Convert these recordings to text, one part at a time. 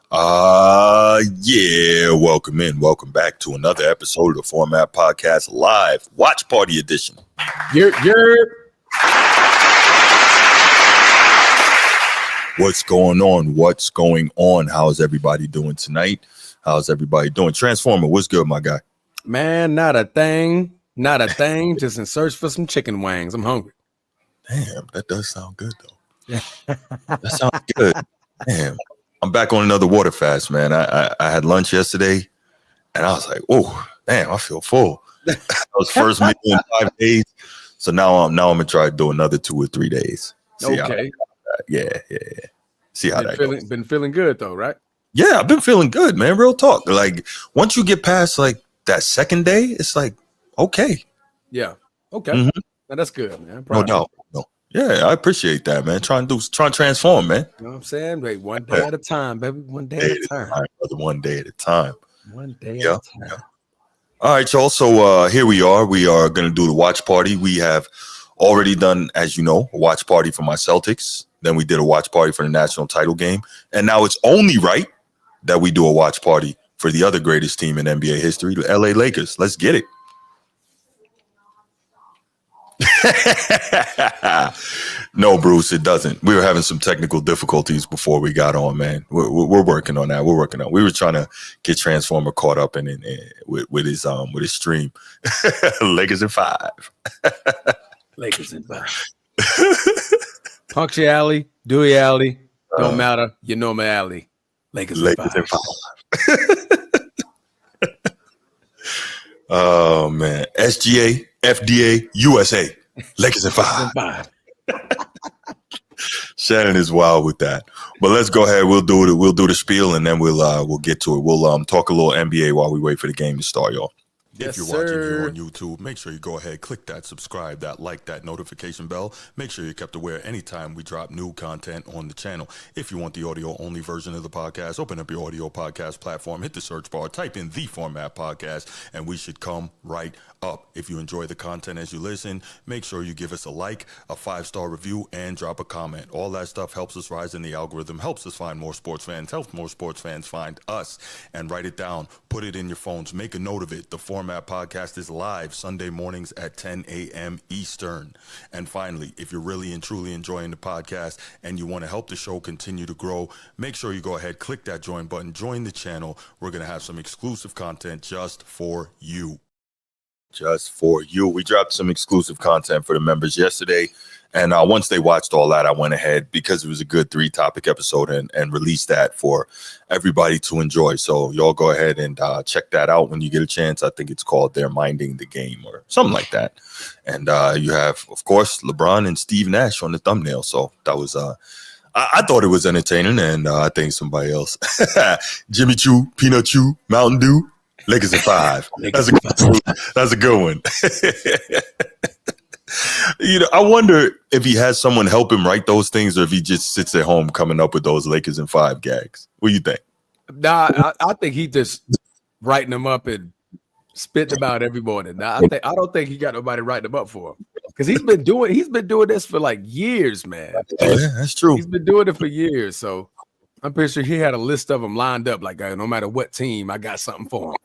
Yeah, welcome in. Welcome back to another episode of the Format Podcast Live Watch Party Edition. What's going on? What's going on? How's everybody doing tonight? How's everybody doing? Transformer, what's good, my guy? Man, not a thing. Just in search for some chicken wings. I'm hungry. Damn, that does sound good, though. That sounds good. Damn. I'm back on another water fast, man. I had lunch yesterday, and I was like, "Oh, damn, I feel full." That was first meal in 5 days, so now I'm gonna try to do another 2 or 3 days. See okay. Yeah. See how that goes. Been feeling good though, right? Yeah, I've been feeling good, man. Real talk. Like once you get past like that second day, it's like okay. Yeah. Okay. Mm-hmm. Now, that's good, man. No doubt. No. Yeah, I appreciate that, man. Trying to transform, man. You know what I'm saying? Wait, one day at a time, baby. One day at a time. Brother, one day at a time. One day at a time. Yeah. All right, y'all. So here we are. We are going to do the watch party. We have already done, as you know, a watch party for my Celtics. Then we did a watch party for the national title game. And now it's only right that we do a watch party for the other greatest team in NBA history, the LA Lakers. Let's get it. No, Bruce, it doesn't. We were having some technical difficulties before we got on, man. We're working on that. We were trying to get Transformer caught up in with his stream. Lakers in 5. Lakers in 5. Punctuality, Dewey don't matter. You know my alley. Lakers in 5. Oh man, SGA, FDA, USA, Lakers in 5. Shannon is wild with that, but let's go ahead. We'll do it. We'll do the spiel, and then we'll get to it. We'll talk a little NBA while we wait for the game to start, y'all. Yes, if you're sir. watching here on YouTube, make sure you go ahead, click that subscribe, that like, that notification bell. Make sure you're kept aware anytime we drop new content on the channel. If you want the audio-only version of the podcast, open up your audio podcast platform, hit the search bar, type in The Format Podcast, and we should come right up. If you enjoy the content as you listen, make sure you give us a like, a 5-star review, and drop a comment. All that stuff helps us rise in the algorithm, helps us find more sports fans, helps more sports fans find us, and write it down, put it in your phones, make a note of it. The Format Podcast is live Sunday mornings at 10 a.m. Eastern. And finally, if you're really and truly enjoying the podcast and you want to help the show continue to grow, make sure you go ahead, click that join button, join the channel. We're going to have some exclusive content just for you. We dropped some exclusive content for the members yesterday. And once they watched all that, I went ahead, because it was a good 3-topic episode, and released that for everybody to enjoy. So y'all go ahead and check that out when you get a chance. I think it's called They're Minding the Game or something like that. And you have, of course, LeBron and Steve Nash on the thumbnail. So that was I thought it was entertaining, and I think somebody else. Jimmy Choo, Peanut Chew, Mountain Dew, Lakers in 5. That's a good one. You know, I wonder if he has someone help him write those things, or if he just sits at home coming up with those Lakers in 5 gags. What do you think? Nah, I think he just writing them up and spitting them out every morning. Nah, I don't think he got nobody writing them up for him, because he's been doing this for like years, man. Yeah, that's true. He's been doing it for years, so I'm pretty sure he had a list of them lined up. Like, no matter what team, I got something for him.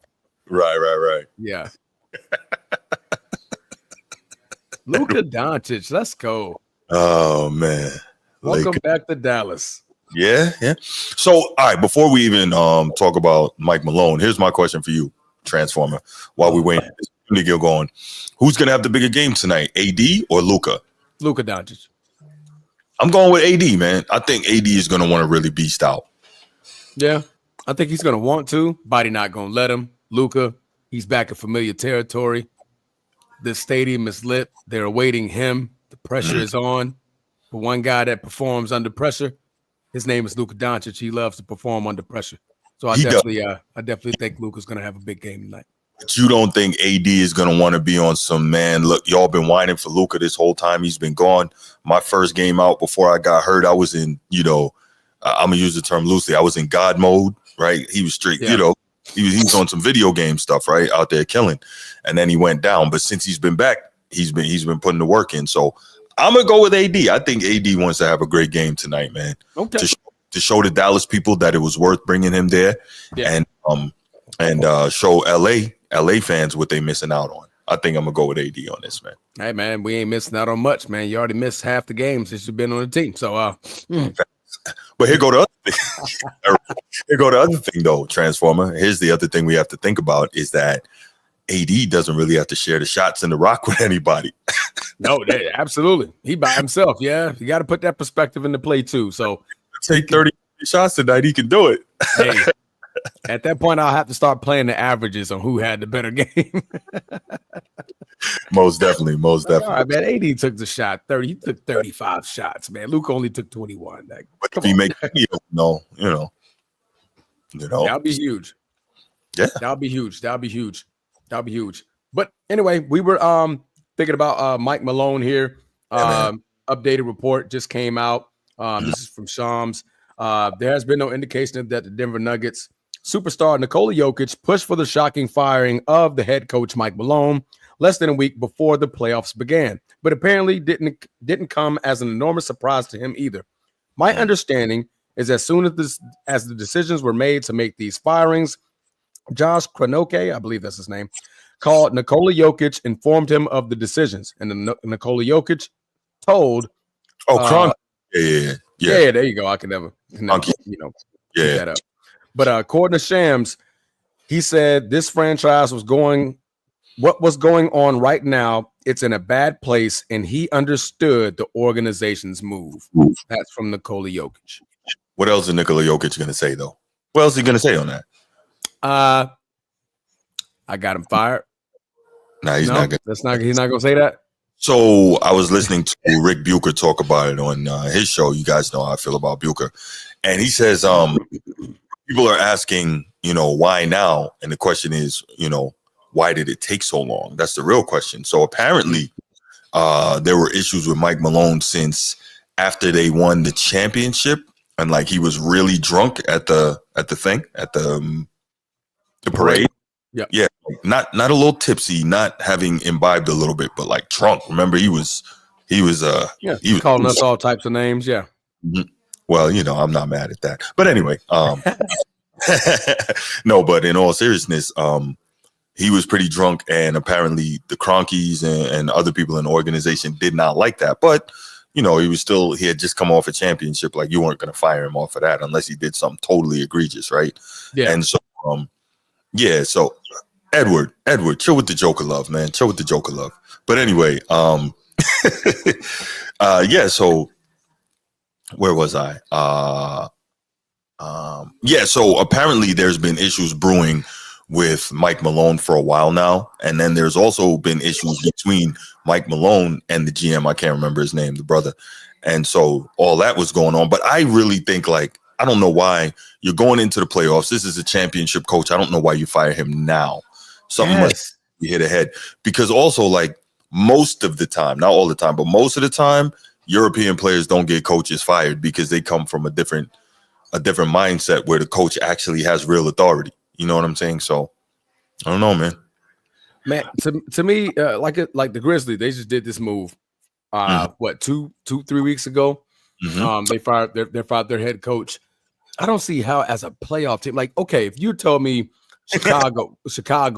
Right. Yeah. Luka Doncic, let's go. Oh man, welcome back to Dallas. Yeah. So, all right, before we even talk about Mike Malone, here's my question for you, Transformer. While we wait to get going, who's gonna have the bigger game tonight, AD or Luka? Luka Doncic. I'm going with AD, man. I think AD is gonna want to really beast out. Yeah, I think he's gonna want to. Body not gonna let him. Luka, he's back in familiar territory. The stadium is lit. They're awaiting him. The pressure is on. For one guy that performs under pressure, his name is Luka Doncic. He loves to perform under pressure. So I definitely think Luka's going to have a big game tonight. But you don't think AD is going to want to be on some, man, look, y'all been whining for Luka this whole time he's been gone. My first game out before I got hurt, I was in, I'm going to use the term loosely, I was in God mode, right? He was straight, he was on some video game stuff, right, out there killing. And then he went down. But since he's been back, he's been putting the work in. So I'm going to go with AD. I think AD wants to have a great game tonight, man. Okay. to show the Dallas people that it was worth bringing him there, and show LA fans what they missing out on. I think I'm gonna go with AD on this, man. Hey, man, we ain't missing out on much, man. You already missed half the games since you've been on the team. So, But here go the other thing. Here go the other thing, though, Transformer. Here's the other thing we have to think about is that AD doesn't really have to share the shots in the rock with anybody. No, absolutely. He by himself. Yeah, you got to put that perspective into play too. So take 30 shots tonight. He can do it. Hey, at that point, I'll have to start playing the averages on who had the better game. Most definitely. All right, man. AD took the shot 30. He took 35 shots, man. Luka only took 21. Like, but if he makes you know, that'll be huge. Yeah, that'll be huge. But anyway, we were thinking about Mike Malone here. Updated report just came out. This is from Shams. There has been no indication that the Denver Nuggets superstar Nikola Jokic pushed for the shocking firing of the head coach Mike Malone less than a week before the playoffs began, but apparently didn't come as an enormous surprise to him either. My understanding is as soon as the decisions were made to make these firings, Josh Kroenke, I believe that's his name, called Nikola Jokic, informed him of the decisions, and Nikola Jokic told. Kroenke. Yeah. There you go. I can never pick that up. But according to Shams, he said this franchise was going on right now. It's in a bad place, and he understood the organization's move. That's from Nikola Jokic. What else is Nikola Jokic going to say, though? What else is he going to say on that? I got him fired. Nah, he's not going. He's not going to say that. So I was listening to Rick Bucher talk about it on his show. You guys know how I feel about Bucher, and he says, people are asking, why now? And the question is, why did it take so long? That's the real question. So apparently, there were issues with Mike Malone since after they won the championship, and like he was really drunk at the parade. Yeah, not a little tipsy, not having imbibed a little bit, but like drunk. Remember, he was calling us all types of names. Yeah. Mm-hmm. Well, I'm not mad at that. But anyway, no. But in all seriousness, he was pretty drunk, and apparently the Cronkies and other people in the organization did not like that. But he had just come off a championship. Like, you weren't going to fire him off of that unless he did something totally egregious, right? Yeah. And so, so Edward, chill with the Joker love, man. Chill with the Joker love. But anyway, so where was I? So apparently there's been issues brewing with Mike Malone for a while now. And then there's also been issues between Mike Malone and the GM. I can't remember his name, the brother. And so all that was going on. But I really think, I don't know why you're going into the playoffs. This is a championship coach. I don't know why you fire him now. Something must be hit ahead. Because also, most of the time, not all the time, but most of the time, European players don't get coaches fired because they come from a different mindset where the coach actually has real authority. You know what I'm saying? So I don't know, man. Man, to me, like the Grizzlies, they just did this move. 2-3 weeks ago. Mm-hmm. They fired their head coach. I don't see how, as a playoff team, okay, if you told me Chicago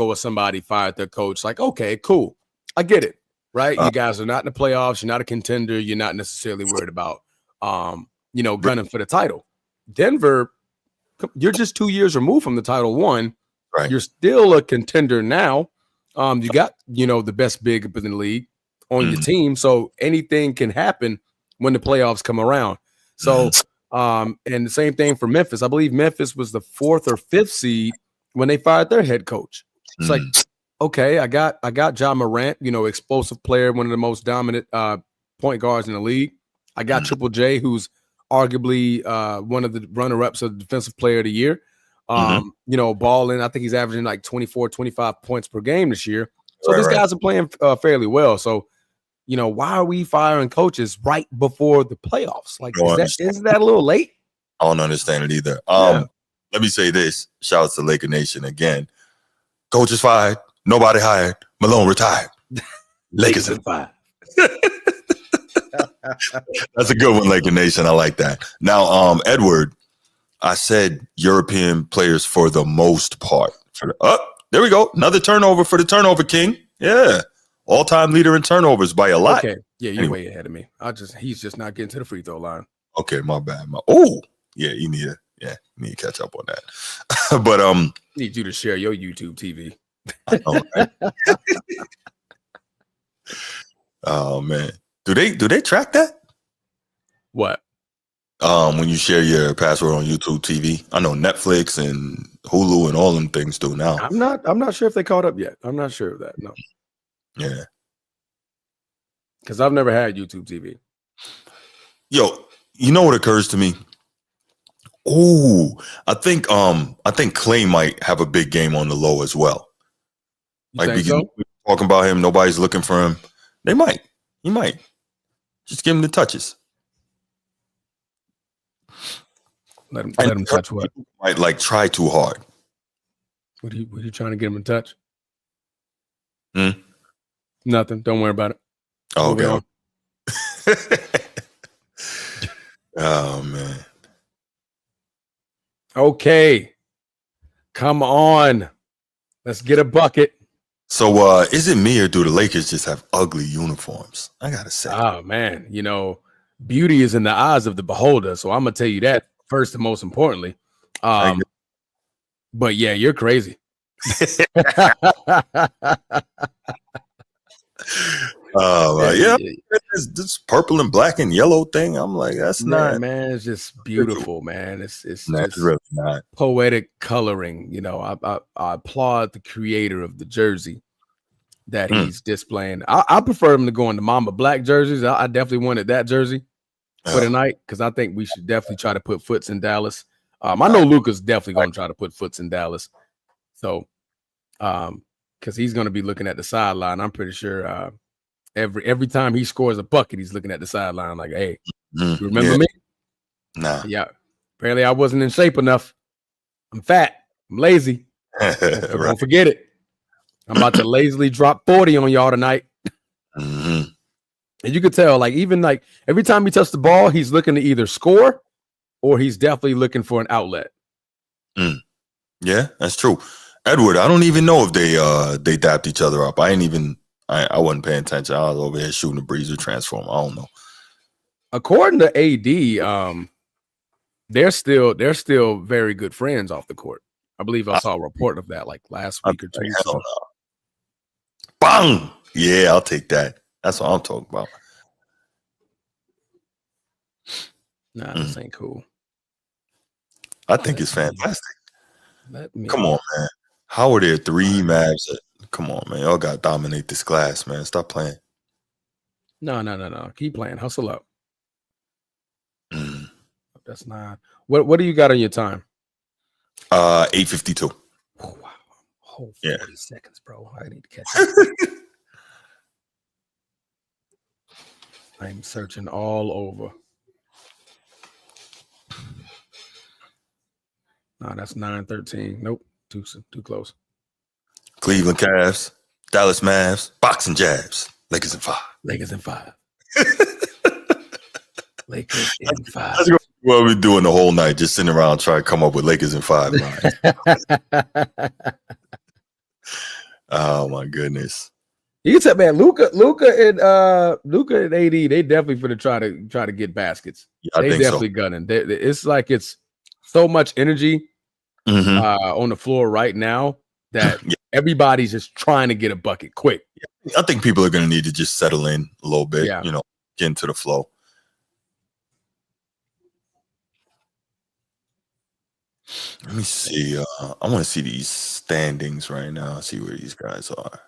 or somebody fired their coach, okay, cool, I get it, right? You guys are not in the playoffs. You're not a contender. You're not necessarily worried about, gunning for the title. Denver, you're just 2 years removed from the title one. Right. You're still a contender now. You got, the best big in the league on your team. So anything can happen when the playoffs come around. So, and the same thing for Memphis. I believe Memphis was the 4th or 5th seed when they fired their head coach. It's like, okay, I got Ja Morant, explosive player, one of the most dominant point guards in the league. I got Triple J, who's arguably one of the runner-ups of the defensive player of the year. Balling. I think he's averaging 24, 25 points per game this year. So these guys are playing fairly well. So, why are we firing coaches right before the playoffs? Isn't that a little late? I don't understand it either. Let me say this. Shout out to Laker Nation again. Coach is fired. Nobody hired. Malone retired. Lakers in 5. That's a good one, Laker Nation. I like that. Now, Edward, I said European players for the most part. There we go. Another turnover for the turnover king. Yeah. All-time leader in turnovers by a lot. Okay. Yeah, you're way ahead of me. He's just not getting to the free throw line. Okay, my bad. You need to catch up on that. But need you to share your YouTube TV. I know, right? Oh man. Do they track that? What? When you share your password on YouTube TV. I know Netflix and Hulu and all them things do now. I'm not sure if they caught up yet. I'm not sure of that. No. Yeah. Because I've never had YouTube TV. Yo, you know what occurs to me? Ooh, I think Clay might have a big game on the low as well. You think so? We're talking about him, nobody's looking for him. He might. Just give him the touches. Let him touch what? Might try too hard. What are you trying to get him in touch? Nothing. Don't worry about it. Okay. Oh man. Okay. Come on. Let's get a bucket. So is it me or do the Lakers just have ugly uniforms? I gotta say. Oh man, beauty is in the eyes of the beholder. So I'm gonna tell you that first and most importantly. But yeah, you're crazy. Yeah. This purple and black and yellow thing. I'm like, that's not, man. It's just beautiful, man. It's just really not poetic coloring. I applaud the creator of the jersey that he's displaying. I prefer him to go in the Mamba black jerseys. I definitely wanted that jersey for tonight because I think we should definitely try to put Foots in Dallas. I know Luka's definitely going to try to put Foots in Dallas. So, because he's going to be looking at the sideline. I'm pretty sure every time he scores a bucket, he's looking at the sideline like, hey, you remember me? Nah. Yeah. Apparently I wasn't in shape enough. I'm fat. I'm lazy. Don't forget it. I'm about to lazily drop 40 on y'all tonight. Mm-hmm. And you could tell, every time he touched the ball, he's looking to either score or he's definitely looking for an outlet. Yeah, that's true. Edward, I don't even know if they dapped each other up. I wasn't paying attention. I was over here shooting a breezer transform. I don't know. According to AD, they're still very good friends off the court. I believe I saw a report of that last week or two. So. Bang! Yeah, I'll take that. That's what I'm talking about. Nah, this ain't cool. I think it's fantastic. Come on, man. How are there 3 Mavs? Come on, man. Y'all got to dominate this glass, man. Stop playing. No. Keep playing. Hustle up. That's not. What do you got on your time? 8:52. Oh, wow. Whole 40 seconds, bro. I need to catch up. I'm searching all over. No, that's 9:13. Nope. Too close. Cleveland Cavs, Dallas Mavs, boxing jabs. Lakers in 5. Lakers in 5. Lakers in 5. That's what we're doing the whole night, just sitting around trying to come up with Lakers in 5. Oh my goodness. You said, man, Luka and AD, they definitely for to try to get baskets. Yeah, they definitely so. Gunning. It's like it's so much energy on the floor right now that everybody's just trying to get a bucket quick. I think people are going to need to just settle in a little bit, get into the flow. Let me see. I want to see these standings right now. See where these guys are.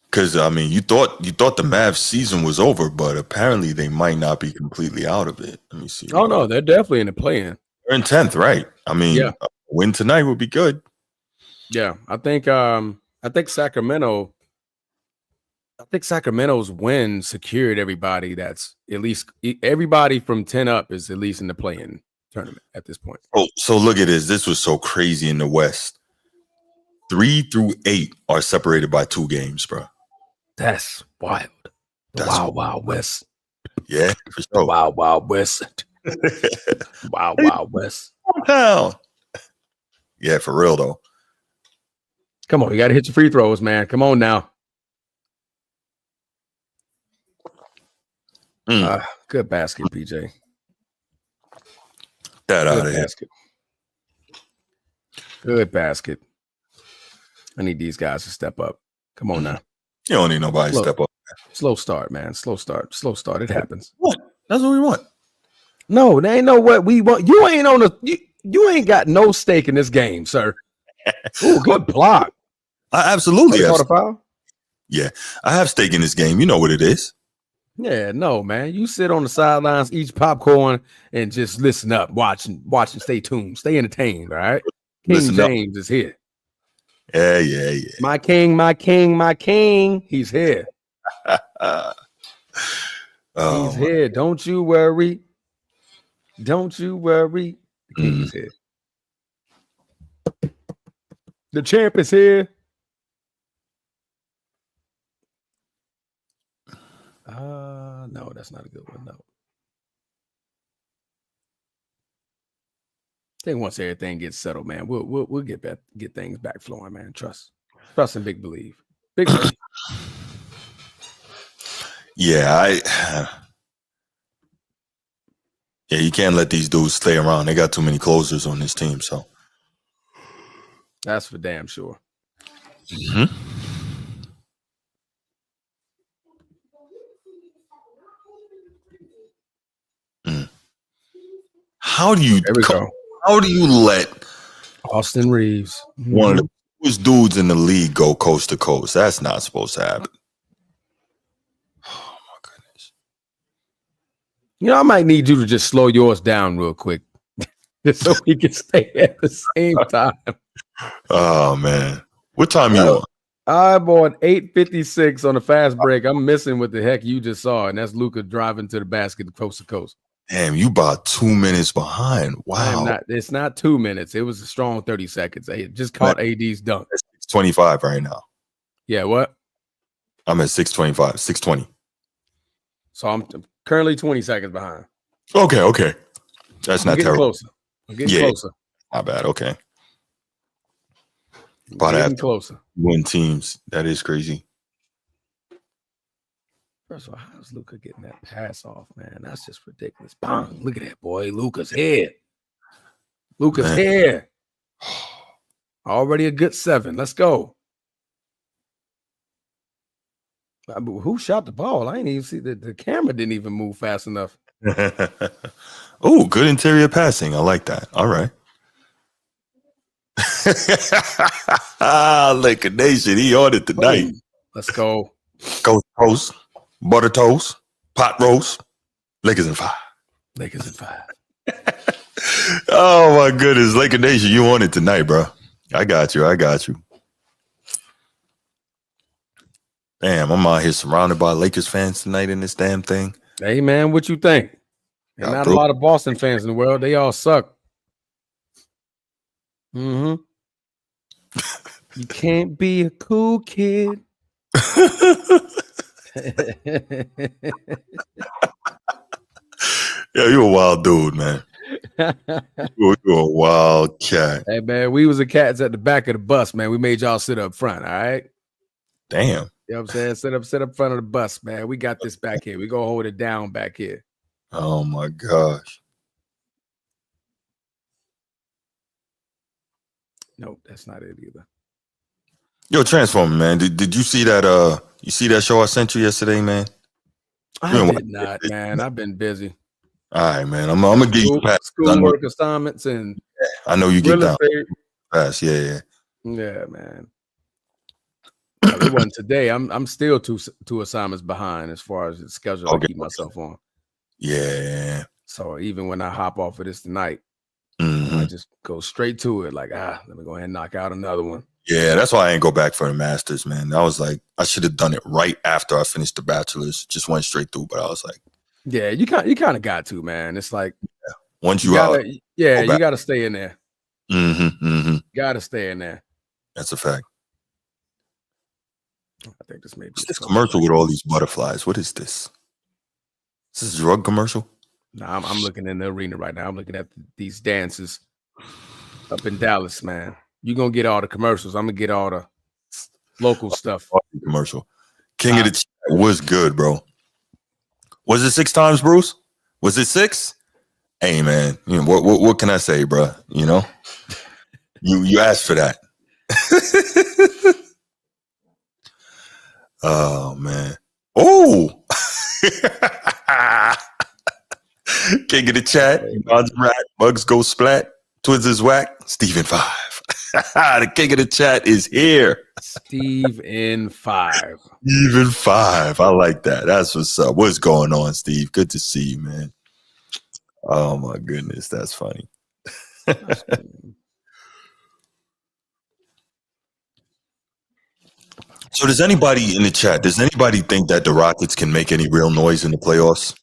Because you thought the Mavs season was over, but apparently they might not be completely out of it. Let me see. Oh no, they're definitely in the play-in. They're in 10th, right? A win tonight would be good. Yeah, I think Sacramento. I think Sacramento's win secured everybody. That's at least everybody from 10 up is at least in the play-in tournament at this point. Oh, so look at this. This was so crazy in the West. 3 through 8 are separated by 2 games, bro. That's wild. Wild West. Yeah, for sure. Wild, Wild West. Wild, Wild West. Downtown. Yeah, for real though. Come on, you got to hit your free throws, man. Come on now. Good basket, PJ. That out Good of here. basket. Good basket. I need these guys to step up. Come on now. You don't need nobody to step up. Slow start, man. Slow start. Slow start. It happens. What? That's what we want. No, they ain't know what we want. You ain't on the. You ain't got no stake in this game, sir. Ooh, good block. I absolutely have. Caught a foul? Yeah, I have stake in this game. You know what it is. Yeah, no, man. You sit on the sidelines, eat popcorn, and just listen up, watching, stay tuned, stay entertained. All right. King Listen James is here. Yeah. My king, my king, my king. He's here. He's here. Don't you worry. Don't you worry. The king is here. The champ is here. No, that's not a good one. No. I think once everything gets settled, man, we'll get things back flowing, man. Trust and big believe. Big believe. Yeah, you can't let these dudes stay around. They got too many closers on this team, so that's for damn sure. Mm-hmm. How do you let Austin Reeves, one of the coolest dudes in the league, go coast to coast? That's not supposed to happen. Oh my goodness. You know, I might need you to just slow yours down real quick, just so we can stay at the same time. Oh man, what time you on? I bought 8:56 on the fast break. I'm missing what the heck you just saw, and that's Luka driving to the basket coast to coast. Damn, you about 2 minutes behind. Wow. It's not 2 minutes. It was a strong 30 seconds. I just caught AD's dunk. It's 6:25 right now. Yeah, what? I'm at 6:25, 6:20. So I'm currently 20 seconds behind. Okay. That's not terrible. Closer. I'm getting closer. Not bad. Okay. About getting closer. Win teams. That is crazy. First of all, how's Luka getting that pass off, man? That's just ridiculous. Bang! Look at that, boy. Luka's here. Here. Already a good 7. Let's go. Who shot the ball? I didn't even see the camera didn't even move fast enough. Oh, good interior passing. I like that. All right. Laker Nation, he on it tonight. Boom. Let's go. Coast toast, butter toast, pot roast, Lakers in 5. Oh my goodness, Laker Nation, you on it tonight, bro. I got you. Damn, I'm out here surrounded by Lakers fans tonight in this damn thing. Hey man, what you think? There's not a lot of Boston fans in the world. They all suck. You can't be a cool kid. Yeah, you a wild dude, man. You're a wild cat. Hey man, we was the cats at the back of the bus, man. We made y'all sit up front, all right? Damn. You know what I'm saying? Sit up front of the bus, man. We got this back here. We gonna hold it down back here. Oh my gosh. Nope, that's not it either. Yo, Transformer, man. Did you see that you see that show I sent you yesterday, man? I did not, man. I've been busy. All right, man. I'm gonna give you schoolwork assignments and I know you get down fast. Yeah, man. Well, it wasn't today. I'm still two assignments behind as far as the schedule I keep myself on. Yeah. So even when I hop off of this tonight, I just go straight to it. Like, let me go ahead and knock out another one. Yeah, that's why I ain't go back for the masters, man. I was like, I should have done it right after I finished the bachelor's. Just went straight through, but I was like, yeah, you kind of got to, man. It's like once you out, you got to stay in there. Got to stay in there. That's a fact. I think this may be this commercial with all these butterflies. What is this? Is this a drug commercial? No, I'm looking in the arena right now. I'm looking at these dances up in Dallas, man. You're going to get all the commercials. I'm going to get all the local stuff. Commercial. King of the Chat was good, bro. Was it 6 times, Bruce? Was it 6? Hey, man. You know, what can I say, bro? You know? You asked for that. Oh, man. Oh! King of the Chat. Bonds rat. Bugs go splat. Twiz is whack. Stephen 5. The King of the Chat is here. Steve in 5. Even 5. I like that. That's what's up. What's going on, Steve? Good to see you, man. Oh, my goodness. That's funny. So does anybody in the chat, does anybody think that the Rockets can make any real noise in the playoffs?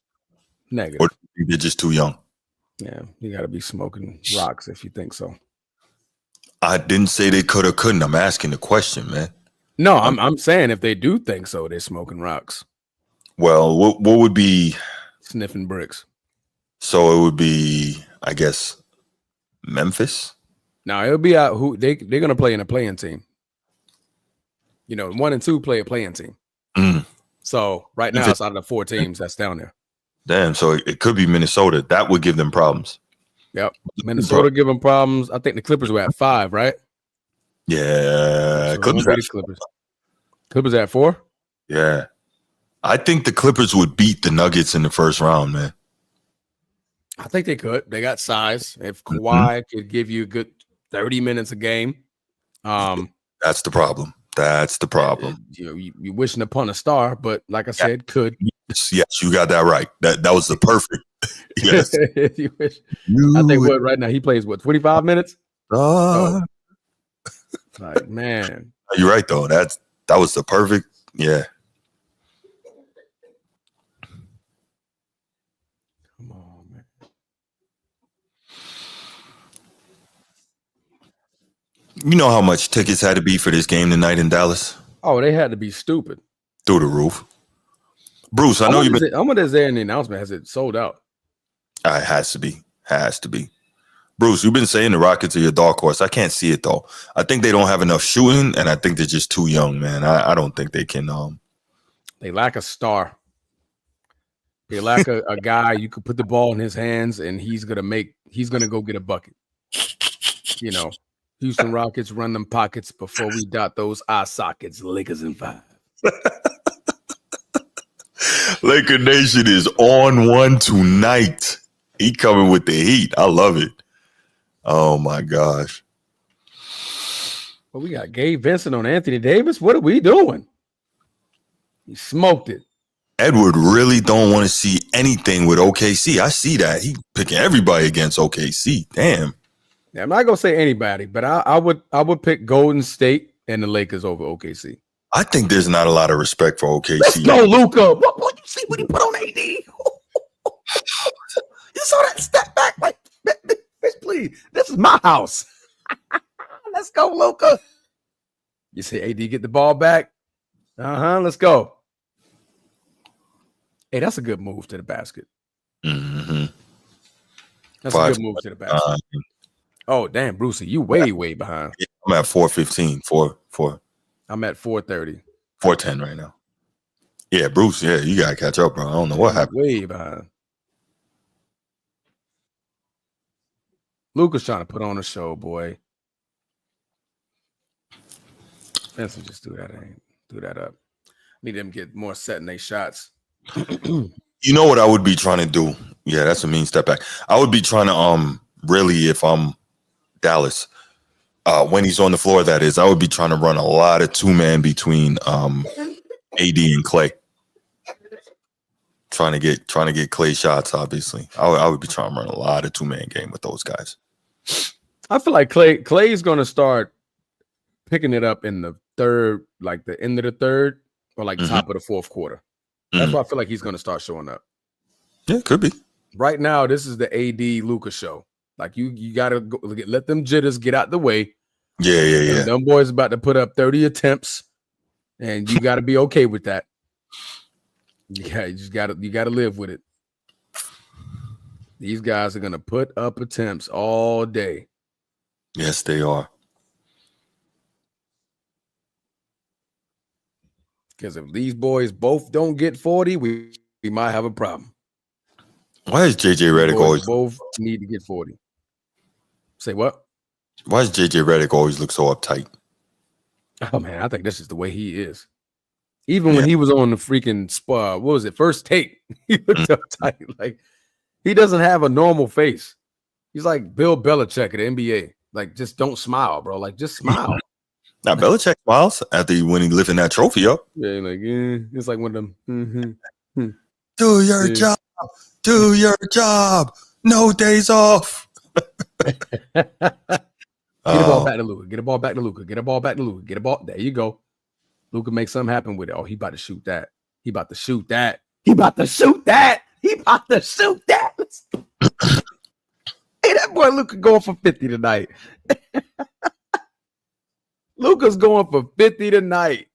Negative. Or do you think they're just too young? Yeah, you got to be smoking rocks if you think so. I didn't say they could or couldn't. I'm asking the question, man. No, I'm saying if they do think so, they're smoking rocks. Well, what would be sniffing bricks? So it would be, I guess, Memphis. No, it'll be out. Who they're gonna play in a playing team. You know, 1 and 2 play a playing team. So right now it's out of the 4 teams that's down there. Damn, so it could be Minnesota. That would give them problems. Yep, Minnesota give them problems. I think the Clippers were at 5, right? Yeah, so Clippers at 4. Yeah, I think the Clippers would beat the Nuggets in the first round, man. I think they could. They got size. If Kawhi could give you a good 30 minutes a game, that's the problem. That's the problem. You're wishing upon a star, but like I said, could. Yes, you got that right. That was the perfect. Yes. You wish. I think what right now he plays 25 minutes. Like, man, you're right though. That was the perfect. Yeah. Come on, man. You know how much tickets had to be for this game tonight in Dallas? Oh, they had to be stupid. Through the roof. Bruce, I know you've been. How much is there in the announcement? Has it sold out? It has to be. Has to be. Bruce, you've been saying the Rockets are your dark horse. I can't see it though. I think they don't have enough shooting, and I think they're just too young, man. I don't think they can. They lack a star. They lack a guy you could put the ball in his hands, and he's gonna go get a bucket. You know, Houston Rockets run them pockets before we dot those eye sockets. Lakers in 5. Laker Nation is on one tonight. He coming with the heat. I love it. Oh my gosh. Well, we got Gabe Vincent on Anthony Davis. What are we doing? He smoked it. Edward really don't want to see anything with OKC. I see that. He picking everybody against OKC. Damn. Yeah, I'm not gonna say anybody, but I would pick Golden State and the Lakers over OKC. I think there's not a lot of respect for OKC. Let's go, Luka. What you see when he put on AD? You saw that step back, like, bitch, please. This is my house. Let's go, Luka. You see AD get the ball back. Let's go. Hey, that's a good move to the basket. That's a good move to the basket. Oh, damn, Brucey, you way behind. I'm at 4:15. 4. I'm at 4:30. 4:10 right now. Yeah, Bruce. Yeah, you gotta catch up, bro. I don't know what happened. Way behind. Luka's trying to put on a show, boy. Vincent just do that up. Need them to get more set in their shots. You know what I would be trying to do? Yeah, that's a mean step back. I would be trying to really, if I'm Dallas, when he's on the floor, that is, I would be trying to run a lot of 2-man between AD and Clay. Trying to get Clay shots, obviously. I would be trying to run a lot of 2-man game with those guys. I feel like Clay's going to start picking it up in the third, like the end of the third or like top of the fourth quarter. That's why I feel like he's going to start showing up. Yeah, could be. Right now, this is the AD Luka show. Like you got to let them jitters get out the way. Yeah. Them boys about to put up 30 attempts, and you got to be okay with that. Yeah, you got to live with it. These guys are going to put up attempts all day. Yes, they are. Because if these boys both don't get 40, we might have a problem. Why is JJ Redick always both need to get 40? Say what? Why does JJ Redick always look so uptight? Oh man, I think this is the way he is. Even when he was on the freaking what was it? First Take, he looked uptight. Like he doesn't have a normal face. He's like Bill Belichick at the NBA. Like, just don't smile, bro. Like, just smile. Now Belichick smiles after when he lifting that trophy up. Yeah, like it's like one of them. Do your job. Do your job. No days off. Get a ball back to Luka. Get a ball back to Luka. Get a ball back to Luka. Get a ball. There you go. Luka make something happen with it. Oh, he about to shoot that. He about to shoot that. He about to shoot that. He about to shoot that. Hey, that boy Luka going for 50 tonight. Luka's going for 50 tonight.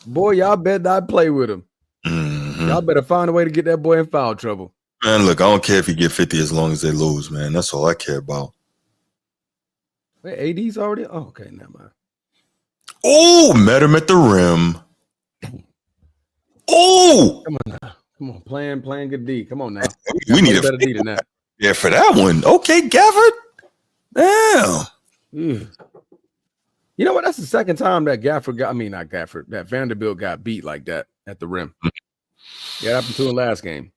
Boy, y'all better not play with him. Mm-hmm. Y'all better find a way to get that boy in foul trouble. Man, look, I don't care if he get 50 as long as they lose, man. That's all I care about. Wait, AD's already? Oh, okay, never mind. Oh, met him at the rim. Oh! Come on now. Come on, playing good D. Come on now. We need a better D than that. Yeah, for that one. Okay, Gafford. Damn. You know what? That's the second time that that Vanderbilt got beat like that at the rim. Yeah, that happened to him last game.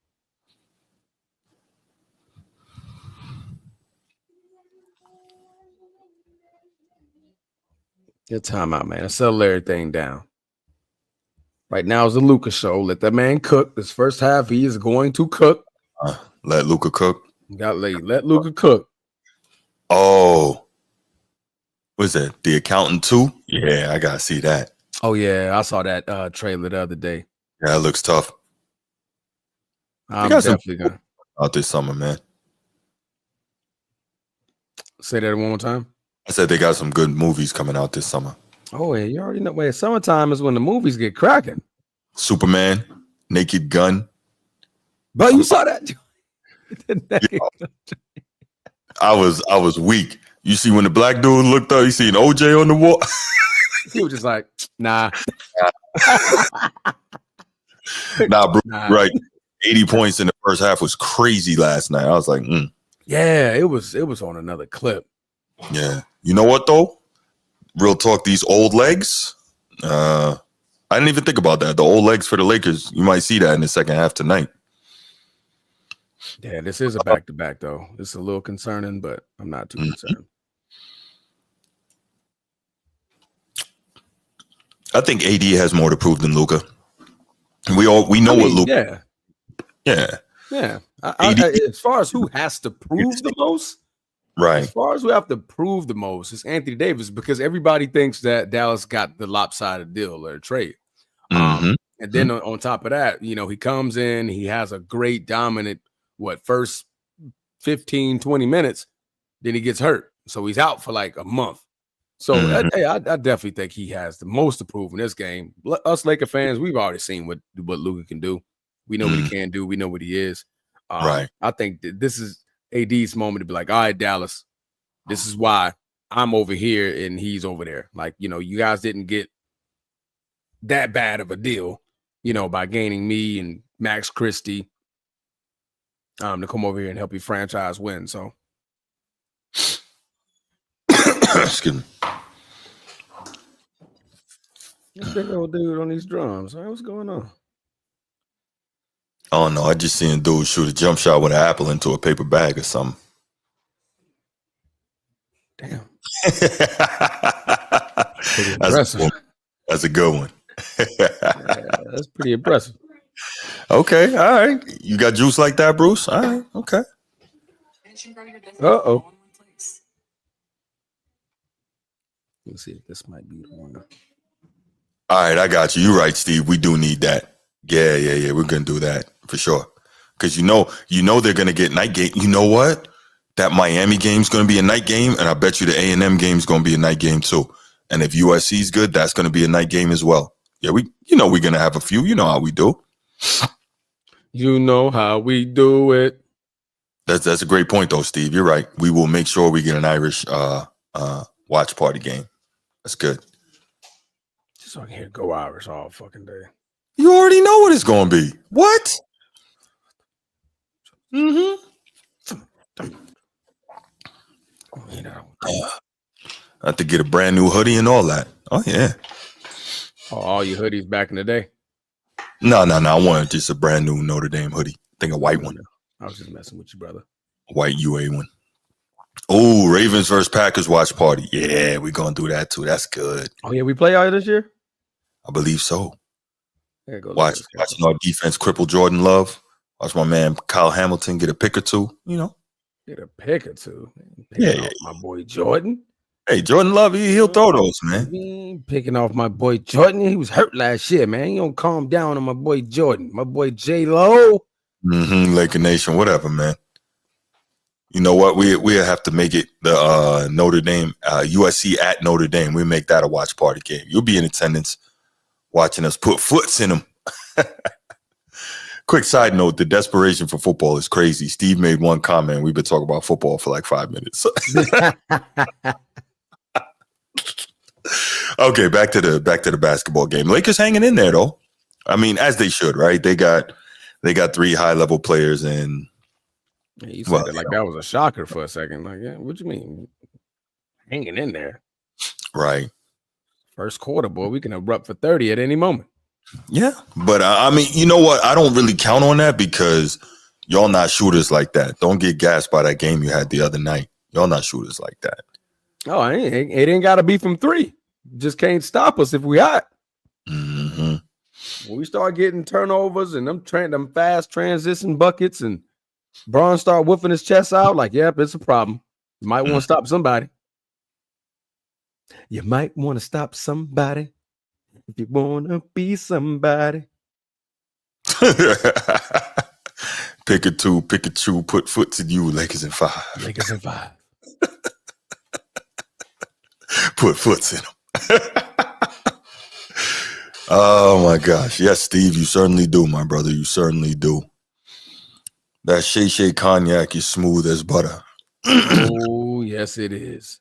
Good timeout, man. Let's settle everything down. Right now is the Luka show. Let that man cook. This first half, he is going to cook. Let Luka cook. Let Luka cook. Oh. What is that? The Accountant 2? Yeah, I gotta see that. Oh, yeah. I saw that trailer the other day. Yeah, it looks tough. I'm definitely going to. Out this summer, man. Say that one more time. I said they got some good movies coming out this summer. Oh, yeah. You already know. Wait, summertime is when the movies get cracking. Superman, Naked Gun. But you saw that? I was weak. You see when the black dude looked up, you seen OJ on the wall. He was just like, nah. Nah, bro, right. 80 points in the first half was crazy last night. I was like, Yeah, it was on another clip. Yeah. You know what though? Real talk, these old legs. I didn't even think about that. The old legs for the Lakers, you might see that in the second half tonight. Yeah, this is a back-to-back though. It's a little concerning, but I'm not too concerned. I think AD has more to prove than Luka. We know what Luka. Yeah. As far as who has to prove the most, right? As far as who have to prove the most, is Anthony Davis, because everybody thinks that Dallas got the lopsided deal or trade. And then on top of that, he comes in, he has a great dominant first 15, 20 minutes, then he gets hurt, so he's out for like a month. So I definitely think he has the most to prove in this game. Us Laker fans, we've already seen what Luka can do. We know what he can do. We know what he is. Right. I think that this is AD's moment to be like, all right, Dallas, this is why I'm over here and he's over there. Like, you guys didn't get that bad of a deal, by gaining me and Max Christie to come over here and help your franchise win. So, excuse me. This big old dude on these drums. What's going on? I don't know. I just seen a dude shoot a jump shot with an apple into a paper bag or something. Damn. That's a good one. That's pretty impressive. Okay. All right. You got juice like that, Bruce? All right. Okay. Uh-oh. Let's see if this might be the one. All right. I got you. You're right, Steve. We do need that. Yeah. We're going to do that for sure. Because you know they're going to get night game. You know what? That Miami game's going to be a night game, and I bet you the A&M game's going to be a night game too. And if USC's good, that's going to be a night game as well. Yeah, we're going to have a few. You know how we do. You know how we do it. That's a great point, though, Steve. You're right. We will make sure we get an Irish watch party game. That's good. Just so I can hear Go Irish all fucking day. You already know what it's going to be. What? Mm-hmm. I have to get a brand new hoodie and all that. Oh, yeah. Oh, all your hoodies back in the day? No. I wanted just a brand new Notre Dame hoodie. I think a white one. I was just messing with you, brother. White UA one. Oh, Ravens versus Packers watch party. Yeah, we're going to do that, too. That's good. Oh, yeah, we play all this year? I believe so. Watching our defense cripple Jordan Love. Watch my man Kyle Hamilton get a pick or two, you know. Get a pick or two. Yeah. My boy Jordan. Hey, Jordan Love, he'll throw those, man. Picking off my boy Jordan. He was hurt last year, man. He don't calm down on my boy Jordan. My boy J-Lo. Laker Nation, whatever, man. You know what? We'll have to make it the Notre Dame, USC at Notre Dame. We make that a watch party game. You'll be in attendance watching us put foots in them. Quick side note, the desperation for football is crazy. Steve made one comment. We've been talking about football for like 5 minutes. Okay, back to the basketball game. Lakers hanging in there though. I mean, as they should, right? They got 3 high-level players and you said that was a shocker for a second. Like, yeah, what you mean? Hanging in there. Right. First quarter, boy, we can erupt for 30 at any moment. Yeah, but I mean, you know what? I don't really count on that because y'all not shooters like that. Don't get gassed by that game you had the other night. Y'all not shooters like that. Oh, it ain't got to be from 3. Just can't stop us if we hot. Mm-hmm. When we start getting turnovers and them fast transition buckets and Braun start whipping his chest out, like, yep, it's a problem. You might want to stop somebody. You might want to stop somebody if you want to be somebody. Pick a 2, pick a 2, put foots in you, Lakers in 5. Lakers in 5. Put foots in them. Oh my gosh. Yes, Steve, you certainly do, my brother. You certainly do. That Shay cognac is smooth as butter. Oh, yes, it is.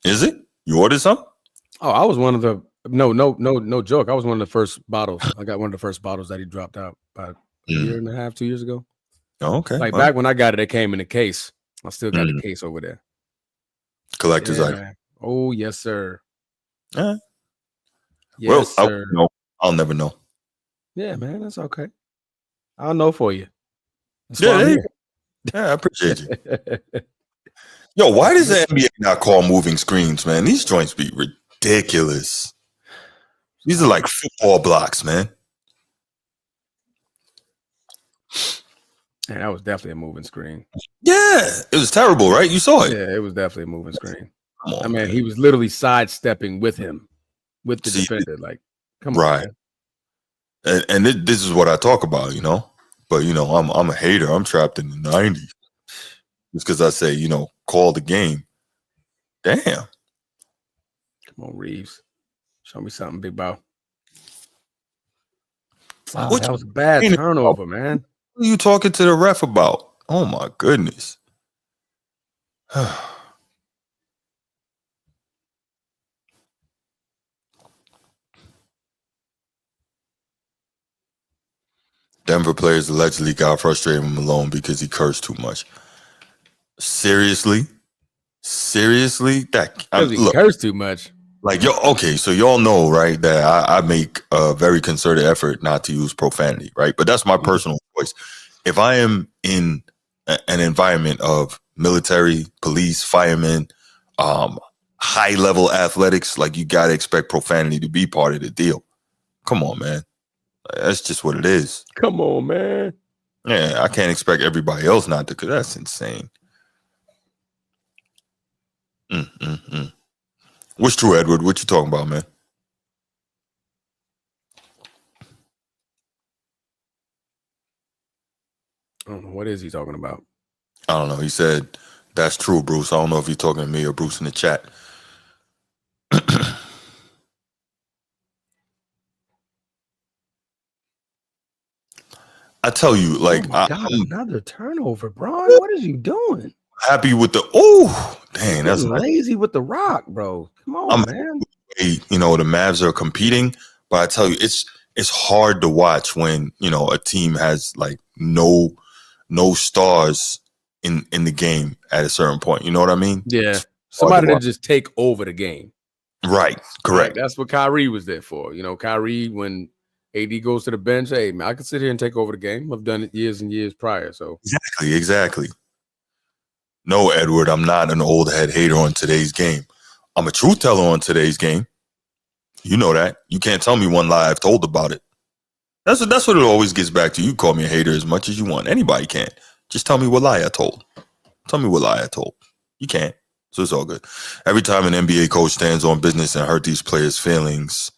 Is it? You ordered some? Oh, I was one of the no joke. I was one of the first bottles. I got one of the first bottles that he dropped out about a year and a half, 2 years ago. Oh, okay. Like back when I got it came in a case. I still got the case over there. Collector's item. Oh, yes, sir. Yes, well, sir. I'll never know. Yeah, man, that's okay. I'll know for you. Yeah, I appreciate you. Yo, why does the NBA not call moving screens, man? These joints be ridiculous. These are like football blocks, man. Yeah, that was definitely a moving screen. Yeah, it was terrible, right? You saw it. Yeah, it was definitely a moving screen. I mean, he was literally sidestepping with him, with the defender. Like, come on, man. And this is what I talk about, you know. But you know, I'm a hater. I'm trapped in the 90s. Just because I say, you know, call the game. Damn. Come on, Reeves. Show me something, big bow. Oh, that was a bad turnover, man. What are you talking to the ref about? Oh my goodness. Denver players allegedly got frustrated with Malone because he cursed too much. Seriously? That he cursed too much. Like, okay, so y'all know, right, that I make a very concerted effort not to use profanity, right? But that's my personal choice. If I am in an environment of military, police, firemen, high-level athletics, like, you got to expect profanity to be part of the deal. Come on, man. That's just what it is. Come on, man. Yeah, I can't expect everybody else not to, because that's insane. What's true, Edward? What you talking about, man? I don't know. What is he talking about? I don't know. He said, that's true, Bruce. I don't know if you're talking to me or Bruce in the chat. I tell you, like, Oh my God, I'm another turnover, Bron. What is you doing? happy with the. Oh, dang, that's Getting nice. lazy with the rock, bro. Come I'm on, man. you know, the Mavs are competing, but I tell you, it's hard to watch when, you know, a team has like no stars in the game at a certain point. You know what I mean? Yeah. It's hard to Somebody to watch. just take over the game. Right, Right. correct. That's what Kyrie was there for. You know, Kyrie, when AD goes to the bench, hey, man, I can sit here and take over the game. I've done it years and years prior. So Exactly. No, Edward, I'm not an old head hater on today's game. I'm a truth teller on today's game. You know that. You can't tell me one lie I've told about it. That's what it always gets back to. You call me a hater as much as you want. Anybody can. Just tell me what lie I told. Tell me what lie I told. You can't. So it's all good. Every time an NBA coach stands on business and hurt these players' feelings,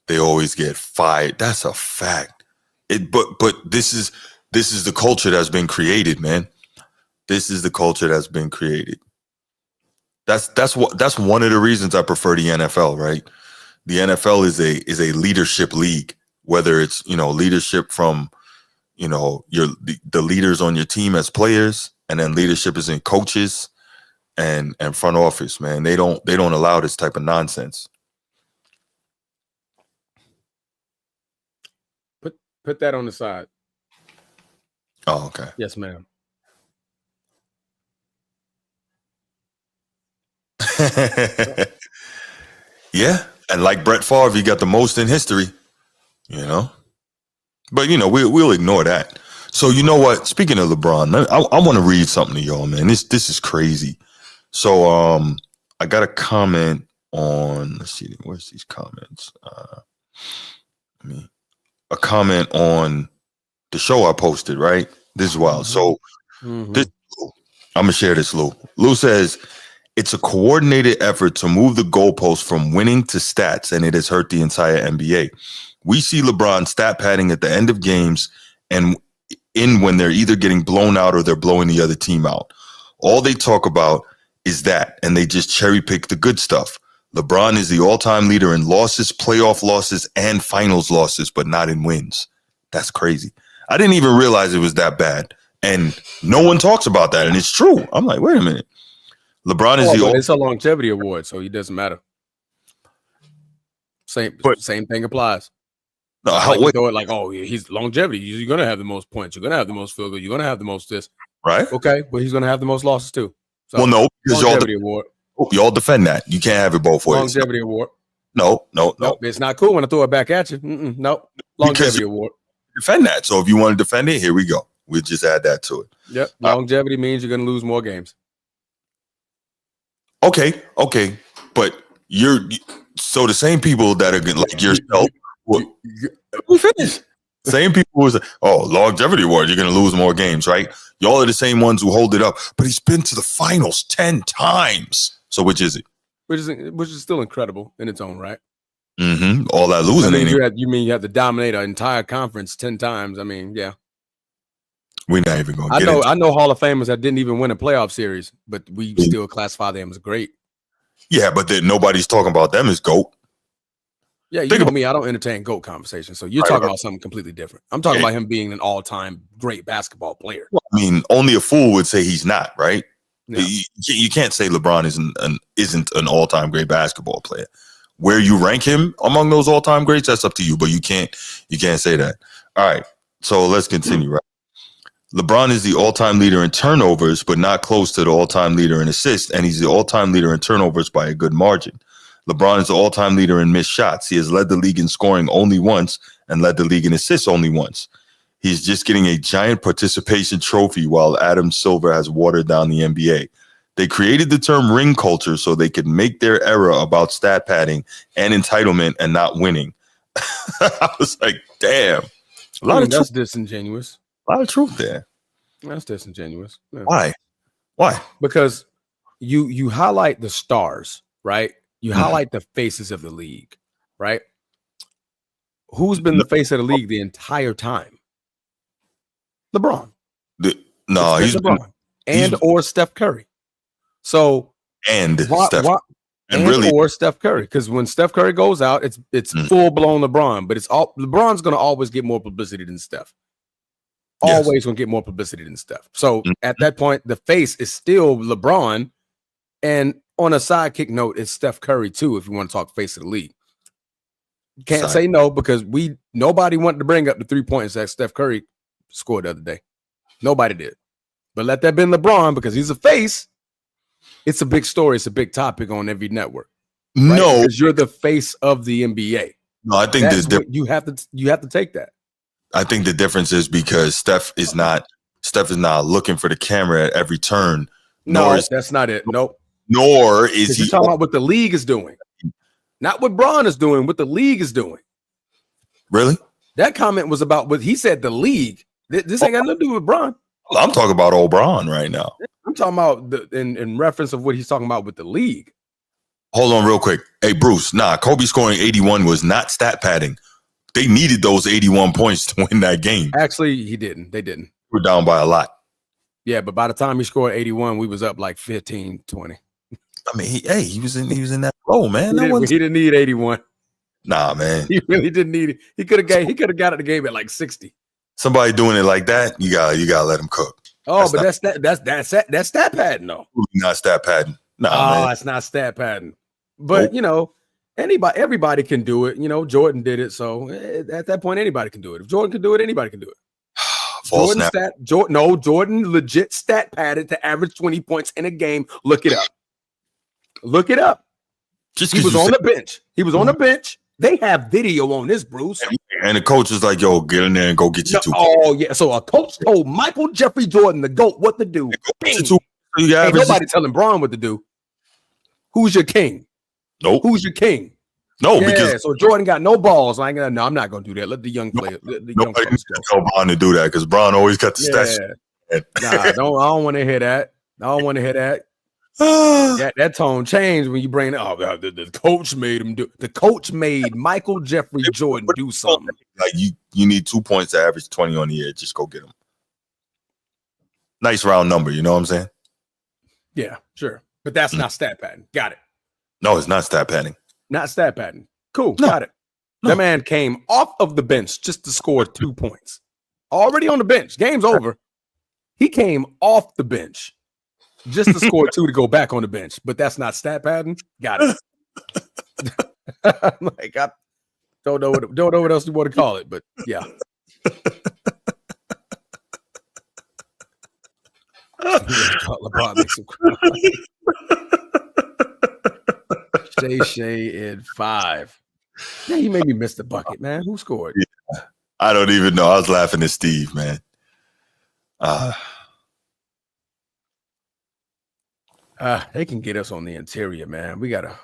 they always get fired. That's a fact. But this is the culture that's been created, man. This is the culture that's been created. That's one of the reasons I prefer the NFL, right? The NFL is a leadership league, whether it's, you know, leadership from, you know, the leaders on your team as players, and then leadership is in coaches and front office, man. They don't allow this type of nonsense. put that on the side. Oh, okay. Yes, ma'am. Yeah. And like Brett Favre, he got the most in history, you know. But, you know, we'll ignore that. So, you know what? Speaking of LeBron, I want to read something to y'all, man. This is crazy. So, I got a comment on, let's see, where's these comments? A comment on the show I posted, right? This is wild. So, this, I'm going to share this, Lou. Lou says, it's a coordinated effort to move the goalpost from winning to stats, and it has hurt the entire NBA. We see LeBron stat padding at the end of games and when they're either getting blown out or they're blowing the other team out. All they talk about is that, and they just cherry pick the good stuff. LeBron is the all-time leader in losses, playoff losses, and finals losses, but not in wins. That's crazy. I didn't even realize it was that bad. And no one talks about that, and it's true. I'm like, wait a minute. LeBron is but it's a longevity award, so it doesn't matter. Same thing applies. No, throw it like, oh, he's longevity. You're gonna have the most points. You're gonna have the most field goal. You're gonna have the most this. Right. Okay, but he's gonna have the most losses too. So, well, no, because longevity award. Y'all defend that. You can't have it both ways. Longevity award. No. It's not cool when I throw it back at you. Nope. Longevity award. Defend that. So if you want to defend it, here we go. We'll just add that to it. Yep. Longevity means you're going to lose more games. Okay. But so the same people that are like yourself. We finish. Same people was longevity award. You're going to lose more games, right? Y'all are the same ones who hold it up. But he's been to the finals 10 times. So which is it? Which is still incredible in its own right. Mm-hmm. All that losing. You mean you have to dominate an entire conference 10 times? I mean, yeah. We're not even going to get into it. I know Hall of Famers that didn't even win a playoff series, but we still classify them as great. Yeah, but then nobody's talking about them as GOAT. Yeah, you know me. I don't entertain GOAT conversations. So you're talking about something completely different. I'm talking about him being an all-time great basketball player. Well, I mean, only a fool would say he's not, right? Yeah. You can't say LeBron isn't an all-time great basketball player. Where you rank him among those all-time greats, that's up to you, but you can't say that. All right, so let's continue, right? LeBron is the all-time leader in turnovers, but not close to the all-time leader in assists, and he's the all-time leader in turnovers by a good margin. LeBron is the all-time leader in missed shots. He has led the league in scoring only once and led the league in assists only once. He's just getting a giant participation trophy while Adam Silver has watered down the NBA. They created the term ring culture so they could make their era about stat padding and entitlement and not winning. I was like, damn. That's disingenuous. A lot of truth there. That's disingenuous. Yeah. Why? Because you highlight the stars, right? You highlight the faces of the league, right? Who's been the face of the league the entire time? LeBron. He's LeBron or Steph Curry. So or Steph Curry, because when Steph Curry goes out, it's full blown LeBron, but LeBron's going to always get more publicity than Steph. always going to get more publicity than Steph. So at that point, the face is still LeBron. And on a sidekick note, it's Steph Curry too, if you want to talk face of the league. Can't say no because nobody wanted to bring up the 3 points that Steph Curry scored the other day. Nobody did. But let that be LeBron because he's a face. It's a big story. It's a big topic on every network. Right? No, because you're the face of the NBA. No, I think you have to take that. I think the difference is because Steph is not looking for the camera at every turn. No, that's not it. Nope. Nor is he talking about what the league is doing. Not what Bron is doing, what the league is doing. Really? That comment was about what he said, the league. This ain't got nothing to do with Bron. I'm talking about old Bron right now. I'm talking about in reference of what he's talking about with the league. Hold on real quick. Hey, Bruce, Kobe scoring 81 was not stat padding. They needed those 81 points to win that game. Actually, he didn't. They didn't. We're down by a lot. Yeah, but by the time he scored 81, we was up like 15, 20. I mean, he was in that flow, man. He didn't need 81. Nah, man. He really didn't need it. He could have got at the game at like 60. Somebody doing it like that, you gotta let him cook. Oh, that's stat padding, though. Not stat padding. Nah, man. It's not stat padding. But everybody can do it. Jordan did it, so at that point, anybody can do it. If Jordan can do it, anybody can do it. Jordan legit stat padded to average 20 points in a game. Look it up. He was on the bench. They have video on this, Bruce. And the coach is like, yo, get in there and go get your 2 points. Oh, yeah. So a coach told Michael Jeffrey Jordan, the GOAT, what to do. Ain't nobody telling Bron what to do. Who's your king? Nope. Who's your king? No, because so Jordan got no balls. I'm not going to do that. Let the young player. Nobody tell Bron to do that because Bron always got the stats. I don't want to hear that. That tone changed when you bring the coach made him do. The coach made Michael Jeffrey Jordan do something. Like you need 2 points to average 20 on the year. Just go get them. Nice round number. You know what I'm saying? Yeah, sure. But that's not stat padding. Got it. No, it's not stat padding. Not stat padding. Cool. No. Got it. No. The man came off of the bench just to score 2 points. Already on the bench. Game's over. He came off the bench just to score 2 to go back on the bench. But that's not stat padding. Got it. Like, I don't know what else you want to call it, but yeah. LeBron makes him cry. Shay in 5. Yeah, he made me miss the bucket, man. Who scored? Yeah. I don't even know. I was laughing at Steve, man. They can get us on the interior, man. We gotta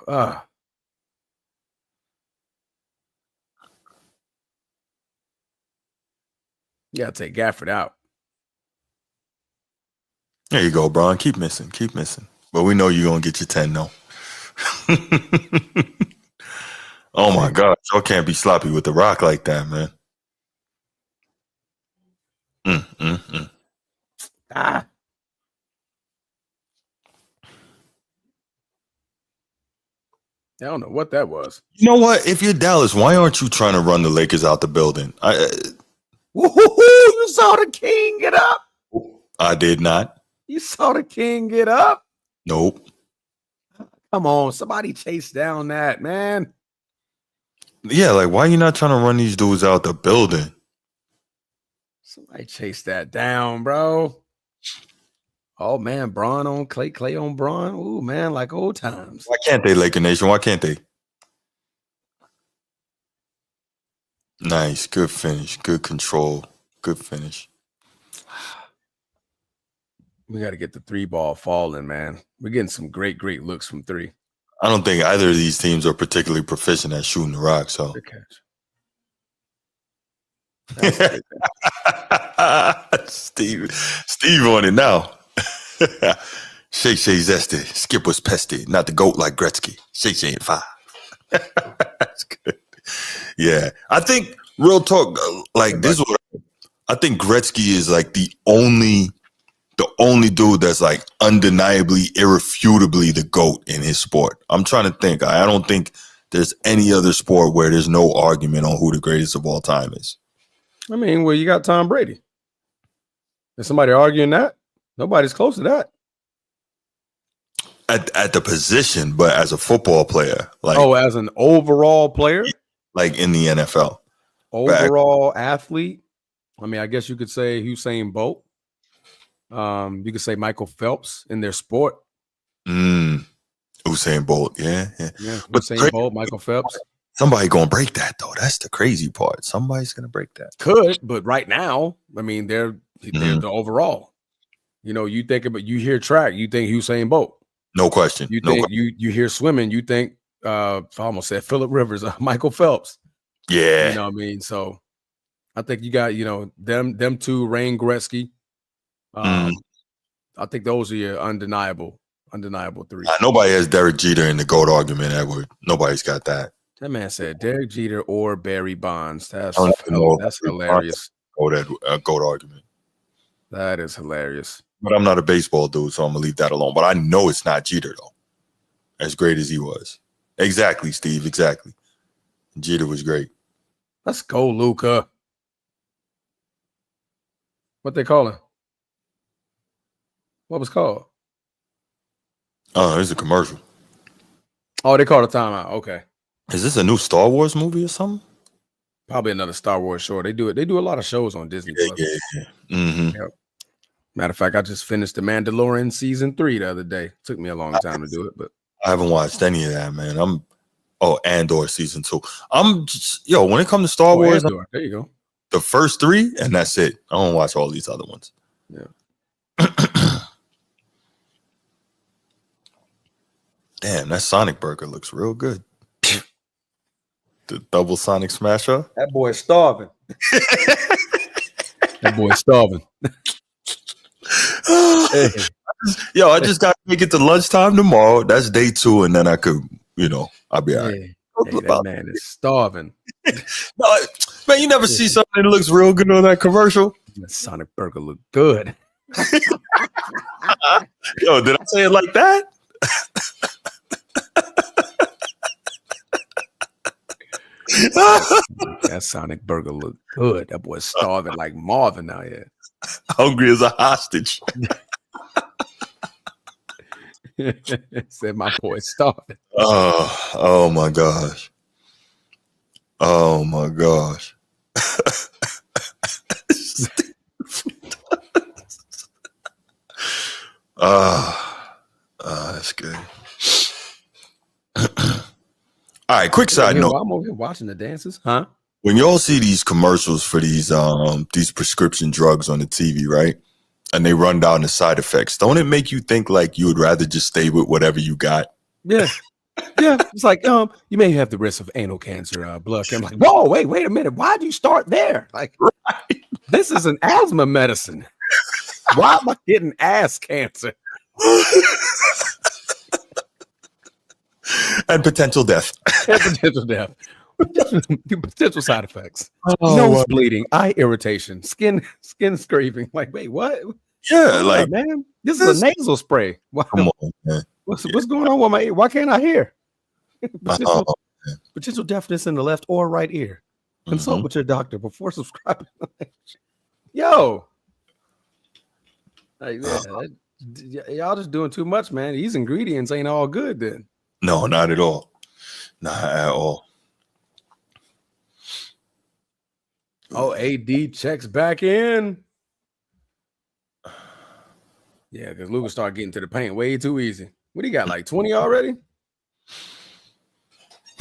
you gotta take Gafford out. There you go, Bron. Keep missing. But we know you're gonna get your 10, though. Oh my God. Y'all can't be sloppy with the rock like that, man. I don't know what that was. You know what? If you're Dallas, why aren't you trying to run the Lakers out the building? You saw the king get up. I did not. You saw the king get up? Nope. Come on, somebody chase down that, man. Yeah, like, why are you not trying to run these dudes out the building? Somebody chase that down, bro. Oh, man, Bron on Clay on Bron. Ooh, man, like old times. Why can't they, Laker Nation? Why can't they? Nice. Good finish. Good control. Good finish. We got to get the 3 ball falling, man. We're getting some great looks from 3. I don't think either of these teams are particularly proficient at shooting the rock. So, good catch. Steve on it now. Shay zesty. Skip was pesty. Not the GOAT like Gretzky. Shay in 5. That's good. Yeah. I think, real talk, like this one, I think Gretzky is like the only dude that's like undeniably, irrefutably the GOAT in his sport. I'm trying to think. I don't think there's any other sport where there's no argument on who the greatest of all time is. I mean, well, you got Tom Brady. Is somebody arguing that? Nobody's close to that. At the position, but as a football player, like as an overall player, like in the NFL, overall athlete. I mean, I guess you could say Usain Bolt. You could say Michael Phelps in their sport. Usain Bolt, yeah. But Usain Bolt, Michael Phelps. Somebody gonna break that though. That's the crazy part. Somebody's gonna break that. Could, but right now, I mean, they're the overall. You think about, you hear track, you think Usain Bolt. No question. You think you hear swimming, you think I almost said Phillip Rivers, Michael Phelps. Yeah. You know what I mean? So I think you got, them two, Wayne Gretzky. I think those are your undeniable three. Nobody has Derek Jeter in the GOAT argument, Edward. Nobody's got that. That man said Derek Jeter or Barry Bonds. That's hilarious. GOAT argument. That is hilarious. But I'm not a baseball dude, so I'm gonna leave that alone. But I know it's not Jeter though. As great as he was. Exactly, Steve. Exactly. Jeter was great. Let's go, Luka. What they calling? What was called? Oh, it's a commercial. Oh, they called a timeout. Okay. Is this a new Star Wars movie or something? Probably another Star Wars show. They do it. They do a lot of shows on Disney Plus. Yeah. Mm-hmm. Yep. Matter of fact, I just finished The Mandalorian season 3 the other day. Took me a long time to do it, but I haven't watched any of that, man. Andor season 2. I'm just when it comes to Star Wars, Andor. There you go. The first 3, and that's it. I don't watch all these other ones. Yeah. Damn, that Sonic burger looks real good. The double Sonic Smasher. That boy's starving. That boy's starving. Yo, I just got to make it to lunchtime tomorrow. That's day 2, and then I could, I'll be all right. Hey, that man is starving. No, man, you never see something that looks real good on that commercial. That Sonic burger look good. Yo, did I say it like that? That Sonic burger look good. That boy's starving like Marvin out here. Hungry as a hostage. Said my boy's starving. Oh my gosh. Oh my gosh. That's good. All right, quick side note. I'm over here watching the dances, huh? When y'all see these commercials for these prescription drugs on the TV, right? And they run down the side effects, don't it make you think like you would rather just stay with whatever you got? Yeah. Yeah. It's like, you may have the risk of anal cancer, blood cancer. I'm like, whoa, wait a minute. Why'd you start there? Like, right. This is an asthma medicine. Why am I getting ass cancer? And potential death. Potential side effects. Nose bleeding, eye irritation, skin scraping. Like, wait, what? Yeah, like, man, this is a nasal spray. Come on, man. What's going on with my ear? Why can't I hear? Potential deafness in the left or right ear. Consult with your doctor before subscribing. Yo. Like, y'all just doing too much, man. These ingredients ain't all good then. No, not at all. Not at all. Oh, AD checks back in. Yeah, because Lucas started getting to the paint way too easy. What do you got, like 20 already?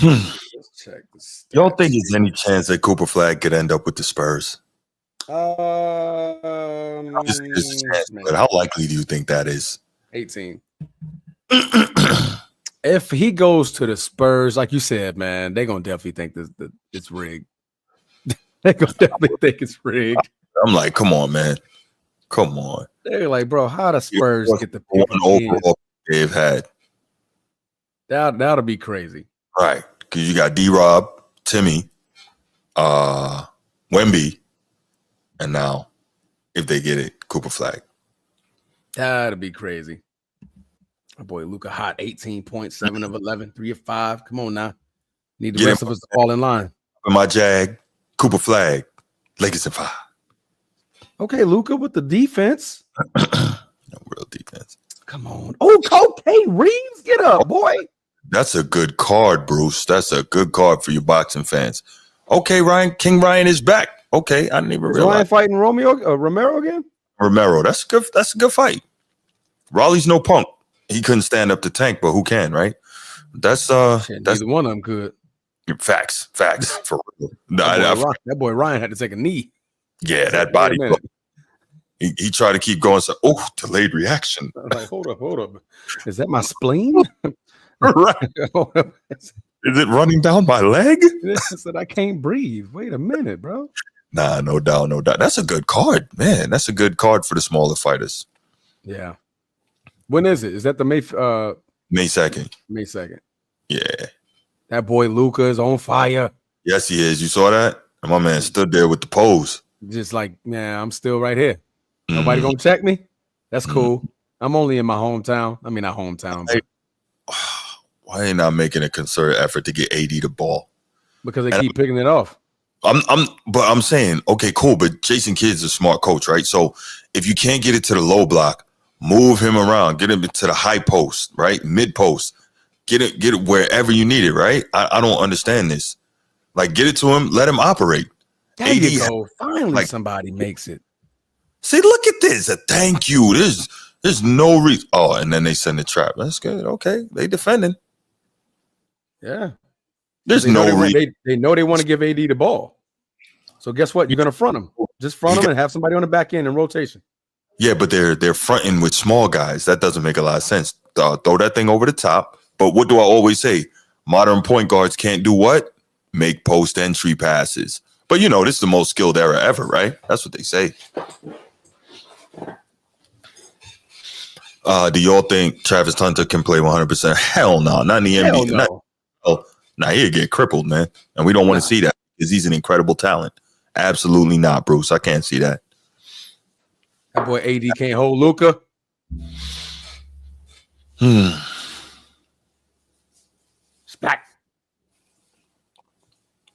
Let's check this. Y'all think there's any chance that Cooper Flag could end up with the Spurs? There's a chance, but how likely do you think that is? 18. If he goes to the Spurs, like you said, man, they're going to definitely think that it's rigged. They're going to definitely think it's rigged. I'm like, come on, man. Come on. They're like, bro, how the Spurs get the one overall they've had? That'll be crazy. Right. Because you got D-Rob, Timmy, Wemby, and now, if they get it, Cooper Flag. That'll be crazy. My boy Luka hot, 18 points, 7 of 11, 3 of 5. Come on now. Need the rest of us to fall in line. My Jag, Cooper Flag, Lakers in 5. Okay, Luka with the defense. No real defense. Come on. Oh, okay, Reeves, get up, boy. That's a good card, Bruce. That's a good card for you boxing fans. Okay, King Ryan is back. Okay, I didn't even Is realize. Ryan fighting Romero again? Romero, that's good. That's a good fight. Raleigh's no punk. He couldn't stand up to Tank, but who can, right? That's Neither one of them could. Facts for real. That boy Ryan had to take a knee. Yeah, that body. He tried to keep going. So, delayed reaction. I was like, hold up. Is that my spleen? Right. Is it running down my leg? I said, I can't breathe. Wait a minute, bro. Nah, no doubt. That's a good card, man. That's a good card for the smaller fighters. Yeah. When is it? Is that the May 2nd? May 2nd. Yeah. That boy Luka is on fire. Yes, he is. You saw that? And my man stood there with the pose. Just like, man, I'm still right here. Nobody gonna check me? That's cool. I'm only in my hometown. I mean, not hometown, but why are they not making a concerted effort to get AD the ball? Because they keep picking it off. I'm saying, okay, cool, but Jason Kidd's a smart coach, right? So if you can't get it to the low block, move him around, get him to the high post, right? Mid post, get it wherever you need it, right? I don't understand this. Like, get it to him, let him operate. There you go. Finally, somebody makes it. See, look at this. Thank you. There's no reason. Oh, and then they send the trap. That's good. Okay, they defending. Yeah. There's no reason. They know they want to give AD the ball. So guess what? You're gonna front them. Just front them and have somebody on the back end in rotation. Yeah, but they're fronting with small guys. That doesn't make a lot of sense. Throw that thing over the top. But what do I always say? Modern point guards can't do what? Make post entry passes. But this is the most skilled era ever, right? That's what they say. Do y'all think Travis Hunter can play 100%? Hell no. Not in the NBA. No. He'll get crippled, man. And we don't want to see that because he's an incredible talent. Absolutely not, Bruce. I can't see that. That boy AD can't hold Luka. Smack.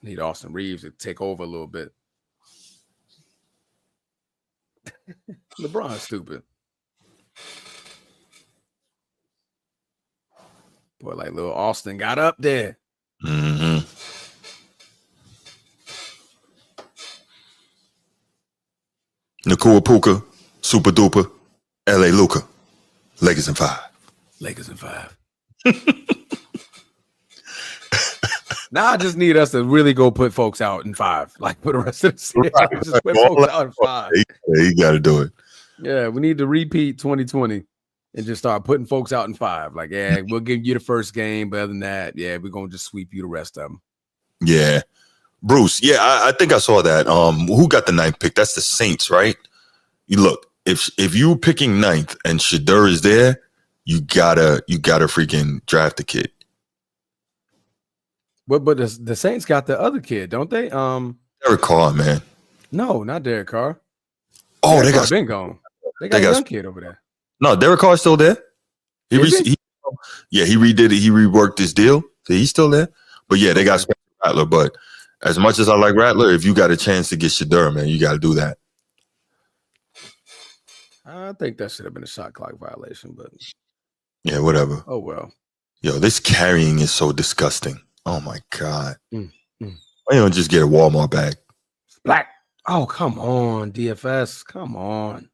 Need Austin Reeves to take over a little bit. LeBron's stupid. Boy, like little Austin got up there. Mm-hmm. Nakua Puka, Super Duper, LA Luka, Lakers in 5. Now I just need us to really go put folks out in 5. Like for the rest of the season. Right. Just put folks out in 5. Yeah, you got to do it. Yeah, we need to repeat 2020 and just start putting folks out in 5. Like, yeah, we'll give you the first game, but other than that, yeah, we're going to just sweep you the rest of them. Yeah. Bruce, yeah, I think I saw that. Who got the 9th pick? That's the Saints, right? You look, if you picking 9th and Shadur is there, you gotta freaking draft the kid. But the Saints got the other kid, don't they? Derek Carr, man. No, not Derek Carr. Oh, Derek Carr been gone. They got a young kid over there. No, Derek Carr's still there. He redid it. He reworked his deal. So he's still there. But yeah, they got Spencer Rattler. But as much as I like Rattler, if you got a chance to get Shadur, man, you got to do that. I think that should have been a shot clock violation, but yeah, whatever. Oh well. Yo, this carrying is so disgusting. Oh my God. Why don't just get a Walmart bag? Black. Oh, come on, DFS. Come on.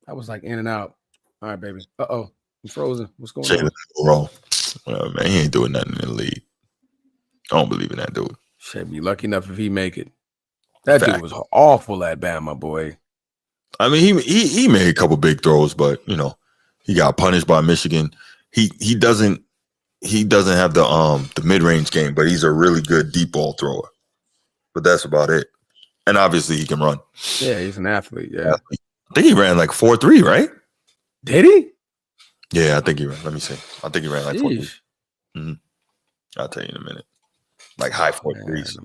I was like in and out. All right, baby. I'm frozen. What's going on? Wrong. Well, man, he ain't doing nothing in the league. I don't believe in that dude. Should be lucky enough if he make it. That dude was awful at Bama, boy. I mean, he made a couple big throws, but he got punished by Michigan. He doesn't have the mid-range game, but he's a really good deep ball thrower. But that's about it. And obviously he can run. Yeah, he's an athlete. Yeah. I think he ran like 4.3, right? Did he? Yeah, I think he ran. Let me see. I think he ran like 4.3. I'll tell you in a minute. Like high 4.3s.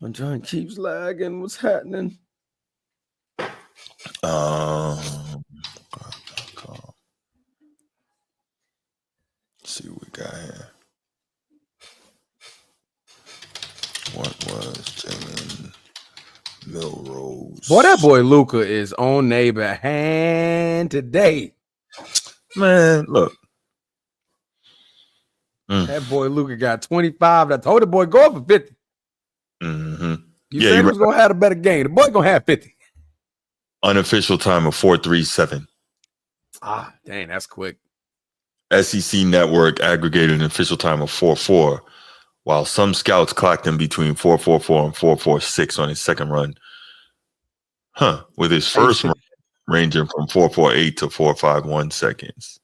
My joint keeps lagging. What's happening? Let's see what we got here. What was Jalen Boy, that boy Luka is on neighbor hand today. Man, look. That boy Luka got 25. I told the boy go up for 50. Mm-hmm. You said he was gonna have a better game. The boy gonna have 50. Unofficial time of 4:37. Ah, dang, that's quick. SEC Network aggregated an official time of 4:04, while some scouts clocked him between 4:44 and 4:46 on his second run. With his first run ranging from 4:48 to 4:51 seconds.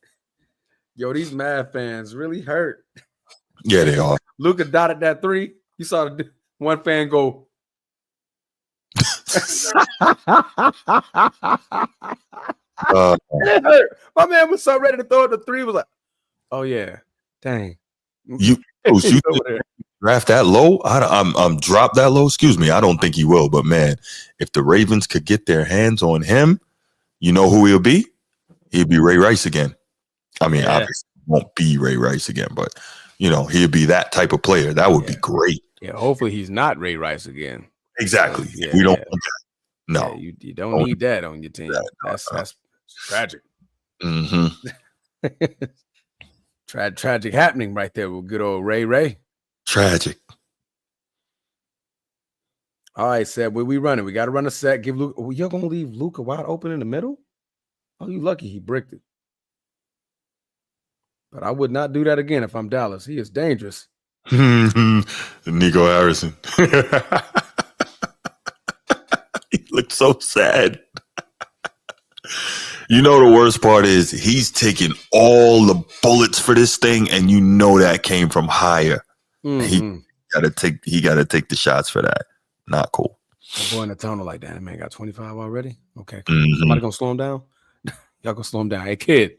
Yo, these Mad fans really hurt. Yeah, they are. Luka dotted that 3. You saw one fan go. It hurt. My man was so ready to throw it. The 3 was like, oh yeah, dang. You draft that low? I'm drop that low. Excuse me. I don't think he will. But man, if the Ravens could get their hands on him, you know who he'll be? He'll be Ray Rice again. I mean, obviously won't be Ray Rice again, but he'll be that type of player. That would be great. Yeah, hopefully he's not Ray Rice again. Exactly. We don't want that. No, you don't need that on your team. That's tragic. Mm-hmm. Tragic happening right there with good old Ray. Tragic. All right, Seb, where we running? We got to run a set. Give Luka. Oh, you're gonna leave Luka wide open in the middle? Oh, you lucky he bricked it. But I would not do that again if I'm Dallas. He is dangerous. Nico Harrison. He looked so sad. You know the worst part is he's taking all the bullets for this thing, and that came from higher. Mm-hmm. He gotta take the shots for that. Not cool. That boy in the tunnel like that, man got 25 already. Okay, somebody gonna slow him down. Y'all gonna slow him down. Hey kid,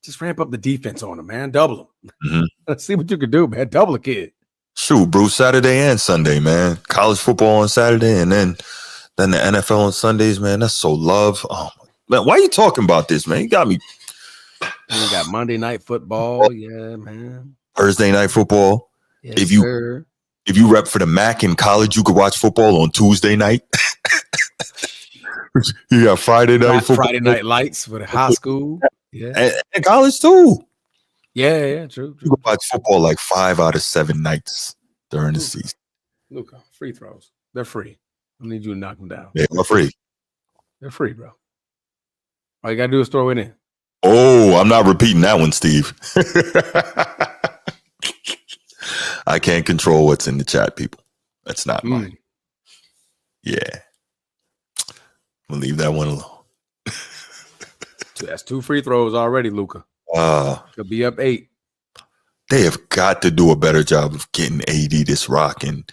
just ramp up the defense on him, man. Double him. Mm-hmm. Let's see what you can do, man. Double a kid. Shoot, Bruce. Saturday and Sunday, man. College football on Saturday, and then the NFL on Sundays, man. That's so love. Oh man, why are you talking about this, man? You got me. You got Monday night football, yeah, man. Thursday night football. Yes, if you rep for the MAC in college, you could watch football on Tuesday night. You got Friday night football. Friday night lights for the high school. Yeah. And college too. Yeah, true. You can watch football like 5 out of 7 nights during the season. Luka, free throws. They're free. I need you to knock them down. They're free. They're free, bro. All you got to do is throw it in. Oh, I'm not repeating that one, Steve. I can't control what's in the chat, people. That's not mine. Yeah. We'll leave that one alone. That's 2 free throws already, Luka. Could be up 8. They have got to do a better job of getting AD this rock in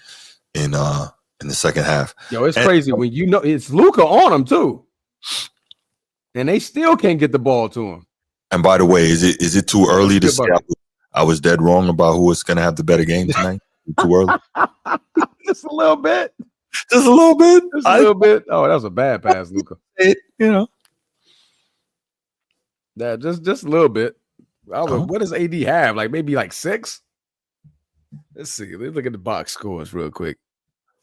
the second half. Yo, it's crazy when it's Luka on them too. And they still can't get the ball to him. And by the way, is it too early to say I was dead wrong about who was going to have the better game tonight? Too early? Just a little bit. Just a little bit. Just a little bit. Oh, that was a bad pass, Luka. Yeah, just a little bit. What does AD have? Like maybe like 6? Let's see. Let's look at the box scores real quick.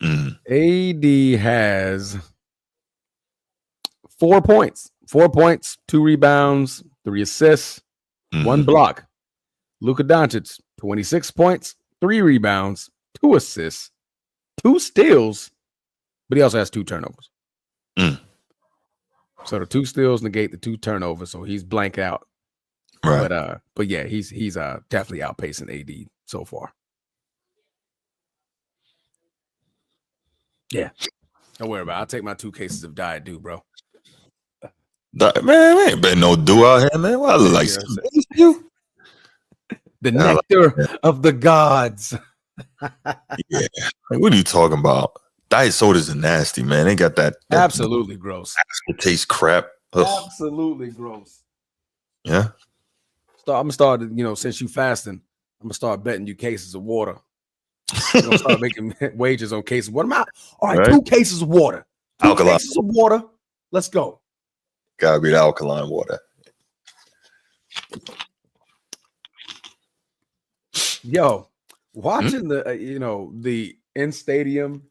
AD has 4 points. 4 points, 2 rebounds, 3 assists, 1 block. Luka Doncic, 26 points, 3 rebounds, 2 assists, 2 steals, but he also has 2 turnovers. So the 2 steals negate the 2 turnovers, so he's blank out. Right. But yeah, he's definitely outpacing AD so far. Yeah. Don't worry about it. I'll take my 2 cases of Diet Dew, bro. Man, ain't been no Dew out here, man. Well, I look like you. The nectar of the gods. Yeah. What are you talking about? Diet sodas are nasty, man. They got that absolutely gross. It tastes crap. Ugh. Absolutely gross. Yeah. So I'm gonna start, since you fasting, I'm gonna start betting you cases of water. I'm gonna start making wagers on cases of water. All right, 2 cases of water. 2 alkaline. Cases of water. Let's go. Gotta be the alkaline water. Yo, watching the in stadium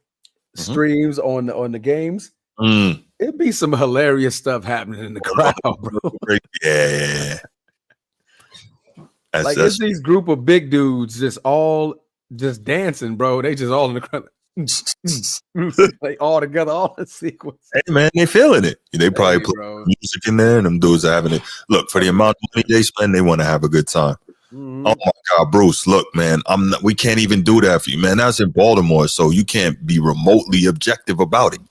streams on the games, It'd be some hilarious stuff happening in the crowd, bro. Yeah. Like it's these group of big dudes just dancing, bro. They just all in the crowd. Like all together, all in sequence. Hey man, they feeling it. They probably put music in there, and them dudes are having it. Look, for the amount of money they spend, they want to have a good time. Mm-hmm. Oh my God, Bruce! Look, man, we can't even do that for you, man. That's in Baltimore, so you can't be remotely objective about it.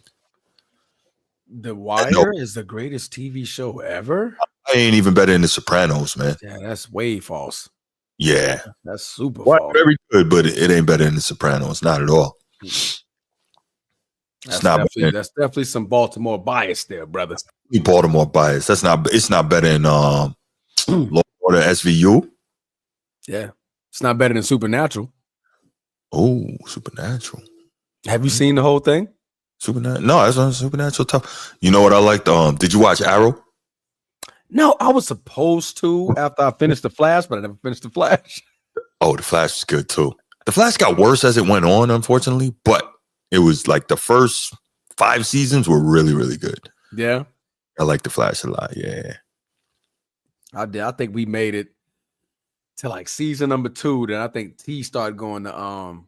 The Wire is the greatest TV show ever. I ain't even better than The Sopranos, man. Yeah, that's way false. Yeah, that's super false. Very good, but it ain't better than The Sopranos, not at all. That's definitely some Baltimore bias there, brother. Baltimore bias. It's not better than Law and Order SVU. Yeah, it's not better than Supernatural. Oh, Supernatural. Have you seen the whole thing? Supernatural? No, that's on Supernatural tough. You know what I liked? Did you watch Arrow? No, I was supposed to after I finished The Flash, but I never finished The Flash. Oh, The Flash is good too. The Flash got worse as it went on, unfortunately, but it was like the first 5 seasons were really, really good. Yeah. I like The Flash a lot. Yeah. I did. I think we made it to like season number 2. Then I think T started going to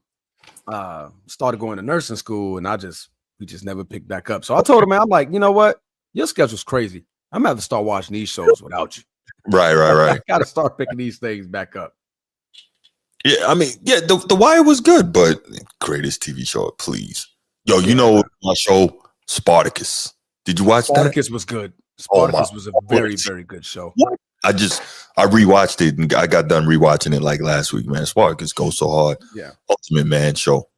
nursing school, and we just never picked back up. So I told him, man, I'm like, you know what? Your schedule's crazy. I'm gonna have to start watching these shows without you. Right. I gotta start picking these things back up. Yeah, I mean, yeah, the Wire was good, but greatest TV show, please. Yo, you know my show, Spartacus. Did you watch Spartacus was good. Spartacus was a very, very good show. What? I rewatched it and I got done rewatching it like last week, man. Spartacus goes so hard. Yeah. Ultimate Man show.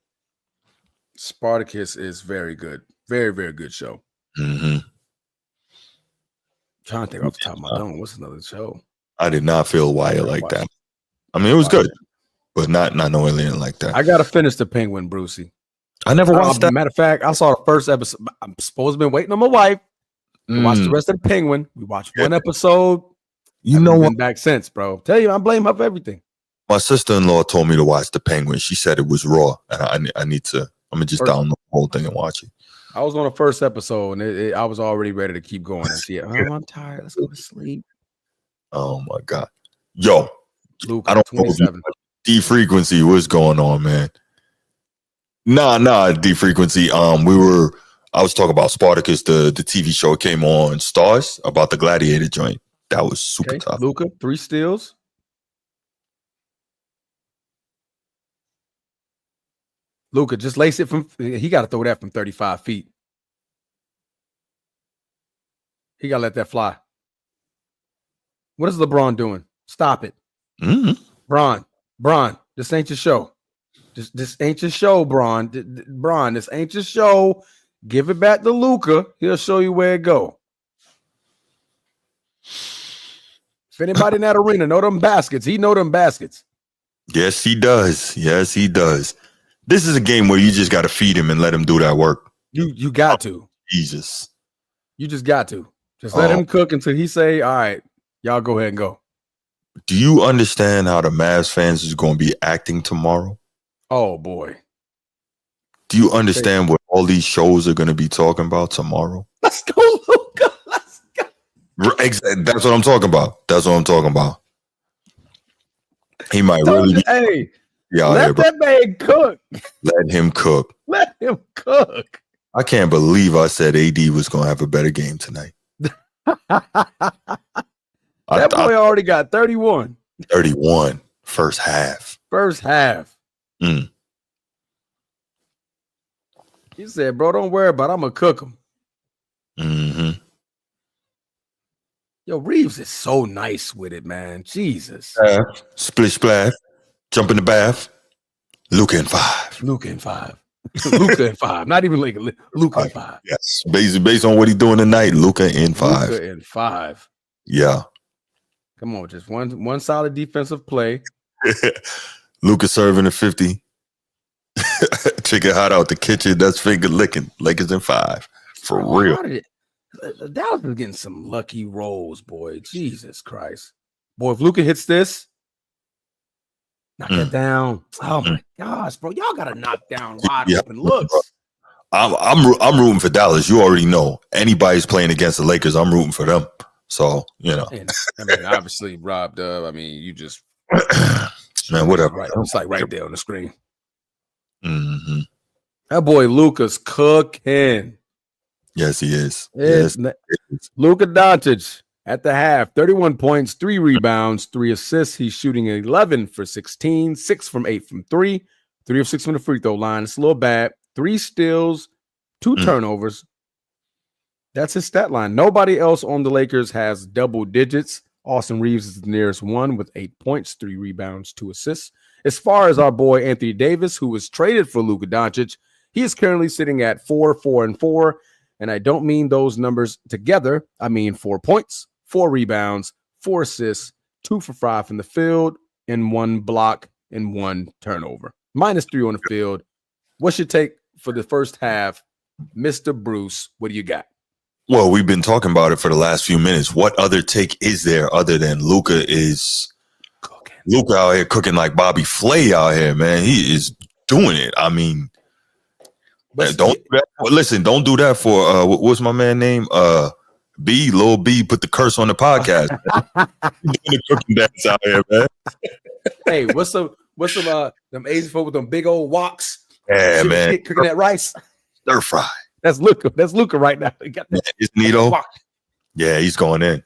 Spartacus is very good. Very, very good show. Mm-hmm. I'm trying to think off the top of my dome. What's another show? I did not feel Wire like that. I mean, it was good, but not no alien like that. I gotta finish The Penguin, Brucey. I never watched that. Matter of fact, I saw the first episode. I'm supposed to be waiting on my wife to watch the rest of The Penguin. We watched one episode. You know what? Been back since, bro. Tell you, I blame her for everything. My sister-in-law told me to watch The Penguin. She said it was raw, and I'm gonna just download the whole thing and watch it. I was on the first episode, and I was already ready to keep going. And see, I'm tired. Let's go to sleep. Oh my God, yo, Luke, I don't 27. know D-Frequency. What's going on, man? Nah, D-Frequency. I was talking about Spartacus, the TV show came on Stars about the gladiator joint. That was super tough. Luca, 3 steals. Luca, just lace it he got to throw that from 35 feet. He got to let that fly. What is LeBron doing? Stop it. Mm-hmm. Bron, this ain't your show. This ain't your show, Bron. Bron, this ain't your show. Give it back to Luca. He'll show you where it go. If anybody in that arena know them baskets, he know them baskets. Yes, he does. This is a game where you just got to feed him and let him do that work. You got to. Jesus. You just got to. Just let him cook until he say, all right, y'all go ahead and go. Do you understand how the Mavs fans is going to be acting tomorrow? Oh, boy. Do you understand what all these shows are going to be talking about tomorrow? Let's go, Luca. Let's go. That's what I'm talking about. He might really be. Hey, let that man cook. Let him cook. Let him cook. I can't believe I said AD was going to have a better game tonight. That boy already got 31. 31. First half. Mm. He said, bro, don't worry about it. I'm going to cook him. Mm-hmm. Yo, Reeves is so nice with it, man. Jesus. Splish splash. Jump in the bath. Luka in 5. Luka in 5. Not even like Luka in 5. Yes. Based on what he's doing tonight, Luka in 5. Luka in 5. Yeah. Come on, just one solid defensive play. Luka serving a 50. Chicken hot out the kitchen. That's finger licking. Lakers in 5. For real. Dallas is getting some lucky rolls, boy. Jesus Christ. Boy, if Luka hits this, knock that down. Oh my gosh, bro. Y'all gotta knock down wide open looks. I'm rooting for Dallas. You already know. Anybody's playing against the Lakers, I'm rooting for them. So, And I mean, obviously, Rob Dub. I mean, you just man, whatever. Right, it's like right there on the screen. Mm-hmm. That boy Luka's cooking. Yes, he is. Luka Doncic at the half, 31 points, 3 rebounds, 3 assists. He's shooting 11 for 16, 6 from 8 from 3, 3 of 6 from the free throw line. It's a little bad. 3 steals, 2 turnovers. That's his stat line. Nobody else on the Lakers has double digits. Austin Reeves is the nearest one with 8 points, 3 rebounds, 2 assists. As far as our boy Anthony Davis, who was traded for Luka Doncic, he is currently sitting at 4-4-4. And I don't mean those numbers together. I mean 4 points, 4 rebounds, 4 assists, 2 for 5 from the field, and 1 block and 1 turnover. -3 on the field. What's your take for the first half? Mr. Bruce, what do you got? Well, we've been talking about it for the last few minutes. What other take is there other than Luka out here cooking like Bobby Flay out here, man? He is doing it. I mean, don't do that for what's my man name? Lil B put the curse on the podcast. Doing the cooking dance out here, man. Hey, what's some them Asian folk with them big old woks? Yeah, man. Cooking that rice. Stir fry. That's Luka. That's Luka right now. He got that. Is Nito? Yeah, he's going in.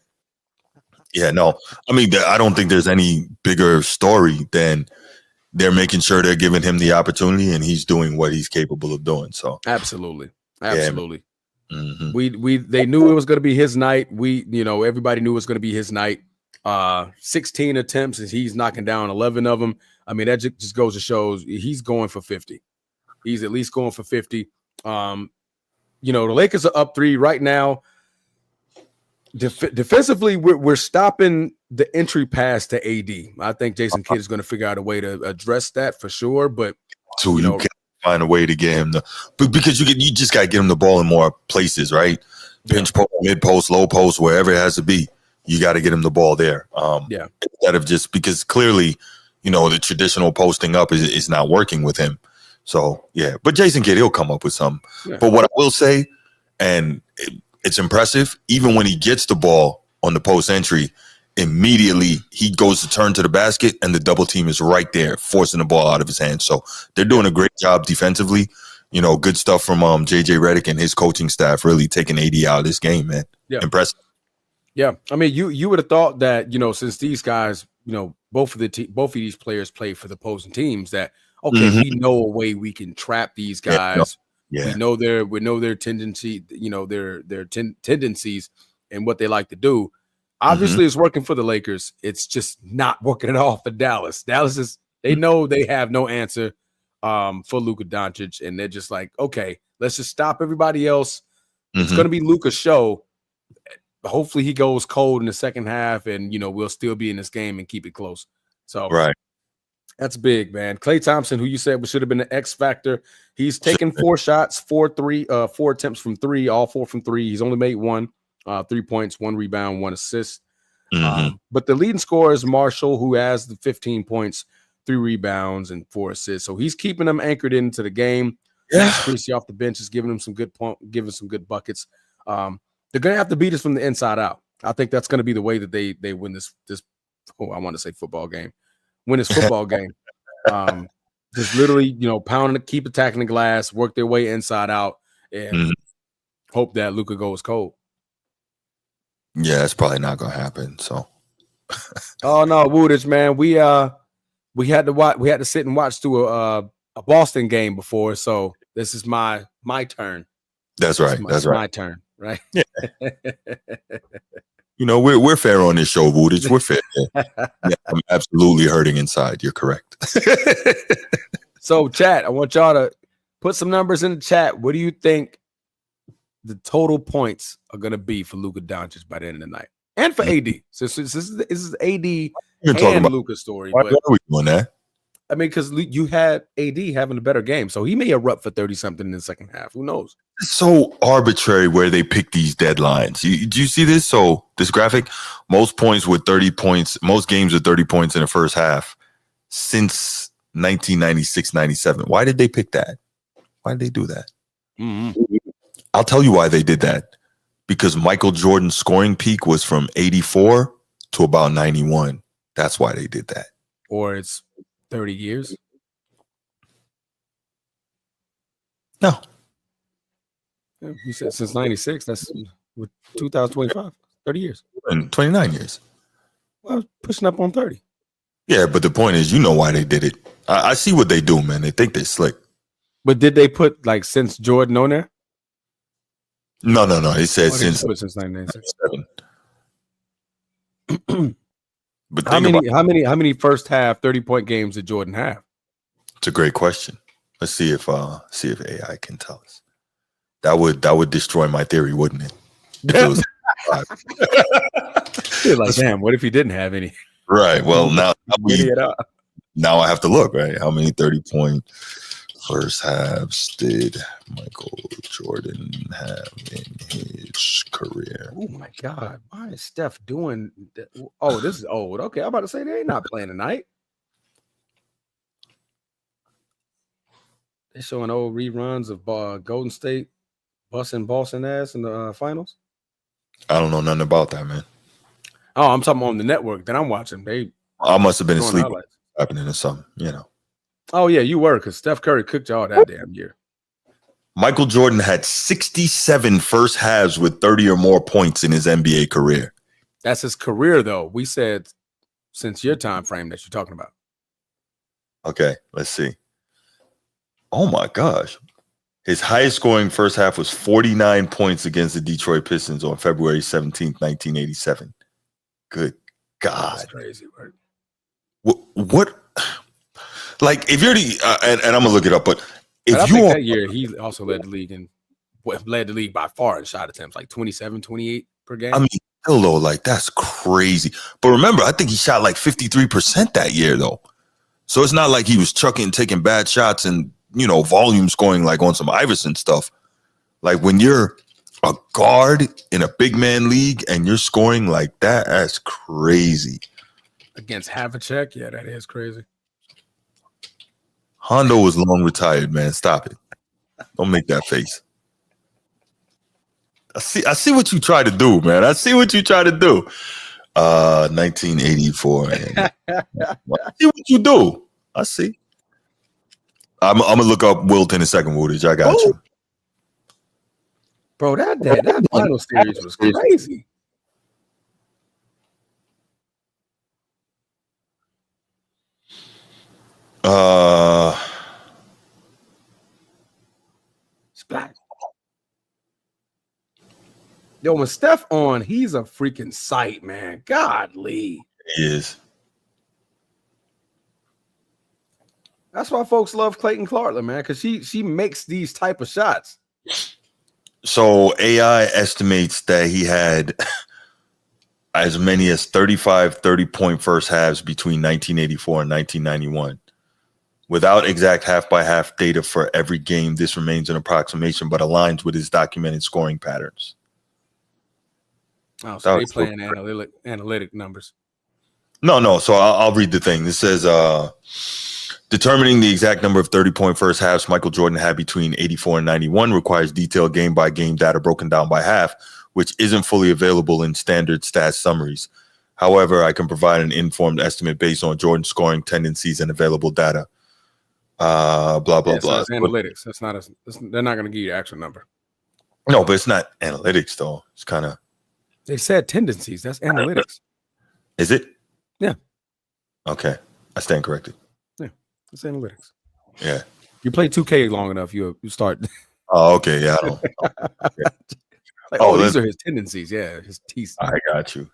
Yeah, no. I mean, I don't think there's any bigger story than they're making sure they're giving him the opportunity and he's doing what he's capable of doing. So absolutely. Yeah. They knew it was going to be his night. Everybody knew it was going to be his night. 16 attempts and he's knocking down 11 of them. I mean, that just goes to show he's going for 50. He's at least going for 50. The Lakers are up 3 right now. Defensively, we're stopping the entry pass to AD. I think Jason Kidd is going to figure out a way to address that for sure. But you can find a way to get him because you just got to get him the ball in more places, right? Pinch post, mid post, low post, wherever it has to be. You got to get him the ball there. Instead of just because clearly, the traditional posting up is not working with him. So yeah, but Jason Kidd, he'll come up with something. Yeah. But what I will say, and it's impressive, even when he gets the ball on the post entry, immediately he goes to turn to the basket and the double team is right there, forcing the ball out of his hands. So they're doing a great job defensively. Good stuff from JJ Redick and his coaching staff, really taking AD out of this game, man. Yeah. Impressive. Yeah. I mean, you would have thought that, since these guys, both of these players play for the opposing teams, that we know a way we can trap these guys. Yeah. We know their tendency, their tendencies and what they like to do. Obviously, it's working for the Lakers. It's just not working at all for Dallas. They know they have no answer for Luka Doncic, and they're just like, okay, let's just stop everybody else. It's going to be Luka's show. Hopefully, he goes cold in the second half, and we'll still be in this game and keep it close. So, right. That's big, man. Klay Thompson, who you said should have been the X factor, he's taken 4 shots, 4 attempts from 3, all 4 from 3. He's only made 1, 3 points, 1 rebound, 1 assist. But the leading scorer is Marshall, who has the 15 points, 3 rebounds, and 4 assists. So he's keeping them anchored into the game. Yeah, Christie off the bench is giving them some good buckets. They're gonna have to beat us from the inside out. I think that's gonna be the way that they win this. I want to say football game. Win this football game. Just literally, pounding, keep attacking the glass, work their way inside out, and hope that Luka goes cold. Yeah, that's probably not gonna happen. So, oh no, Woodage, man, we had to sit and watch through a Boston game before, so this is my turn. That's right. That's right. My turn, right? Yeah. We're fair on this show, Woodage. We're fair. Yeah, I'm absolutely hurting inside. You're correct. So, chat, I want y'all to put some numbers in the chat. What do you think the total points are going to be for Luka Doncic by the end of the night? And for AD. So this is AD and Luka's story. Why are we doing that? I mean, because you had AD having a better game. So he may erupt for 30-something in the second half. Who knows? It's so arbitrary where they pick these deadlines. Do you see this? So this graphic, most games with 30 points in the first half since 1996-97. Why did they pick that? Why did they do that? I'll tell you why they did that. Because Michael Jordan's scoring peak was from 84 to about 91. That's why they did that. Or it's 30 years? No. Yeah, you said since 96. That's 2025. 30 years. And 29 years. Well, pushing up on 30. Yeah, but the point is, you know why they did it. I see what they do, man. They think they're slick. But did they put like since Jordan on there? No. It said since 1997. But how many first half 30-point games did Jordan have? It's a great question. Let's see if AI can tell us. That would destroy my theory, wouldn't it? It You're like, damn, what if he didn't have any? Right. Well, now I have to look, right? How many 30-point first halves did Michael Jordan have in his career? Oh my God. Why is Steph doing that? Oh, this is old. Okay, I'm about to say they ain't not playing tonight. They're showing old reruns of Golden State busting Boston ass in the finals. I don't know nothing about that, man. Oh, I'm talking on the network that I'm watching. I must have been asleep. Happening or something, Oh yeah, you were, because Steph Curry cooked y'all that damn year. Michael Jordan had 67 first halves with 30 or more points in his NBA career. That's his career, though. We said since your time frame that you're talking about. Okay, let's see. Oh my gosh. His highest scoring first half was 49 points against the Detroit Pistons on February 17th, 1987. Good God. That's crazy, right? What? Like, if you're the and I'm gonna look it up, but if I you think that year he also led the league by far in shot attempts, like 27, 28 per game. I mean, still though, like that's crazy. But remember, I think he shot like 53% that year though. So it's not like he was taking bad shots and volume scoring like on some Iverson stuff. Like when you're a guard in a big man league and you're scoring like that, that's crazy. Against Havlicek, yeah, that is crazy. Hondo was long retired, man. Stop it. Don't make that face. I see what you try to do, man. I see what you try to do. 1984. I see what you do. I see. I'm gonna look up Wilt in a second, Woodage. I got you. Bro, that final series was crazy. Splat. Yo, when Steph on, he's a freaking sight, man. Godly. He is. That's why folks love Clayton Clarkler, man, because she makes these type of shots. So AI estimates that he had as many as 35 30-point first halves between 1984 and 1991. Without exact half-by-half data for every game, this remains an approximation, but aligns with his documented scoring patterns. Oh, so they playing analytic numbers. No. So I'll read the thing. This says, determining the exact number of 30-point first halves Michael Jordan had between 84 and 91 requires detailed game-by-game data broken down by half, which isn't fully available in standard stats summaries. However, I can provide an informed estimate based on Jordan's scoring tendencies and available data. Blah, blah, blah. So it's analytics. They're not going to give you the actual number. No, but it's not analytics, though. It's kind of... They said tendencies. That's analytics. Is it? Yeah. Okay. I stand corrected. Yeah. It's analytics. Yeah. You play 2K long enough, you start. Oh, okay. Yeah, I don't. Like, these are his tendencies. Yeah, his teeth. I got you.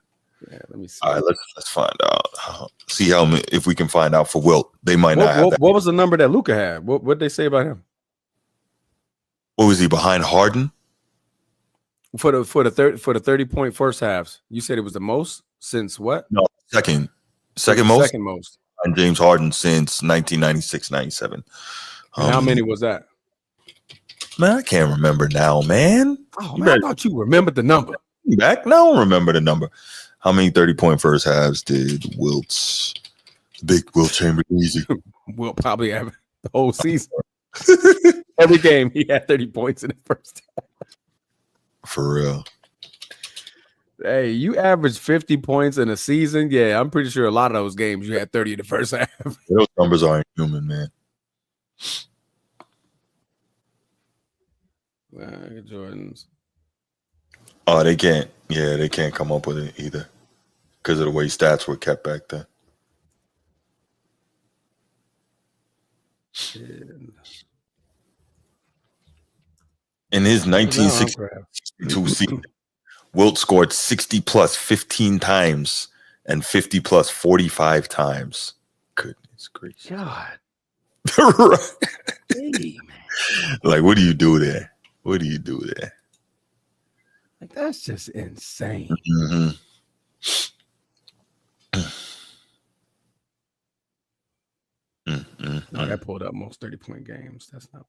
Yeah, let me see. All right, let's find out. See if we can find out for Wilt. They might not have that. What was the number that Luka had? What did they say about him? What was he behind Harden? For the 30-point first halves, you said it was the most since what? No, second most. Second most. And James Harden since 1996-97. How many was that? Man, I can't remember now, man. Oh man, I thought you remembered the number. Back now, I don't remember the number. How many 30-point first halves did Big Wilt Chamberlain easy? Wilt probably have the whole season. Every game he had 30 points in the first half. For real. Hey, you averaged 50 points in a season. Yeah, I'm pretty sure a lot of those games you had 30 in the first half. Those numbers aren't human, man. Jordans. Oh, they can't. Yeah, they can't come up with it either because of the way stats were kept back then. In his 1962 season, Wilt scored 60 plus 15 times and 50 plus 45 times. Goodness gracious. God. Hey, man. Like, what do you do there? What do you do there? Like, that's just insane. Mm-hmm. No, that pulled up most 30-point games. That's not.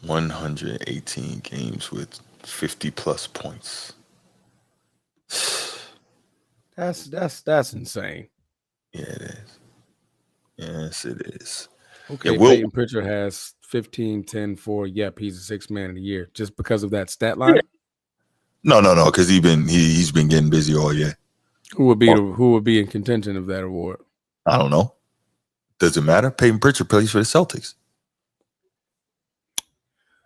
118 games with 50 plus points. That's insane. Yeah, it is. Yes, it is. Okay, Peyton Pritchard has 15, 10, 4. Yep, he's a sixth man of the year just because of that stat line. Yeah. No, because he's been getting busy all year. Who would be in contention of that award? I don't know. Does it matter? Peyton Pritchard plays for the Celtics.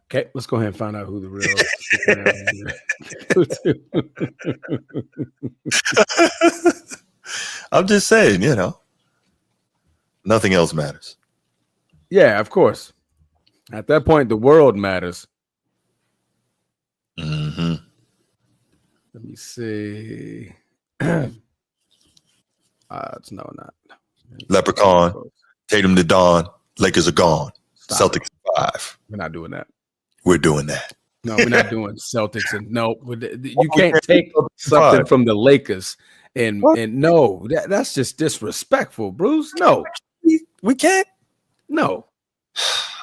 Okay, let's go ahead and find out who the real. I'm just saying, nothing else matters. Yeah, of course. At that point, the world matters. Mm-hmm. Let me see. It's not. Leprechaun, Tatum to Dawn, Lakers are gone. Stop Celtics 5. We're not doing that. We're doing that. No, we're not doing Celtics. And no, you can't take something from the Lakers and no, that's just disrespectful, Bruce. No, we can't. No,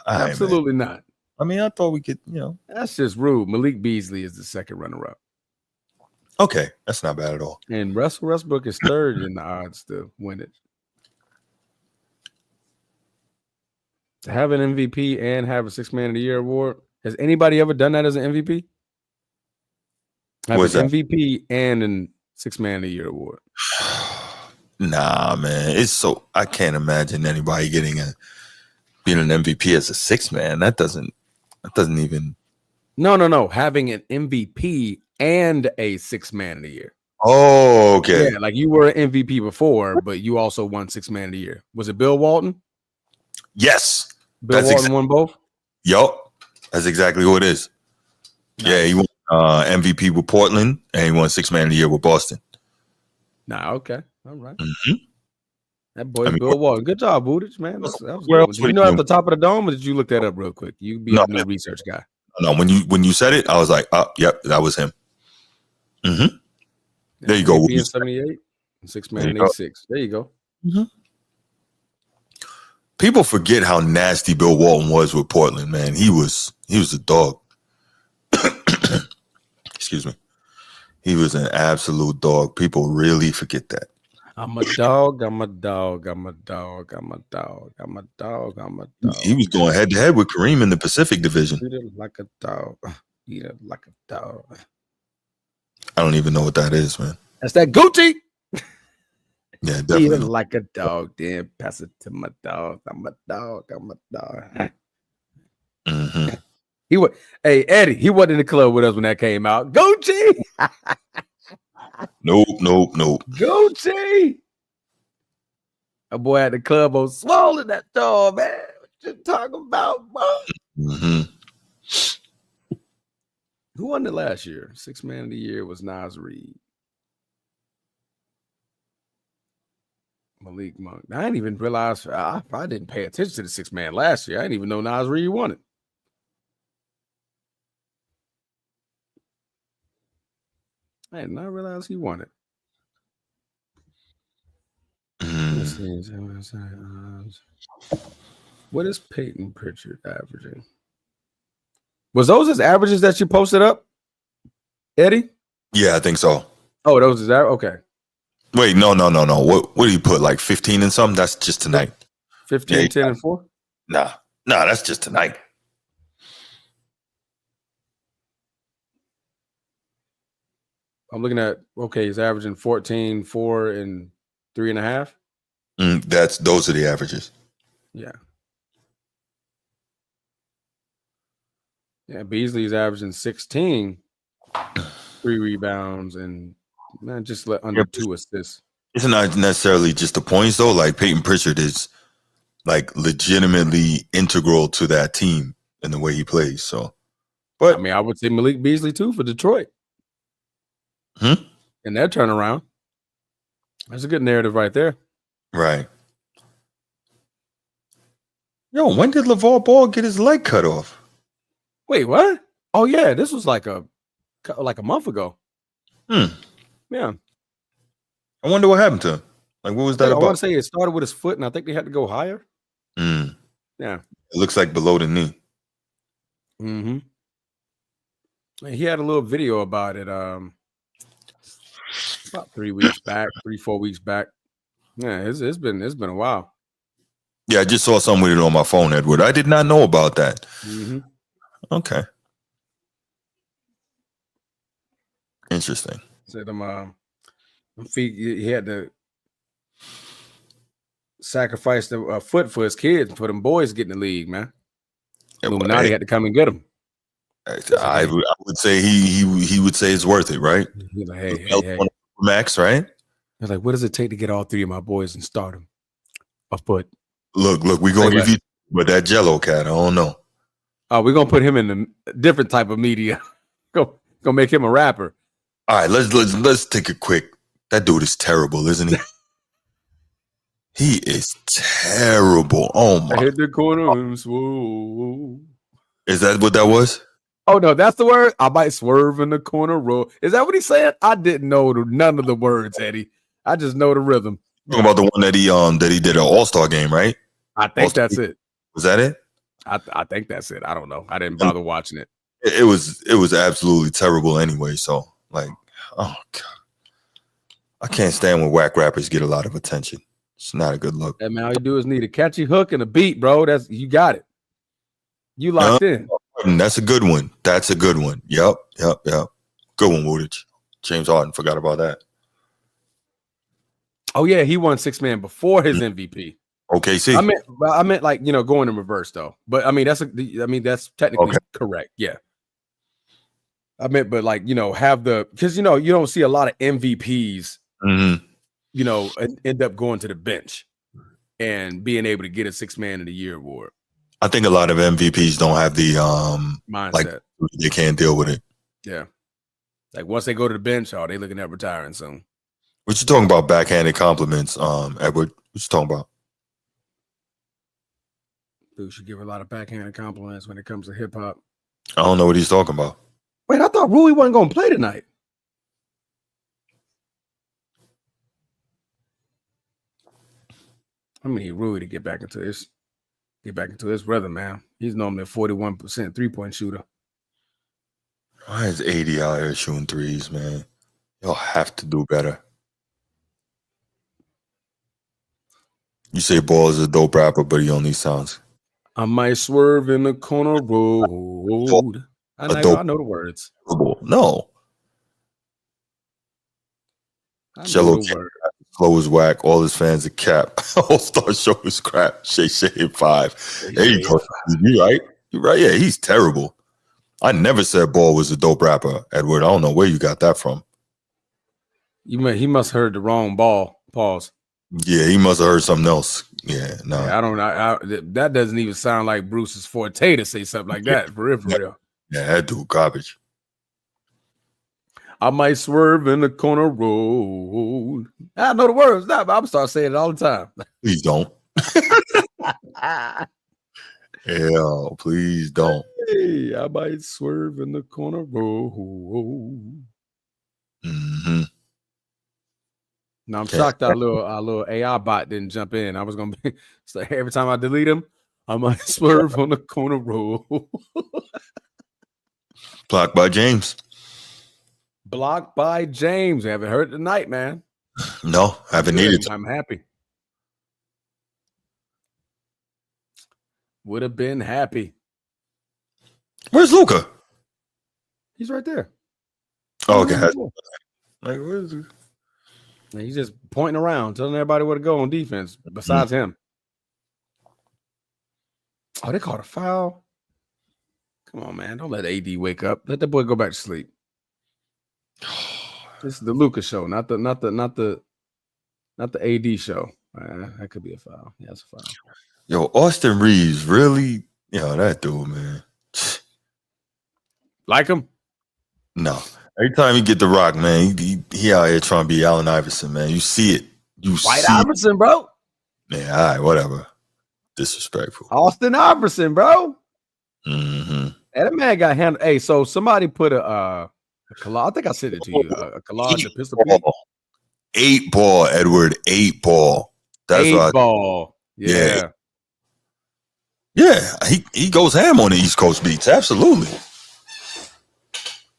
absolutely not. I mean, I thought we could, That's just rude. Malik Beasley is the second runner-up. Okay, that's not bad at all. And Russell Westbrook is third in the odds to win it. To have an MVP and have a sixth man of the year award. Has anybody ever done that as an MVP? Have an MVP and a sixth man of the year award. Nah, man. I can't imagine anybody being an MVP as a sixth man. That doesn't even. No. Having an MVP and a sixth man of the year. Oh, okay. Yeah, like you were an MVP before, but you also won sixth man of the year. Was it Bill Walton? Yes. Bill Walton won both? Yup. That's exactly who it is. Nice. Yeah, he won MVP with Portland, and he won sixth man of the year with Boston. Nah, okay. All right. Mm-hmm. That boy Bill Walton. Good job, Bootage, man. That was good. Did you know at the top of the dome, or did you look that up real quick? You be a new research guy. No, when you said it, I was like, yep, that was him. Mm-hmm. There you go. MVP in 78, sixth man in 86. There you go. Mm-hmm. People forget how nasty Bill Walton was with Portland, man. He was a dog. Excuse me. He was an absolute dog. People really forget that. I'm a dog. I'm a dog. I'm a dog. I'm a dog. I'm a dog. I'm a dog. He was going head to head with Kareem in the Pacific Division. Eat it like a dog. Eat it like a dog. I don't even know what that is, man. That's that Gucci. Yeah, definitely. Eat it like a dog. Then pass it to my dog. I'm a dog. I'm a dog. Mm-hmm. Hey, Eddie, he wasn't in the club with us when that came out. Gucci. Nope. Gucci. A boy at the club was swollen that dog, man. What you talking about, bro? Mm-hmm. Who won it last year? Sixth man of the year was Nas Reed. Malik Monk. I didn't even realize. I didn't pay attention to the sixth man last year. I didn't even know Nas Reed won it. I did not realize he won it. What is Peyton Pritchard averaging? Was those his averages that you posted up, Eddie? Yeah, I think so. Oh, those is that okay? Wait, no. What did he put? Like 15 and something? That's just tonight. 15, 10, and 4? Nah, that's just tonight. I'm looking at, okay, he's averaging 14, 4, and 3.5. Those are the averages. Yeah. Yeah, Beasley's averaging 16, 3 rebounds, and just under 2 assists. It's not necessarily just the points though. Like Peyton Pritchard is like legitimately integral to that team in the way he plays. So, but I would say Malik Beasley too for Detroit. And their turnaround. That's a good narrative right there. Right. Yo, when did LeVar Ball get his leg cut off? Wait, what? Oh yeah, this was like a month ago. Yeah. I wonder what happened to him. Like, what was that about? I want to say it started with his foot, and I think they had to go higher. Yeah. It looks like below the knee. Mm-hmm. He had a little video about it about 3 weeks back, 4 weeks back. Yeah, it's been a while. Yeah, I just saw something with it on my phone, Edward. I did not know about that. Mm-hmm. Okay. Interesting. Said he had to sacrifice the foot for his kids, for them boys to get in the league, man. Illuminati had to come and get him. I would say he would say it's worth it, right? He's like, hey. Max, right? He's like, what does it take to get all 3 of my boys and start them? A foot. Look, we're gonna give you, but that Jello cat, I don't know. We're gonna put him in a different type of media. Go make him a rapper. All right, let's take a quick. That dude is terrible, isn't he? He is terrible. Oh my! I hit the corner and swerve. Is that what that was? Oh no, that's the word. I might swerve in the corner road. Is that what he said? I didn't know none of the words, Eddie. I just know the rhythm. Talking about the one that he did an All-Star game, right? I think that's it. Was that it? I think that's it. I don't know. I didn't bother watching it. It was absolutely terrible anyway. So like, oh god, I can't stand when whack rappers get a lot of attention. It's not a good look. That man, all you do is need a catchy hook and a beat, bro. You got it. You locked in. That's a good one. That's a good one. Yep. Good one, Woodage. James Harden, forgot about that. Oh yeah, he won 6 man before his MVP. Okay, see. I meant like, going in reverse though. But that's technically correct. Yeah. I meant, but like, have because you don't see a lot of MVPs, end up going to the bench and being able to get a 6 man of the year award. I think a lot of MVPs don't have the mindset. Like they can't deal with it. Yeah. Like once they go to the bench, they looking at retiring soon. What you talking about? Backhanded compliments, Edward? What you talking about? Dude should give a lot of backhanded compliments when it comes to hip hop. I don't know what he's talking about. Wait, I thought Rui wasn't going to play tonight. I need Rui to get back into this rhythm, man. He's normally a 41% 3-point shooter. Why is 80 out here shooting threes, man? Y'all have to do better. You say Ball is a dope rapper, but he only sounds. I might swerve in the corner road. I know the words. No. Jello flow is whack. All his fans are cap. All-Star show is crap. Shay 5. There you go. You right? You're right. Yeah, he's terrible. I never said Ball was a dope rapper, Edward. I don't know where you got that from. He must have heard the wrong ball. Pause. Yeah, he must have heard something else. Yeah, no. Yeah, I don't know. That doesn't even sound like Bruce's forte to say something like that. For real. Yeah, that dude garbage. I might swerve in the corner road. I know the words now, but I'm start saying it all the time. Please don't. Hell, please don't. Hey, I might swerve in the corner road. Mm-hmm. Now I'm shocked our little AI bot didn't jump in. I was gonna be so every time I delete him, I might swerve on the corner road. Blocked by James. Blocked by James. I haven't heard it tonight, man. No, I haven't needed to. I'm happy. Would have been happy. Where's Luka? He's right there. Oh, okay. Like, where is he? And he's just pointing around, telling everybody where to go on defense besides him. Oh, they called a foul. Come on, man. Don't let AD wake up. Let that boy go back to sleep. This is the Luka show, not the AD show. That could be a foul. Yeah, it's a foul. Yo, Austin Reeves, really? Yo, that dude, man. Like him? No. Every time he get the rock, man, he out here trying to be Allen Iverson, man. You see it. White Iverson, bro. Yeah, all right, whatever. Disrespectful. Austin Iverson, bro. Mm-hmm. And that man got handled. Hey, so somebody put a collage. I think I sent it to you. A collage of Pistol Pete. 8 ball, Edward. 8 ball. That's 8 ball. Yeah. Yeah, he goes ham on the East Coast beats. Absolutely.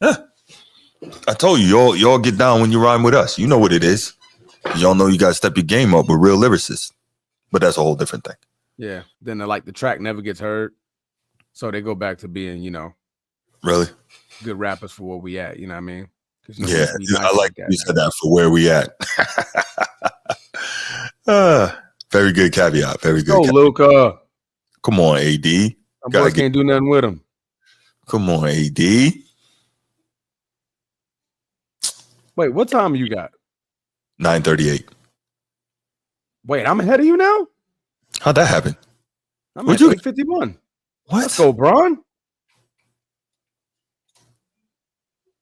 Yeah. I told you, y'all get down when you rhyme with us. You know what it is. Y'all know you got to step your game up with real lyricists. But that's a whole different thing. Yeah. Then the track never gets heard. So they go back to being, really good rappers for where we at. You know what I mean? Yeah, I like you said that, for where we at. Very good caveat. Very good. Go, Luka. Come on, AD. My boys can't do nothing with him. Come on, AD. Wait, what time you got? 9:38. Wait, I'm ahead of you now? How'd that happen? I'm at 8:51. What? Let's go, Bron.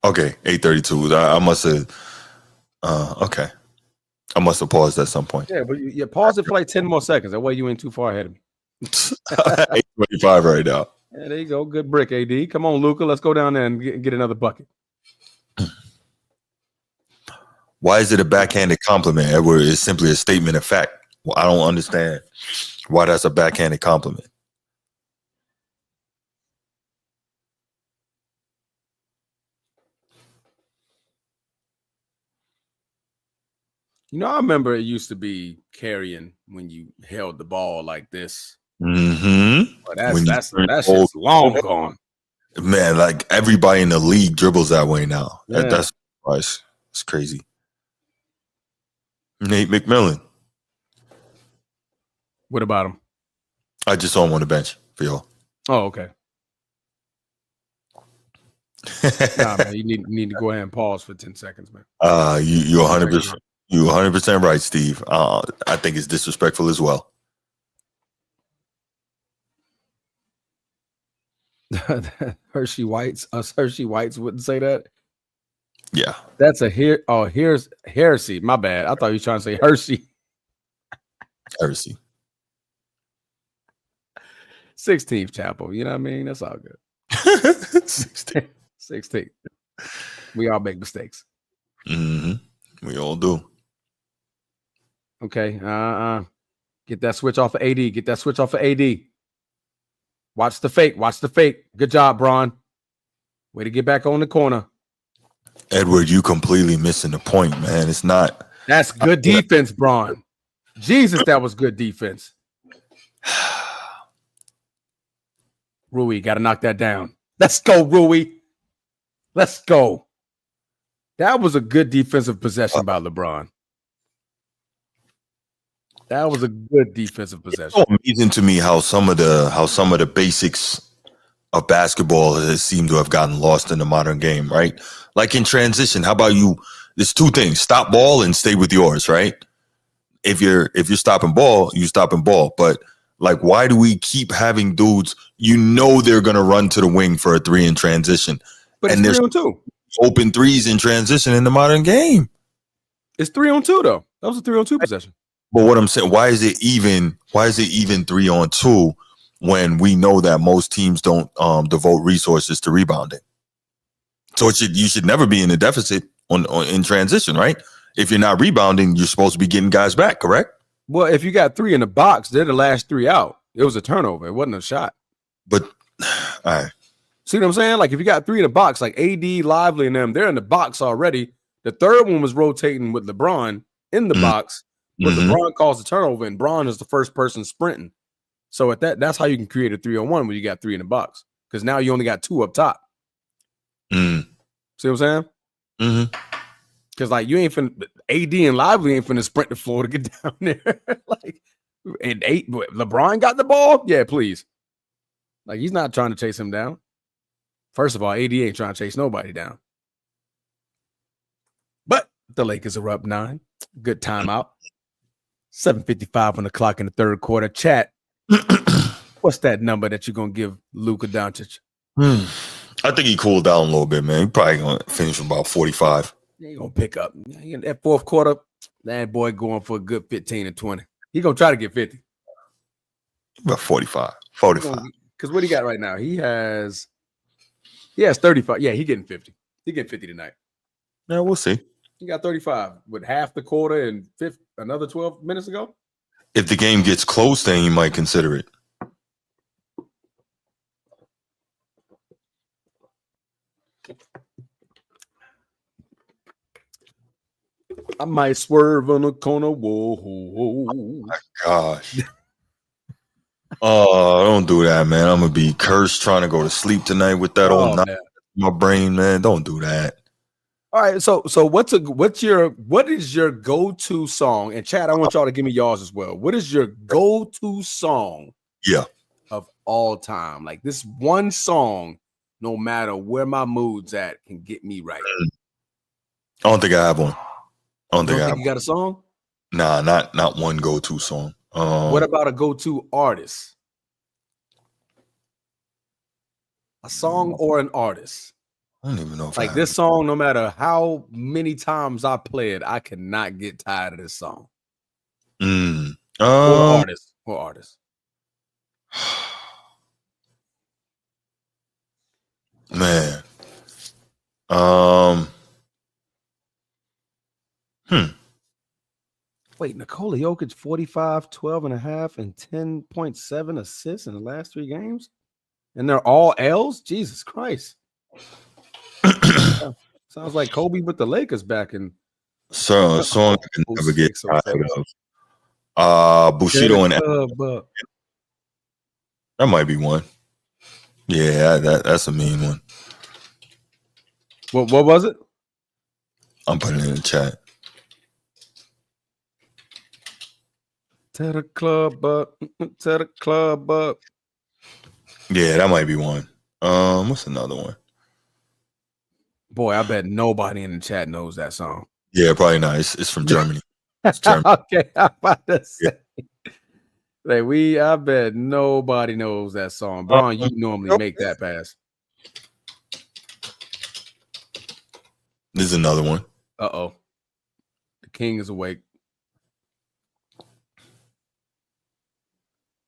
Okay, 8:32. I must have. Okay. I must have paused at some point. Yeah, but you pause it for like 10 more seconds. That way you ain't too far ahead of me. 8:25 right now. Yeah, there you go. Good brick, AD. Come on, Luka. Let's go down there and get another bucket. Why is it a backhanded compliment, Edward? It's simply a statement of fact. Well, I don't understand why that's a backhanded compliment. I remember it used to be carrying when you held the ball like this. Mm-hmm. But that's just long gone. Man, like everybody in the league dribbles that way now. Yeah. That's it's crazy. Nate McMillan. What about him? I just saw him on the bench for y'all. Oh, okay. Nah, man, you need to go ahead and pause for 10 seconds, man. You're 100%. You're 100% right, Steve. I think it's disrespectful as well. Hershey Whites wouldn't say that. Yeah, that's here's heresy. My bad. I thought you were trying to say Hershey. Heresy. 16th chapel. You know what I mean? That's all good. 16th. We all make mistakes. Mm-hmm. We all do. Okay. Get that switch off of AD. Watch the fake. Good job, Bron. Way to get back on the corner. Edward, you completely missing the point, man. It's not. That's good defense, Bron. Jesus, that was good defense. Rui, got to knock that down. Let's go, Rui. Let's go. That was a good defensive possession by LeBron. That was a good defensive possession. It's so amazing to me how some of the basics of basketball has seemed to have gotten lost in the modern game, right? Like in transition, how about you? There's two things: stop ball and stay with yours, right? If you're stopping ball, you stopping ball. But like, why do we keep having dudes? They're gonna run to the wing for a 3 in transition, but it's 3-on-2. Open threes in transition in the modern game. It's 3-on-2 though. That was a 3-on-2 possession. But what I'm saying, why is it even 3-on-2 when we know that most teams don't devote resources to rebounding? So you should never be in a deficit in transition, right? If you're not rebounding, you're supposed to be getting guys back, correct? Well, if you got 3 in the box, they're the last 3 out. It was a turnover. It wasn't a shot. But all right. See what I'm saying? Like if you got 3 in the box, like AD, Lively, and them, they're in the box already. The third one was rotating with LeBron. in the box, but LeBron calls the turnover, and Bron is the first person sprinting. So that's how you can create a 3-on-1 when you got 3 in the box, because now you only got 2 up top. See what I'm saying? Because like you ain't finna AD and Lively ain't finna sprint the floor to get down there. Like, and LeBron got the ball. Yeah, please. Like, he's not trying to chase him down. First of all, AD ain't trying to chase nobody down. But the Lakers are up 9. Good timeout. 7:55 on the clock in the third quarter. Chat. What's that number that you're gonna give Luka Doncic? I think he cooled down a little bit, man. He probably gonna finish with about 45. He gonna pick up. In that fourth quarter, that boy going for a good 15 and 20. He gonna try to get 50. About 45. 45. Because what he got right now? He has 35. Yeah, he getting 50. He getting 50 tonight. Yeah, we'll see. He got 35 with half the quarter and another 12 minutes ago. If the game gets close, then he might consider it. I might swerve on the corner. Whoa. Oh my gosh. Oh, don't do that, man. I'm gonna be cursed trying to go to sleep tonight with that old knot in my brain, man. Don't do that. All right, so what is your go-to song? And Chad, I want y'all to give me yours as well. What is your go-to song? Yeah. Of all time, like this one song, no matter where my mood's at, can get me right. I don't think I have one. I don't think you got a song? Nah, not one go-to song. What about a go-to artist? A song or an artist? I don't even know if like this song, no matter how many times I play it, I cannot get tired of this song. Or artist. Man. Wait, Nikola Jokic 45, 12 and a half, and 10.7 assists in the last 3 games? And they're all L's? Jesus Christ. Sounds like Kobe with the Lakers back in. So a song I can never get tired of. Bushido and that might be one. Yeah, that's a mean one. What was it? I'm putting it in the chat. To the club up. To the club up. Yeah, that might be one. What's another one? Boy, I bet nobody in the chat knows that song. Yeah, probably not. It's from Germany. It's Germany. Okay, I'm about to say. Yeah. I bet nobody knows that song. Bron, you normally make that pass. This is another one. Uh-oh. The king is awake.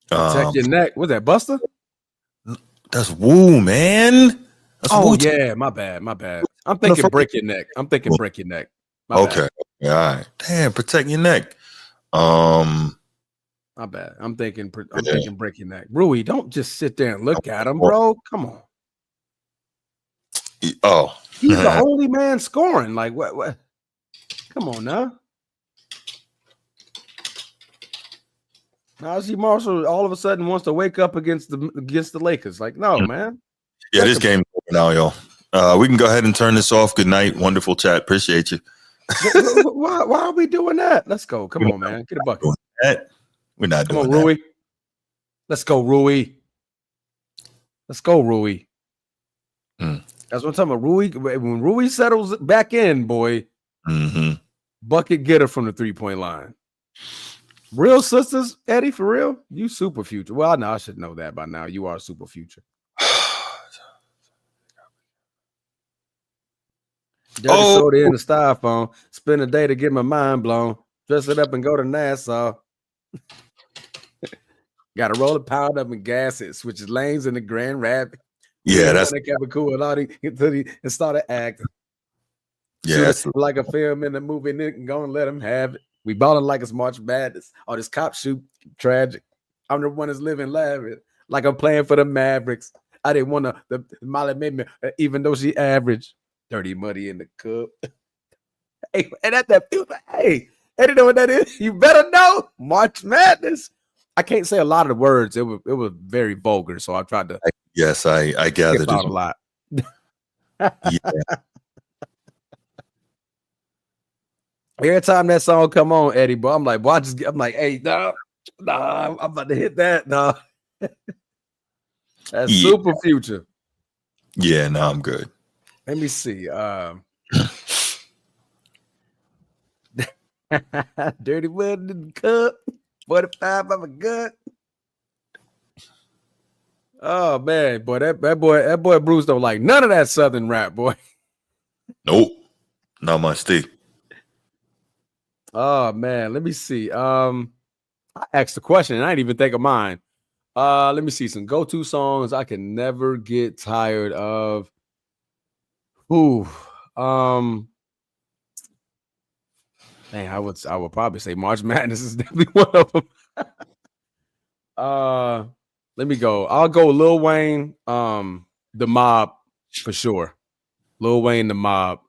Protect your neck. What's that, Buster? That's Woo, man. That's Woo. Yeah, my bad. I'm thinking break your neck. Break your neck. Okay. All right. Damn, protect your neck. My bad. I'm thinking break your neck. Rui, don't just sit there and look at him, bro. Come on. Oh. He's the only man scoring. Like what? Come on now. Najee Marshall all of a sudden wants to wake up against the Lakers. Like, no, man. Yeah, this game is over now, y'all. We can go ahead and turn this off. Good night. Wonderful chat. Appreciate you. Why are we doing that? Let's go. Come on, man. Get a bucket. We're not doing that. Come on, Rui. Let's go, Rui. That's what I'm talking about. Rui, when Rui settles back in, boy, bucket getter from the 3-point line. Real sisters, Eddie, for real? You super future. Well, no, I should know that by now. You are super future. Dirty soda in the styrofoam. Spend a day to get my mind blown. Dress it up and go to Nassau. Got to roll it, pound up and gas it. Switches lanes in the Grand Rapids. Yeah, that's kept it cool and started acting. Yeah, like a film in the movie, and gonna let him have it. We balling like it's March Madness. Oh, this cop shoot tragic. I'm the one that's living lavish, like I'm playing for the Mavericks. I didn't want to. Molly made me, even though she average. Dirty Muddy in the cup. Hey, and at that, hey, Eddie know what that is? You better know. March Madness. I can't say a lot of the words. It was very vulgar, so I tried to Yes, I gathered skip out it. a lot. Yeah. Every time that song come on, Eddie, bro, I'm like, boy, I'm like, hey, nah, I'm about to hit that. Nah. That's Yeah. super future. Yeah, no, I'm good. Let me see. Dirty Wood in the cup. 45 of a gut. Oh man, boy, that boy Bruce don't like none of that Southern rap, boy. Nope. Not my stick. Oh man, let me see. I asked the question and I didn't even think of mine. Let me see some go-to songs I can never get tired of. Ooh, man, I would probably say March Madness is definitely one of them. Let me go. I'll go Lil Wayne, The Mob for sure. Lil Wayne, The Mob.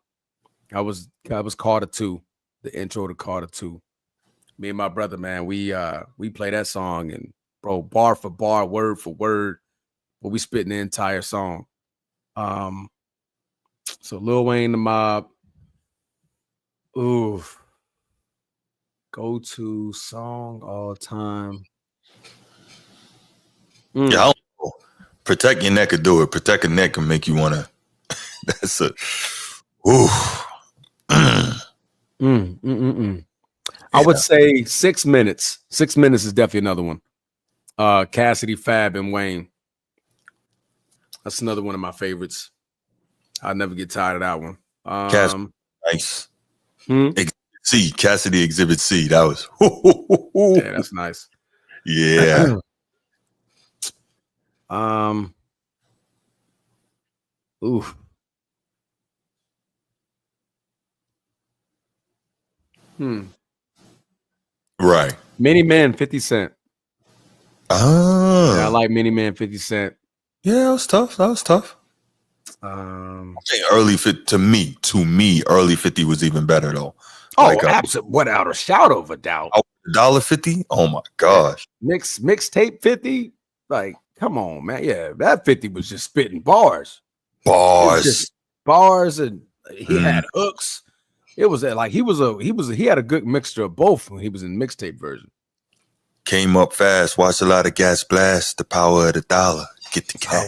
I was Carter 2, the intro to Carter 2. Me and my brother, man, we play that song and bro, bar for bar, word for word, but we spitting the entire song. So Lil Wayne, The Mob. Ooh. Go-to song all time. Yeah, I don't know. Protect Your Neck could do it. Protect Your Neck can make you want to. That's a. Ooh. I would say 6 minutes. 6 minutes is definitely another one. Cassidy, Fab, and Wayne. That's another one of my favorites. I'll never get tired of that one. Nice. Exhibit C, Cassidy Exhibit C. That was. Yeah, that's nice. Yeah. Ooh. Right. Many Man, 50 Cent. Ah. Yeah, I like Many Man, 50 Cent. Yeah, that was tough. I think early 50 to me, early 50 was even better though. Absolutely, without a shadow of a doubt. $1.50? Oh my gosh. Mixtape 50? Like, come on, man. Yeah, that 50 was just spitting bars. Bars. Bars, and he had hooks. It was like he had a good mixture of both when he was in mixtape version. Came up fast, watched a lot of gas blast, the power of the dollar. Get the cash.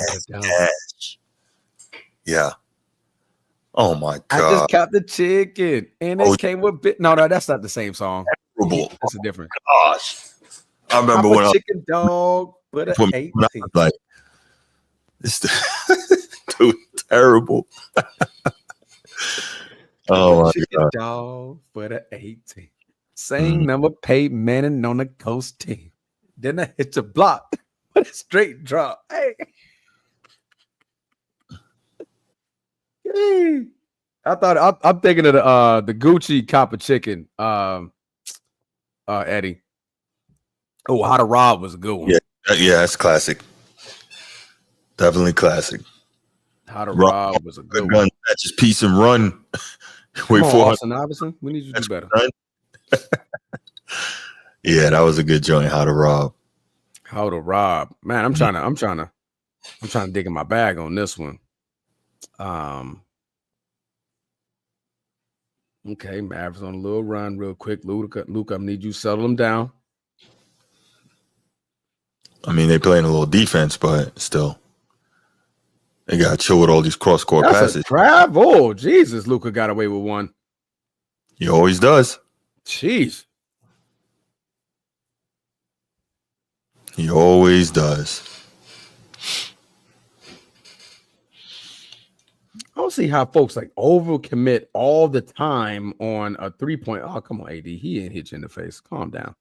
Yeah. Oh my God. I just caught the chicken and it came with bit. No, that's not the same song. Terrible. That's a different. Gosh. I remember when chicken dog, but an 18. Like, it's dude, terrible. Oh my chicken God. dog for the 18. Same number paid Manning on the coast team. Then I hit the block, but a straight drop. Hey. I thought I'm thinking of the Gucci copper chicken. Eddie. Oh, How to Rob was a good one. Yeah, it's classic. Definitely classic. How to Rob was a good one. That's just peace and run. Wait, Austin Iverson. We need you to do better. Yeah, that was a good joint. How to Rob. How to Rob. Man, I'm trying to dig in my bag on this one. Okay, Mavericks on a little run real quick. Luka, I need you to settle them down. I mean, they playing a little defense, but still. They got to chill with all these cross-court passes. Travel. Jesus, Luka got away with one. He always does. Jeez. He always does. I don't see how folks like overcommit all the time on a 3-point. Oh, come on, AD. He ain't hit you in the face. Calm down.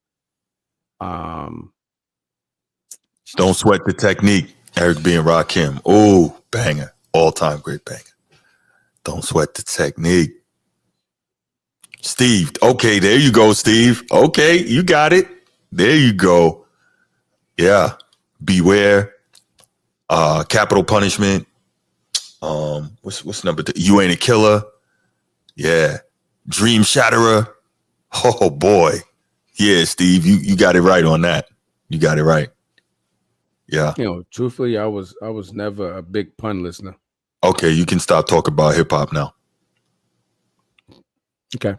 Don't sweat the technique. Eric B. and Rakim. Oh, banger. All-time great banger. Don't sweat the technique. Steve. Okay, there you go, Steve. Okay, you got it. There you go. Yeah. Beware. Capital Punishment. What's number 2? You Ain't a Killer. Yeah. Dream Shatterer. Oh boy. Yeah, Steve, you got it right on that. You got it right. Yeah. Truthfully, I was never a big pun listener. Okay, you can stop talking about hip hop now. Okay.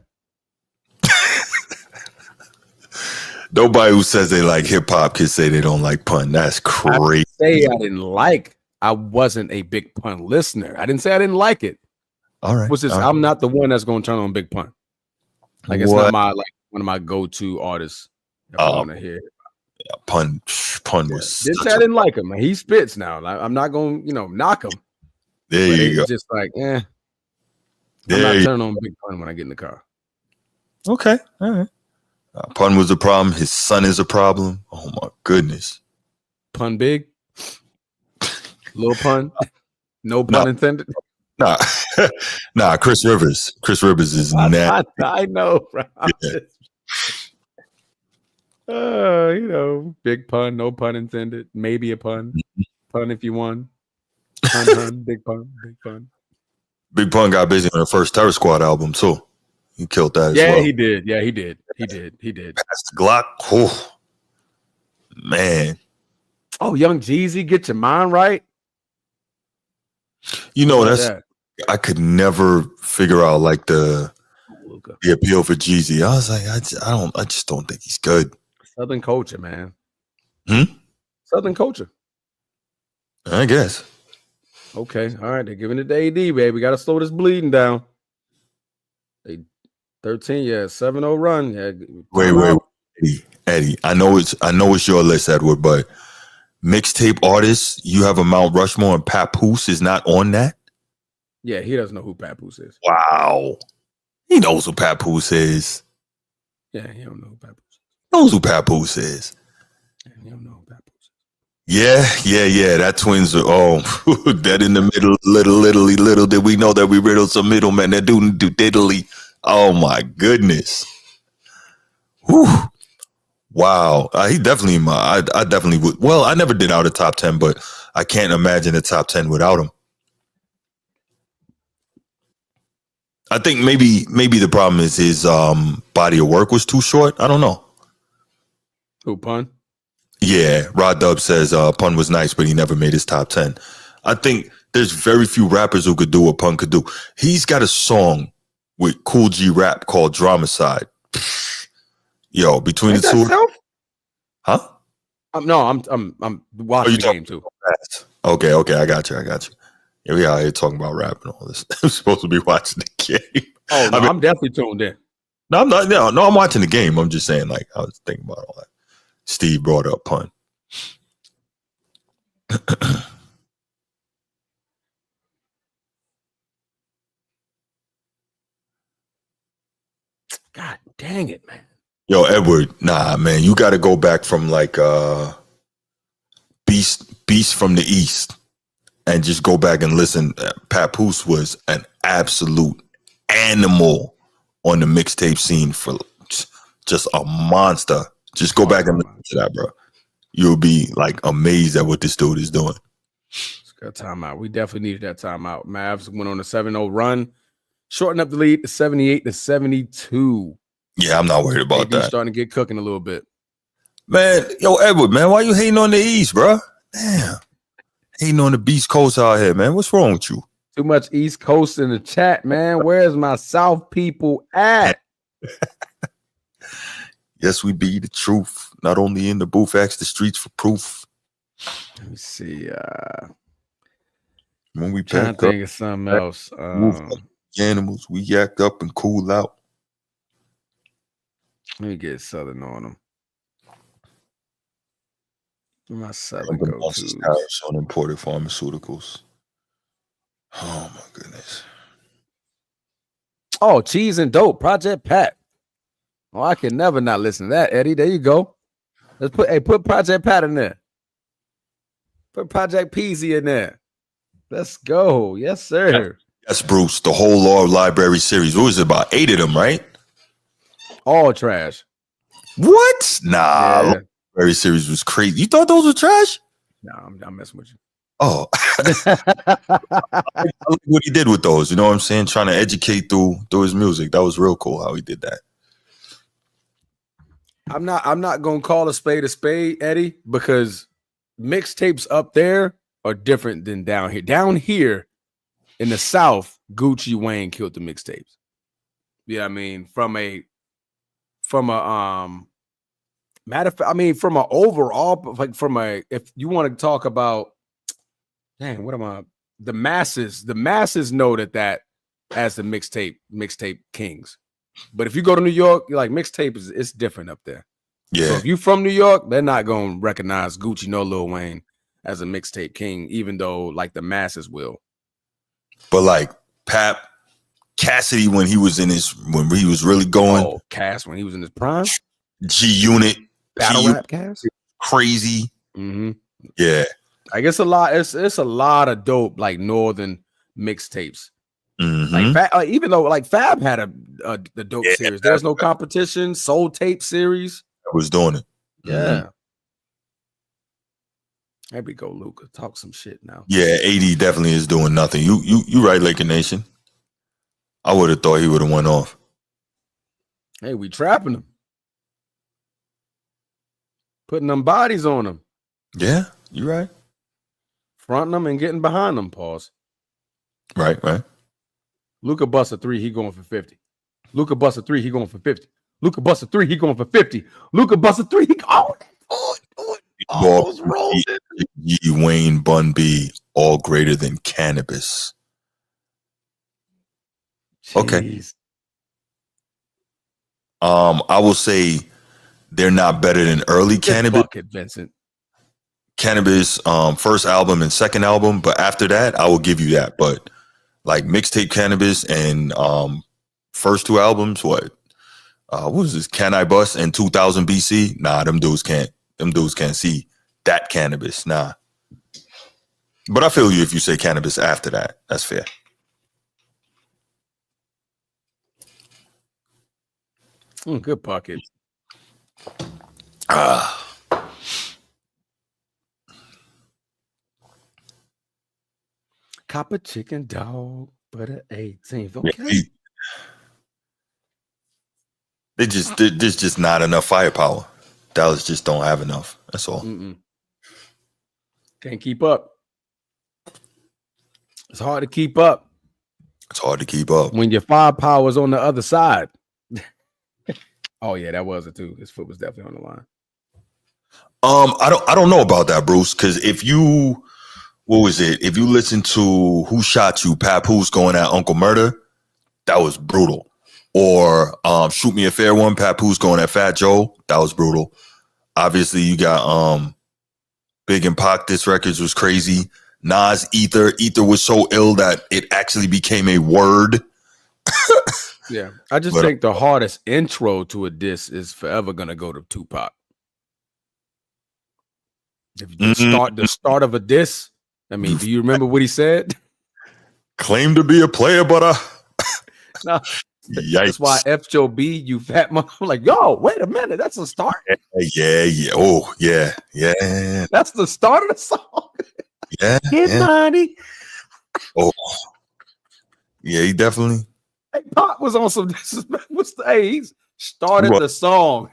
Nobody who says they like hip hop can say they don't like pun. That's crazy. I wasn't a big pun listener. I didn't say I didn't like it. All right. I'm not the one that's going to turn on big pun. Like it's not one of my go-to artists. If I want to hear pun was. Didn't say I didn't like him. He spits now. I'm not going to knock him. There but you go. Just like I'm not turning on big pun when I get in the car. Okay, all right. Pun was a problem. His son is a problem. Oh my goodness. Pun big, little pun, no pun intended. Nah, Chris Rivers. Chris Rivers is nasty. I know, bro. Yeah. Big pun, no pun intended. Maybe a pun. Pun if you won. Pun, big pun, big pun. Big Pun got busy on the first Terror Squad album too. He killed that as well. Yeah, he did. Yeah, he did. Past the Glock. Oh, man. Oh, Young Jeezy, get your mind right. I could never figure out like the appeal for Jeezy. I was like, I just don't think he's good. Southern culture, man. Southern culture. I guess. Okay, all right. They're giving it to AD, baby. We got to slow this bleeding down. They 13, 7-0 run. Yeah. Wait, Eddie. I know it's your list, Edward, but mixtape artists, you have a Mount Rushmore and Papoose is not on that? Yeah, he doesn't know who Papoose is. Wow. He knows who Papoose is. Yeah, he don't know who Papoose is. He knows who Papoose is. Yeah, he don't know who Papoose is. Yeah. That twins are dead in the middle. Little did we know that we riddled some middlemen that do diddly. Oh my goodness. Whew. Wow. He definitely I definitely would. Well, I never did out a top 10, but I can't imagine a top 10 without him. I think maybe the problem is his body of work was too short. I don't know. Who, Pun? Yeah, Rod Dub says Pun was nice, but he never made his top 10. I think there's very few rappers who could do what Pun could do. He's got a song with Cool G Rap called Dramacide. Yo, between the two, huh? No, I'm watching the game too. Okay, I got you. Yeah, we out here talking about rap and all this. I'm supposed to be watching the game. Oh, no, I'm definitely tuned in. No, I'm not. No, I'm watching the game. I'm just saying, like, I was thinking about all that. Steve brought up Pun. God dang it, man. Yo, Edward, nah, man, you got to go back from like Beast from the East and just go back and listen. Papoose was an absolute animal on the mixtape scene for just a monster. Just go back and listen to that, bro. You'll be like amazed at what this dude is doing. It's got timeout. We definitely needed that timeout. Mavs went on a 7-0 run, shortened up the lead to 78-72. Yeah, I'm not worried about that. Starting to get cooking a little bit. Man, yo, Edward, man, why you hating on the East, bro? Damn. Hating on the Beast Coast out here, man. What's wrong with you? Too much East Coast in the chat, man. Where's my South people at? Yes, we be the truth. Not only in the booth, ask the streets for proof. Let me see. When we trying to think of something else. Animals, we yak up and cool out. Let me get Southern on them. My Southern go-tos. On imported pharmaceuticals. Oh my goodness. Oh, Cheese and Dope, Project Pat. Oh, I can never not listen to that, Eddie. There you go. Let's put Project Pat in there. Put Project Peasy in there. Let's go. Yes, sir. Yes, Bruce. The whole Law Library series. What was it, about 8 of them, right? All trash. What? Nah. Yeah. Library series was crazy. You thought those were trash? Nah, I'm messing with you. Oh. I like what he did with those. You know what I'm saying? Trying to educate through his music. That was real cool how he did that. I'm not gonna call a spade, Eddie, because mixtapes up there are different than down here. Down here in the South, Gucci Wayne killed the mixtapes. Yeah, I mean, from a matter of fact, I mean, from an overall, like if you want to talk about, dang, what am I? The masses know that as the mixtape kings. But if you go to New York, you're like mixtape it's different up there. Yeah. So if you from New York, they're not gonna recognize Gucci nor Lil Wayne as a mixtape king, even though like the masses will. But like Cassidy when he was really going. Oh, Cass when he was in his prime. G Unit Battle rap Cass. Crazy. Mm-hmm. Yeah. I guess a lot. It's a lot of dope like northern mixtapes. Mm-hmm. Like even though like Fab had the dope series. There's no competition. Soul Tape series. I was doing it. Yeah. Mm-hmm. There we go, Luca. Talk some shit now. Yeah, AD definitely is doing nothing. You right, Laker Nation. I would have thought he would have went off. Hey, we trapping him. Putting them bodies on him. Yeah, you right. Fronting them and getting behind them, pause. Right. Luca busts a 3, he going for 50. Luca busts a 3, he going for 50. Luca busts a 3, he going for 50. Luca busts a 3, he almost rolled it. Wayne Bun B, all greater than cannabis. Jeez. Okay. I will say they're not better than early Cannabis. Bucket, Vincent. Cannabis, first album and second album, but after that, I will give you that. But like mixtape Cannabis and first two albums, what was this? Can I Bust and 2000 BC? Nah, them dudes can't see that Cannabis. Nah. But I feel you if you say Cannabis after that. That's fair. Good pocket. Copper chicken dog, butter 18th. Okay. There's just not enough firepower. Dallas just don't have enough. That's all. Can't keep up. It's hard to keep up. It's hard to keep up when your firepower is on the other side. Oh yeah, that was it too. His foot was definitely on the line. I don't know about that, Bruce, because if you listen to Who Shot You, Papoose going at Uncle Murder, that was brutal. Or Shoot Me a Fair One, Papoose going at Fat Joe, that was brutal. Obviously, you got Big and Pac, This Records was crazy. Nas, Ether was so ill that it actually became a word. Yeah, I just think the hardest intro to a diss is forever gonna go to Tupac. If you start the start of a diss, I mean, do you remember what he said? Claim to be a player, but no. That's why FJOB, you fat mother. I'm like, yo, wait a minute, that's the start. Yeah. Oh, yeah. That's the start of the song. Yeah. Get money. Oh, yeah, he definitely. Hey, Pop was on some disrespect. He started the song.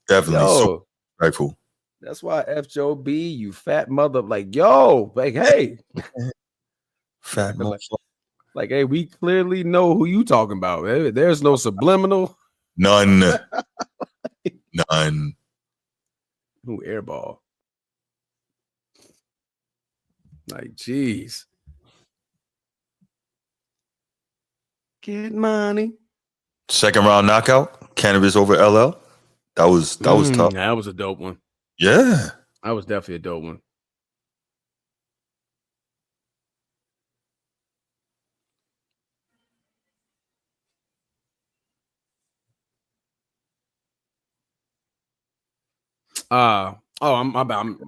Definitely so respectful. That's why FJOB, you fat mother, like, yo, like, hey. Fat mother. Like, hey, we clearly know who you talking about. There's no subliminal. None. Who airball? Like, geez. Get money. Second round knockout, Cannabis over LL. That was tough. That was a dope one. Yeah. That was definitely a dope one. I'm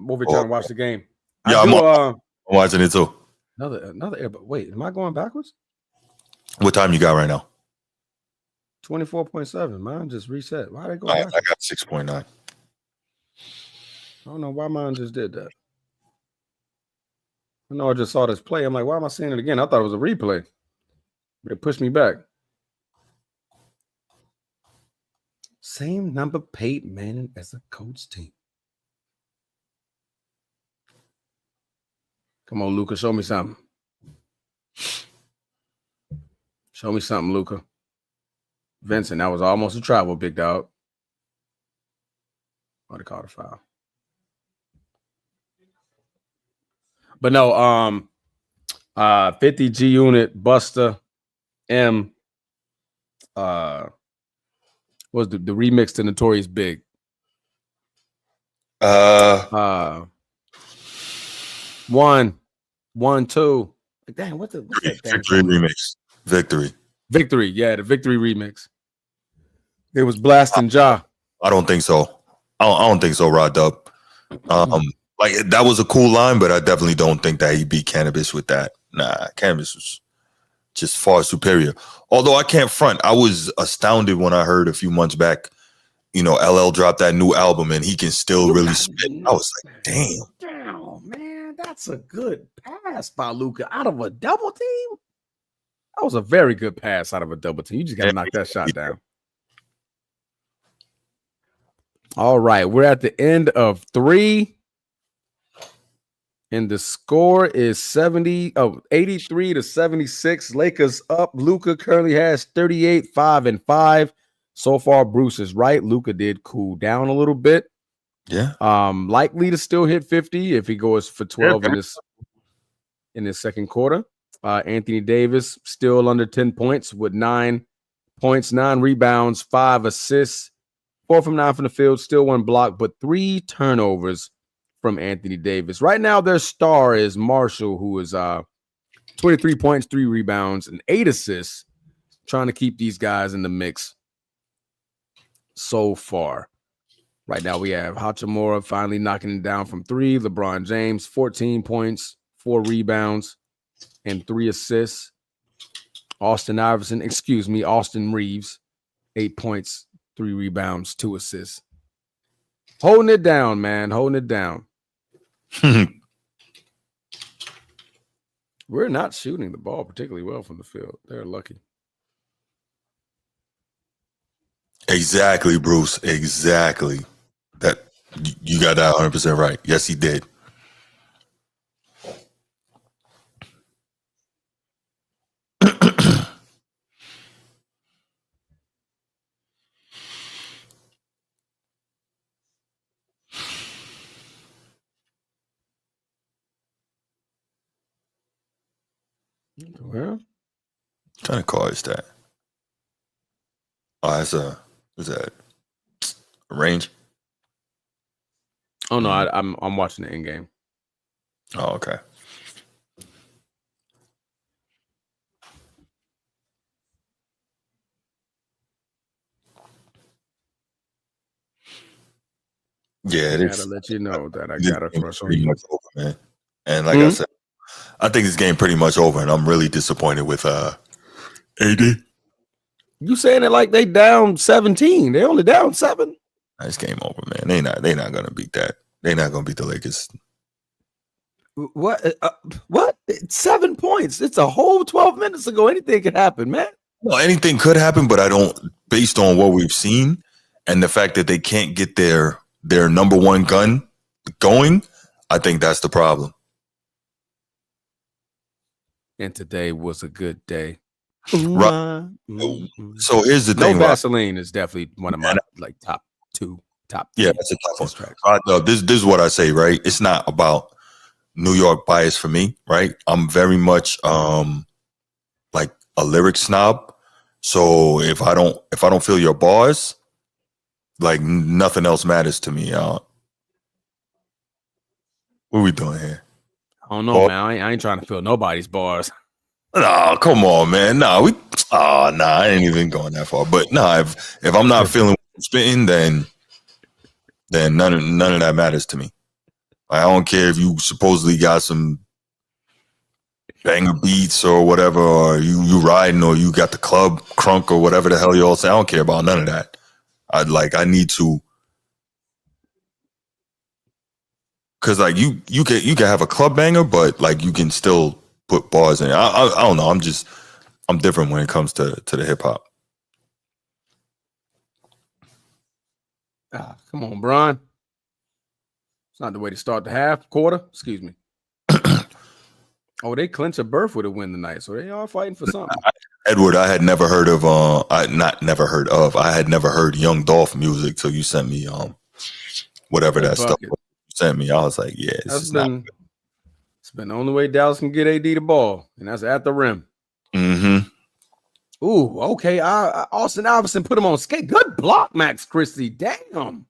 over trying to watch the game. Yeah, I'm watching it too. Another air, but wait, am I going backwards? What time you got right now? 24.7. Mine just reset. Why did it go backwards? I got 6.9. I don't know why mine just did that. I know I just saw this play. I'm like, why am I seeing it again? I thought it was a replay. But it pushed me back. Same number Peyton Manning as a coach team. Come on, Luca. Show me something. Show me something, Luca. Vincent, that was almost a travel, big dog. Might have caught a foul. But no, 50 G Unit, Buster, M, was the remix to Notorious Big. 1, 2. Like, damn, what's that damn Victory remix. Victory. Yeah, the Victory remix. It was blasting Ja. I don't think so. I don't think so, Rod Dub. Like that was a cool line, but I definitely don't think that he beat Cannabis with that. Nah, Cannabis was just far superior. Although I can't front, I was astounded when I heard a few months back, LL dropped that new album and he can still really spit. I was like, damn, man, that's a good pass by Luca out of a double team. That was a very good pass out of a double team. You just got to knock that shot down. All right, we're at the end of 3. And the score is 83 to 76. Lakers up. Luka currently has 38, 5-5. So far, Bruce is right. Luka did cool down a little bit. Yeah. Likely to still hit 50 if he goes for 12 in this second quarter. Anthony Davis still under 10 points with 9 points, 9 rebounds, 5 assists, 4 from 9 from the field, still 1 block, but 3 turnovers from Anthony Davis. Right now, their star is Marshall, who is 23 points, 3 rebounds, and 8 assists, trying to keep these guys in the mix so far. Right now, we have Hachimura finally knocking it down from 3. LeBron James, 14 points, 4 rebounds, and 3 assists. Austin Reeves, 8 points, 3 rebounds, 2 assists. Holding it down, man. Holding it down. We're not shooting the ball particularly well from the field. They're lucky. Exactly, Bruce. Exactly. That you got that 100% right. Yes, he did. Well, what kind of car is that? Oh, is that a range? oh no, I'm watching the end game. Oh, okay. Yeah, I gotta let you know that I got a crush on you. Much over, man. And like I said, I think this game pretty much over, and I'm really disappointed with AD. You saying it like they down 17? They only down 7. This game over, man. They not gonna beat that. They're not gonna beat the Lakers. What? What? 7 points. It's a whole 12 minutes ago. Anything could happen, man. Well, anything could happen, but I don't. Based on what we've seen and the fact that they can't get their number one gun going, I think that's the problem. And today was a good day. So here's the thing. No Vaseline is definitely one of my top 3. Yeah, that's a tough one. This is what I say, right? It's not about New York bias for me, right? I'm very much like a lyric snob. So if I don't feel your bars, like nothing else matters to me. What are we doing here? I don't know, man. I ain't trying to feel nobody's bars. No, come on, man. I ain't even going that far. But if I'm not feeling what I'm spitting, then none of that matters to me. I don't care if you supposedly got some banger beats or whatever, or you riding, or you got the club crunk or whatever the hell you all say. I don't care about none of that. I need to, because like you can have a club banger, but like you can still put bars in. I don't know. I'm different when it comes to the hip hop. Come on, Bron. It's not the way to start the half, quarter. Excuse me. Oh, they clinch a berth with a win tonight, so they are fighting for something. Edward, I had never heard of I had never heard Young Dolph music till you sent me whatever Good that stuff bucket. was you sent me. I was like, yeah, It's been the only way Dallas can get AD the ball, and that's at the rim. Mm-hmm. Ooh, okay. Austin Iverson put him on skate. Good block, Max Christie. Damn.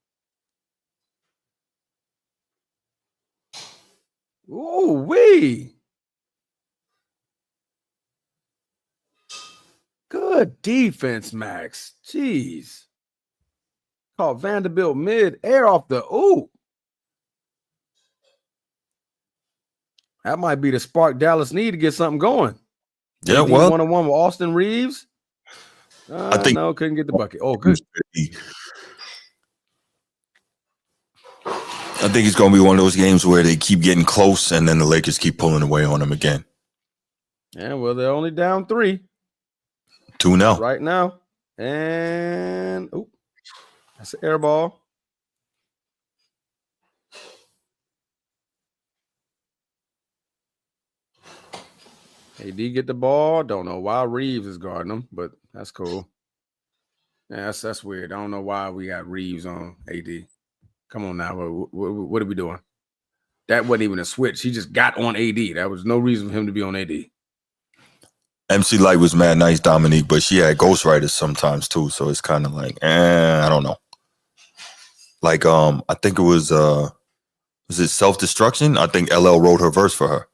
Ooh, wee. Good defense, Max. Jeez. Caught Vanderbilt mid-air off the ooh. That might be the spark Dallas need to get something going. Yeah, AD well, 1-on-1 with Austin Reeves. I think No, couldn't get the bucket. Oh, good. I think it's going to be one of those games where they keep getting close and then the Lakers keep pulling away on them again. Yeah, well, they're only down 3. 2-0 right now. And that's an air ball. AD get the ball. Don't know why Reeves is guarding him, but that's cool. Yeah, that's weird. I don't know why we got Reeves on AD. Come on now. What are we doing? That wasn't even a switch. He just got on AD. That was no reason for him to be on AD. MC Light was mad nice, Dominique, but she had ghostwriters sometimes too, so it's kind of like, I don't know. Like, I think it was it Self-Destruction? I think LL wrote her verse for her.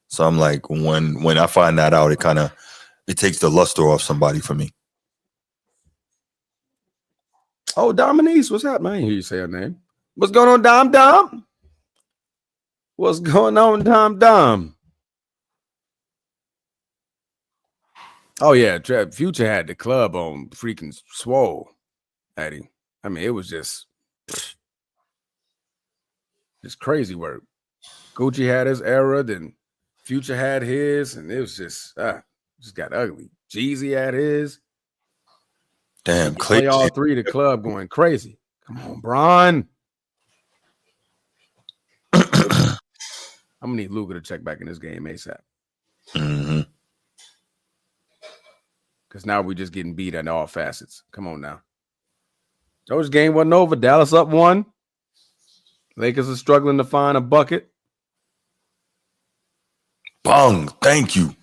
So I'm like, when I find that out, it takes the luster off somebody for me. Oh, Dominique, what's happening? I didn't hear you say her name. What's going on, Dom? What's going on, Dom? Oh, yeah. Future had the club on freaking swole, Eddie. I mean, it was just crazy work. Gucci had his era, then Future had his, and it was just got ugly. Jeezy had his. Damn, Play all 3 the club going crazy. Come on, Bron. I'm gonna need Luka to check back in this game ASAP. Mm-hmm. Because now we're just getting beat at all facets. Come on now. Those game wasn't over. Dallas up 1. Lakers are struggling to find a bucket. Bong, thank you.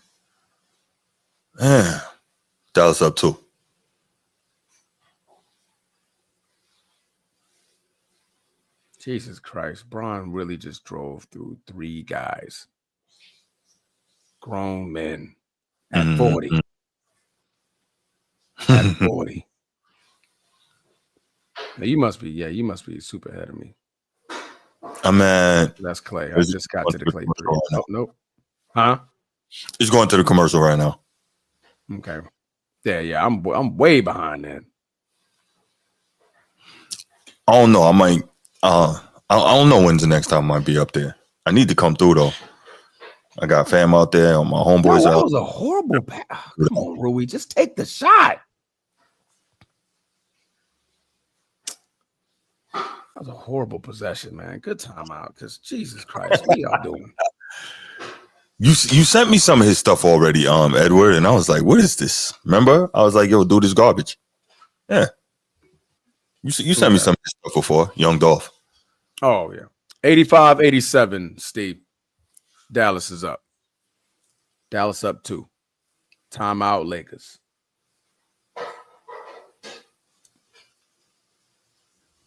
Man, Dallas up 2. Jesus Christ. Bron really just drove through 3 guys. Grown men at 40. At 40. Now you must be super ahead of me. I'm at. That's Clay. I just got to the Clay 3. Oh, nope. Huh? It's going to the commercial right now. Okay. Yeah. I'm way behind then. I don't know. I might. I don't know when's the next time I might be up there. I need to come through though. I got fam out there. My homeboys that out. was a horrible pass. Come on, Rui. Just take the shot. That was a horrible possession, man. Good timeout. Because Jesus Christ, what y'all doing? You sent me some of his stuff already, Edward, and I was like, "What is this?" Remember? I was like, "Yo, dude, this garbage." Yeah. You sent me some of his stuff before, Young Dolph. Oh yeah, 85-87. Steve, Dallas is up. Dallas up 2. Timeout, Lakers.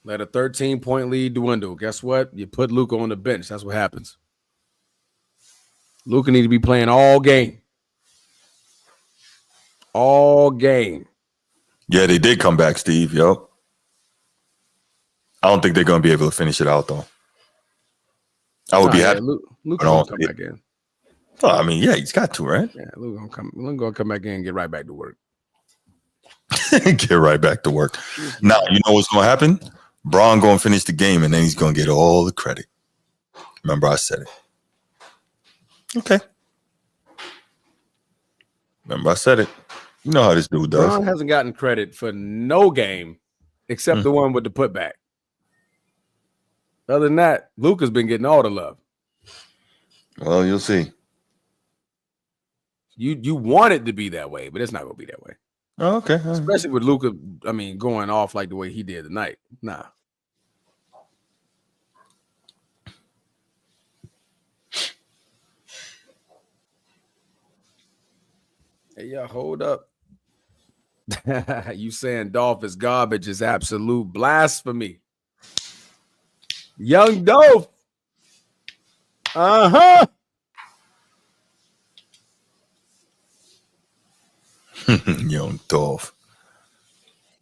Let a 13-point lead dwindle. Guess what? You put Luka on the bench. That's what happens. Luka need to be playing all game. All game. Yeah, they did come back, Steve. Yep. I don't think they're going to be able to finish it out, though. I would be happy. Luka gonna come back in. Oh, I mean, yeah, he's got to, right? Yeah, Luka gonna come back in and get right back to work. Get right back to work. Now, you know what's going to happen? Bron going to finish the game, and then he's going to get all the credit. Remember, I said it. Okay. Remember, I said it. You know how this dude does. Bron hasn't gotten credit for no game except the one with the putback. Other than that, Luka's been getting all the love. Well, you'll see. You want it to be that way, but it's not gonna be that way. Oh, okay. Especially with Luka, going off like the way he did tonight. Nah. Hey, yeah, hold up. You saying Dolph is garbage is absolute blasphemy. Young Dolph. Uh-huh. Young Dolph.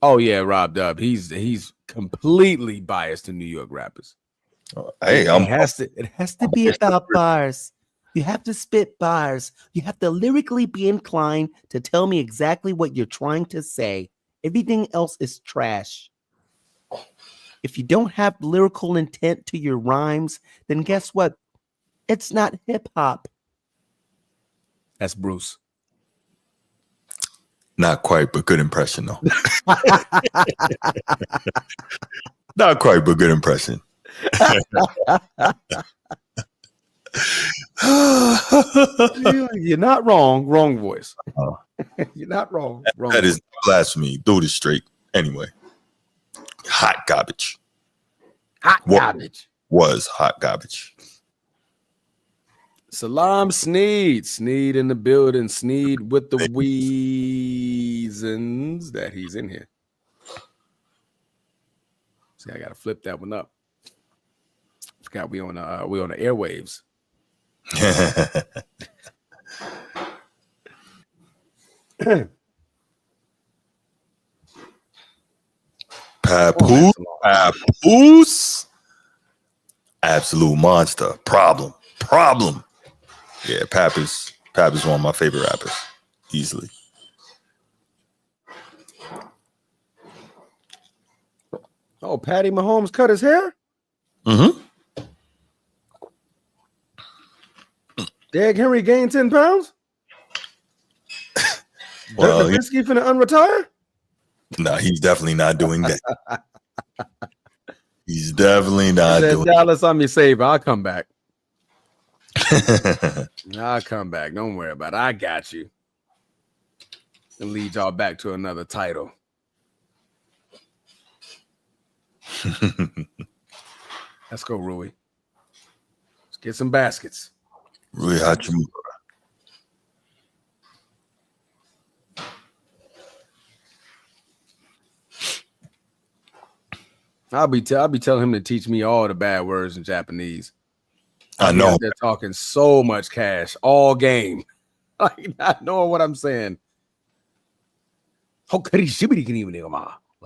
Oh yeah, Rob Dub. He's completely biased to New York rappers. Hey, it has to be about bars. You have to spit bars. You have to lyrically be inclined to tell me exactly what you're trying to say. Everything else is trash. If you don't have lyrical intent to your rhymes, then guess what? It's not hip hop. That's Bruce. Not quite, but good impression though. Not quite, but good impression. You're not wrong. Wrong voice. You're not wrong. Wrong. That is blasphemy. Dude is straight. Anyway, hot garbage. Garbage. Was hot garbage. Salam Sneed. Sneed in the building. Sneed with the reasons that he's in here. See, I gotta flip that one up. Forgot we on the airwaves. Papoose. Absolute monster. Problem. Yeah, Pap is one of my favorite rappers. Easily. Oh, Patty Mahomes cut his hair? Mm-hmm. Derrick Henry gained 10 pounds? Well, Nowitzki finna unretire? No, he's definitely not doing that. He's definitely not doing Dallas, I'm your savior. I'll come back. I'll come back. Don't worry about it. I got you. And lead y'all back to another title. Let's go, Rui. Let's get some baskets. Rui Hachimura. I'll be telling him to teach me all the bad words in Japanese. I know. They're talking so much cash all game. Like not knowing what I'm saying. Like,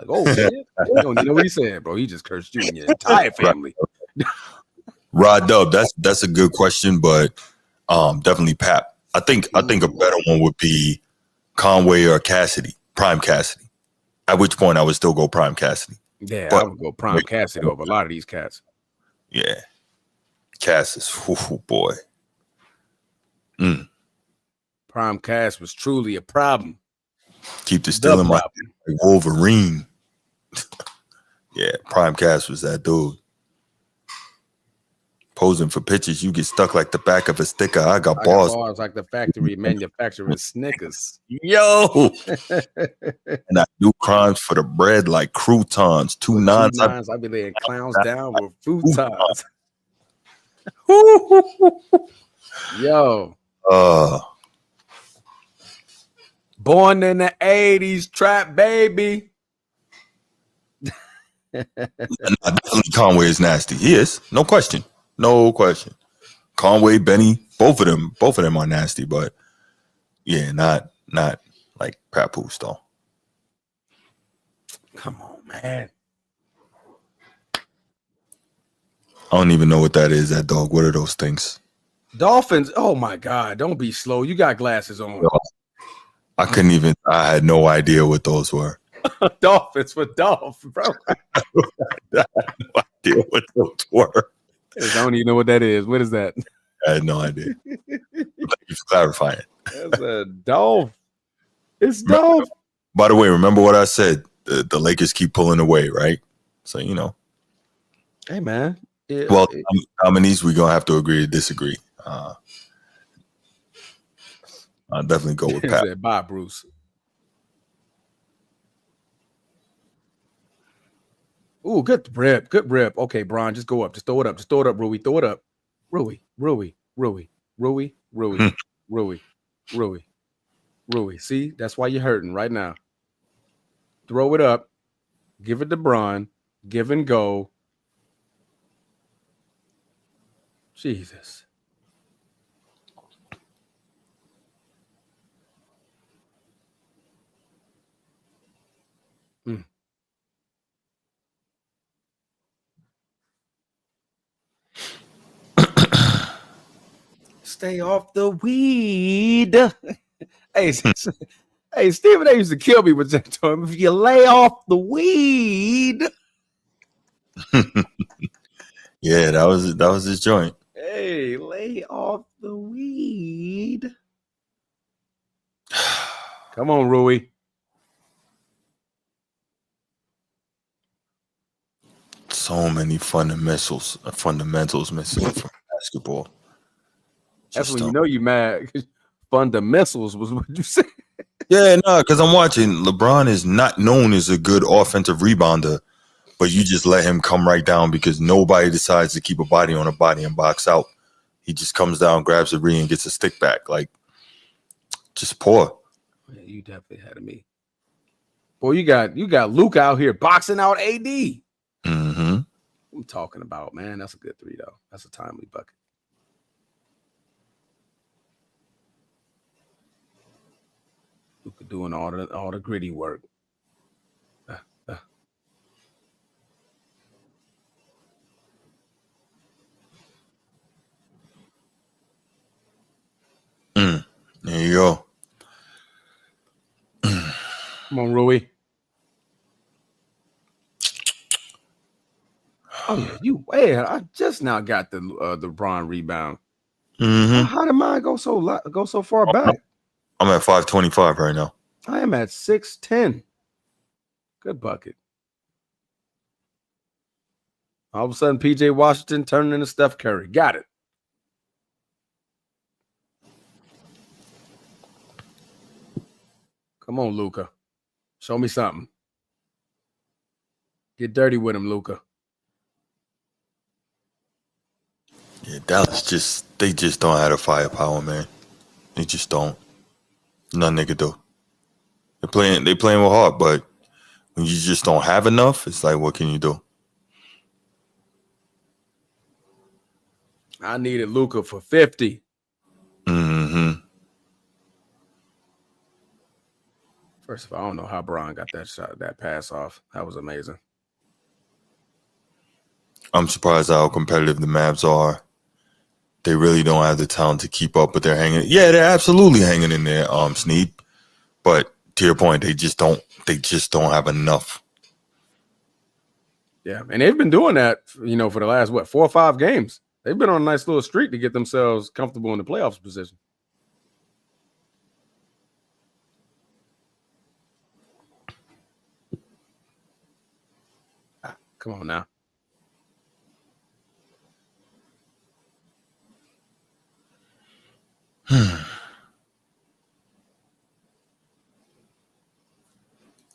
oh shit. You don't even know what he said, bro. He just cursed you and your entire family. Rod Dub, that's a good question, but definitely Pap. I think a better one would be Conway or Cassidy, Prime Cassidy. At which point I would still go Prime Cassidy. Yeah, I would go Prime Cassidy over a lot of these cats. Yeah. Cass is, boy. Prime Cass was truly a problem. Keep the still in my Wolverine. Yeah, Prime Cass was that dude. Posing for pictures, you get stuck like the back of a sticker. I got balls like the factory manufacturing Snickers. Yo! And I do crimes for the bread like croutons. Two nines. I be laying clowns down with futons. Yo. Born in the 80s, trap baby. Definitely Conway is nasty. He is. No question. Conway, Benny, both of them are nasty, but yeah, not like Papoose though. Come on, man. I don't even know what that is, that dog. What are those things? Dolphins. Oh my God. Don't be slow. You got glasses on. I had no idea what those were. Dolphins for Dolph, bro. I had no idea what those were. I don't even know what that is. What is that? I had no idea. Thank you for clarifying. That's a Dolph. It's Dolph. By the way, remember what I said? The Lakers keep pulling away, right? So, you know. Hey, man. Well, nominees, we're gonna have to agree to disagree. I'll definitely go with Pat. Said, bye, Bruce. Ooh, good rip. Good rip. Okay, Bron, just go up. Just throw it up. Just throw it up, Rui. Throw it up. Rui. See, that's why you're hurting right now. Throw it up. Give it to Bron. Give and go. Jesus. Stay off the weed. Hey, Stephen A used to kill me with that term. If you lay off the weed. Yeah, that was his joint. Hey, lay off the weed. Come on, Rui. So many fundamentals missing from basketball. That's when you know you mad. Fundamentals was what you said. Yeah, no, because I'm watching. LeBron is not known as a good offensive rebounder, but you just let him come right down because nobody decides to keep a body on a body and box out. He just comes down, grabs a re, and gets a stick back. Like, just poor. Yeah, you definitely had me. Boy, you got Luke out here boxing out AD. Mm-hmm. I'm talking about, man. That's a good three, though. That's a timely bucket. Luka doing all the gritty work. There you go. Come on, Rui. Oh yeah, I just now got the Bron rebound. Mm-hmm. How did mine go so far back? I'm at 525 right now. I am at 610. Good bucket. All of a sudden, PJ Washington turning into Steph Curry. Got it. Come on, Luka. Show me something. Get dirty with him, Luka. Yeah, Dallas they just don't have the firepower, man. They just don't. Nothing they could do. They playing with heart, but when you just don't have enough, it's like, what can you do? I needed Luka for 50. Mm-hmm. First of all, I don't know how Bron got that pass off. That was amazing. I'm surprised how competitive the Mavs are. They really don't have the talent to keep up, but they're hanging. Yeah, they're absolutely hanging in there, Snead. But to your point, they just don't have enough. Yeah, and they've been doing that, for the last 4 or 5 games. They've been on a nice little streak to get themselves comfortable in the playoffs position. Come on now.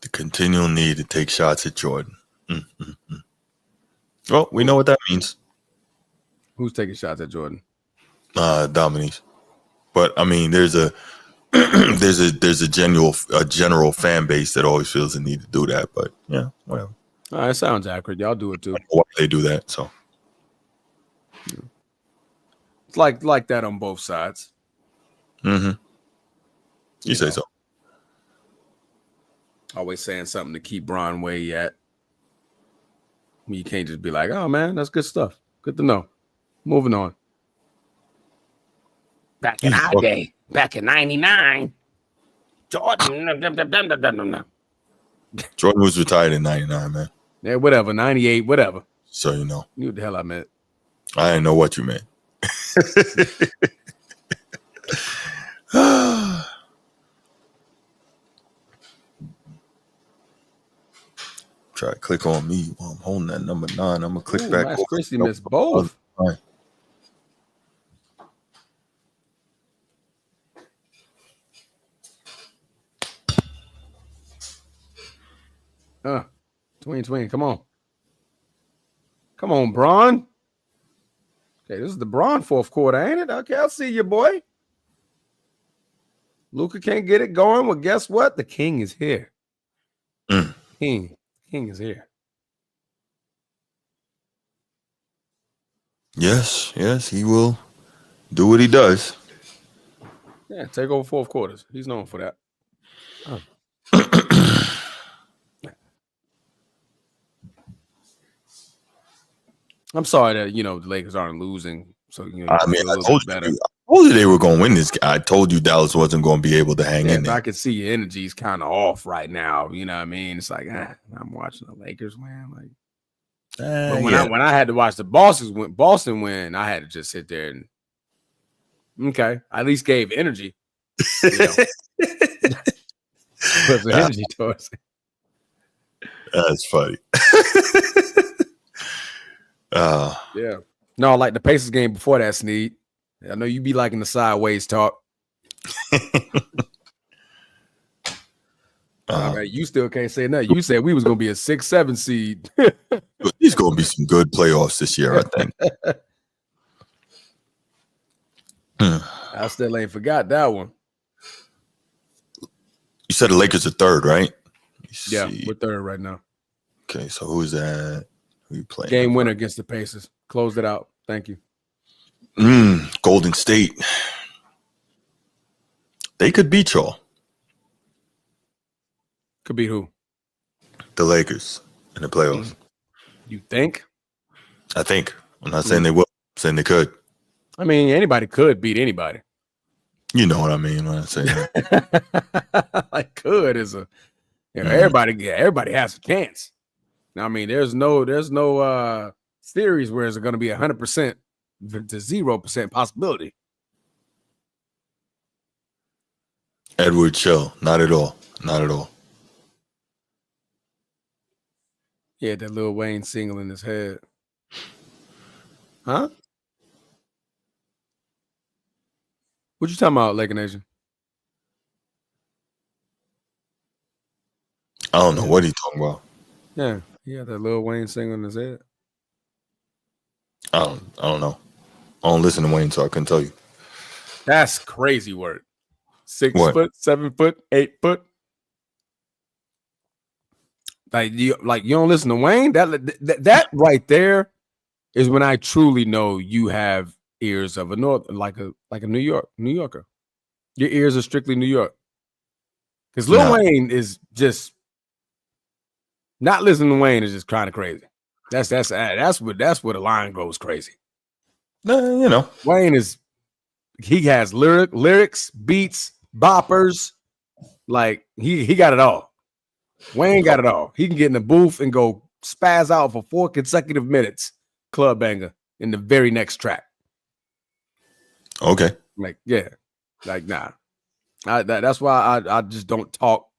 The continual need to take shots at Jordan. Mm-hmm. Well, we know what that means. Who's taking shots at Jordan? Dominique. But I mean, there's a general fan base that always feels the need to do that. But yeah, whatever. It sounds accurate. Y'all do it too. Why they do that? So it's like that on both sides. Mm-hmm. You say so. Always saying something to keep Bron where he at. You can't just be like, oh man, that's good stuff. Good to know. Moving on. Back in our day, back in 99, Jordan. Jordan was retired in 99, man. Yeah, whatever. 98, whatever. So you know. You knew what the hell I meant. I didn't know what you meant. Try to click on me while I'm holding that number 9. I'm gonna click back. Max Christie missed both. Right. 2020. Come on. Come on, Braun. Okay, this is the Braun fourth quarter, ain't it? Okay, I'll see you, boy. Luka can't get it going. Well, guess what? The king is here. King is here. Yes, he will do what he does. Yeah, take over fourth quarters. He's known for that. I'm sorry that the Lakers aren't losing. So I mean, I told you they were going to win this. I told you Dallas wasn't going to be able to hang in there. I could see your energy is kind of off right now. You know what I mean? It's like I'm watching the Lakers win. Like, but when I had to watch the Boston win, I had to just sit there and at least gave energy. Put some energy towards it. That's funny. Yeah. No, like the Pacers game before that, Sneed. I know you be liking the sideways talk. You still can't say nothing. You said we was going to be a 6-7 seed. There's going to be some good playoffs this year, I think. I still ain't forgot that one. You said the Lakers are third, right? Yeah, we're third right now. Okay, so who's that? Who you playing? Game winner against the Pacers. Closed it out. Thank you. Golden State. They could beat y'all. Could beat who? The Lakers in the playoffs. You think? I think. I'm not saying they will. I'm saying they could. I mean, anybody could beat anybody. You know what I mean when I say that. Like could is a everybody has a chance. I mean, there's no series where it's going to be 100% to 0% possibility. Edward Chill, not at all. Not at all. He had that Lil Wayne single in his head. Huh? What you talking about, Laker Nation? I don't know what he's talking about. Yeah, he had that Lil Wayne single in his head. I don't know. I don't listen to Wayne, so I couldn't tell you. That's crazy work. 6 What? foot, 7 foot, 8 foot. Like you don't listen to Wayne? That right there is when I truly know you have ears of a like a New Yorker. Your ears are strictly New York. Because Lil Wayne is just not listening to Wayne is just kind of crazy. That's where the line goes crazy. Wayne he has lyrics, beats, boppers. Like he got it all. Wayne got it all. He can get in the booth and go spaz out for 4 consecutive minutes, club banger in the very next track. Okay. Like, yeah. Like, nah. That's why I just don't talk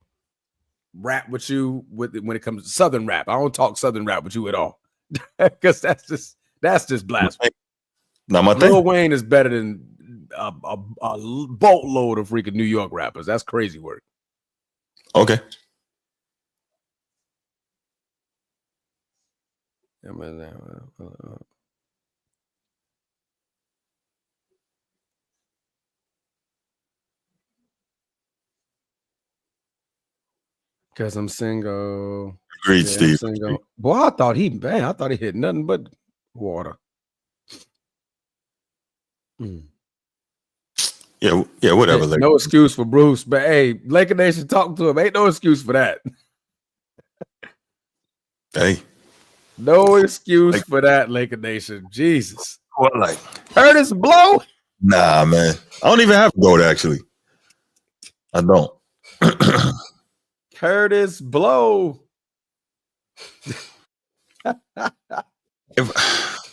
rap with you when it comes to Southern rap. I don't talk Southern rap with you at all. Because that's just blasphemy. Not my thing. Lil Wayne is better than a boatload of freaking New York rappers. That's crazy work. Okay. Because I'm single. Agreed, Steve. Single. Boy, I thought he hit nothing but water. Yeah, whatever. Hey, no excuse for Bruce, but hey, Laker Nation talking to him. Ain't no excuse for that. Hey. No excuse for that, Laker Nation. Jesus. What, like? Curtis Blow? Nah, man. I don't even have a goat, actually. I don't. Curtis Blow. I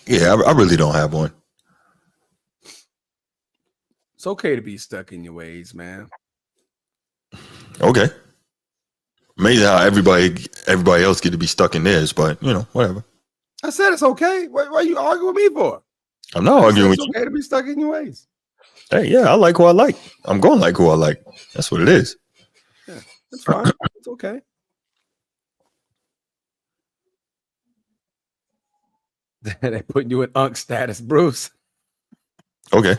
really don't have one. It's okay to be stuck in your ways, man. Okay. Amazing how everybody else get to be stuck in theirs, but whatever. I said it's okay. Why are you arguing with me for? I'm not arguing with you. you. It's okay to be stuck in your ways. Hey, yeah, I like who I like. I'm going to like who I like. That's what it is. Yeah, it's fine. It's okay. They putting you in unk status, Bruce. Okay.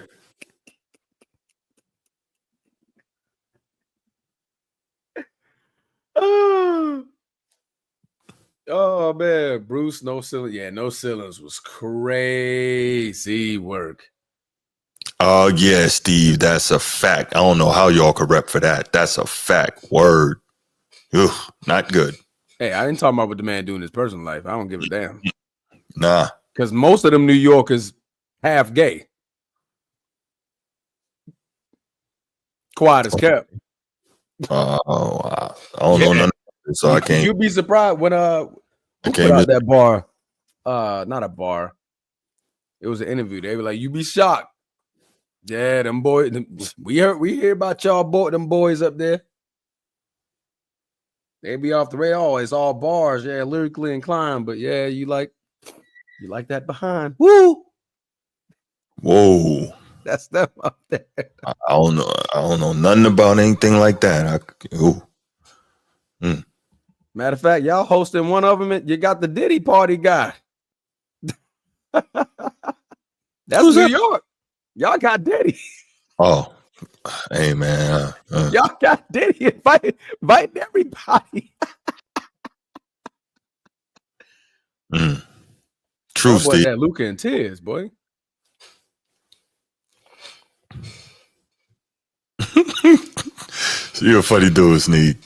Oh man, Bruce, no ceilings. Yeah, no ceilings was crazy work. Oh yeah, Steve, that's a fact. I don't know how y'all could rep for that. That's a fact. Word. Ugh, not good. Hey, I ain't talking about what the man do in his personal life. I don't give a damn. Nah. Because most of them New Yorkers half gay. Quiet as kept. I don't know none of it, so I can't. You'd be surprised when who put out that bar? Not a bar. It was an interview. They were like, "You be shocked." Yeah, them boys. We hear about y'all them boys up there. They be off the radar. Oh, it's all bars. Yeah, lyrically inclined, but yeah, you like that behind. Woo! Whoa. That's them up there. I don't know nothing about anything like that. Matter of fact, y'all hosting one of them. You got the Diddy party guy. That's Who's New York. Y'all got Diddy. Oh, hey man. Y'all got Diddy inviting everybody. True, Steve. That Luca and Tiz, boy. You're a funny dude, Sneed.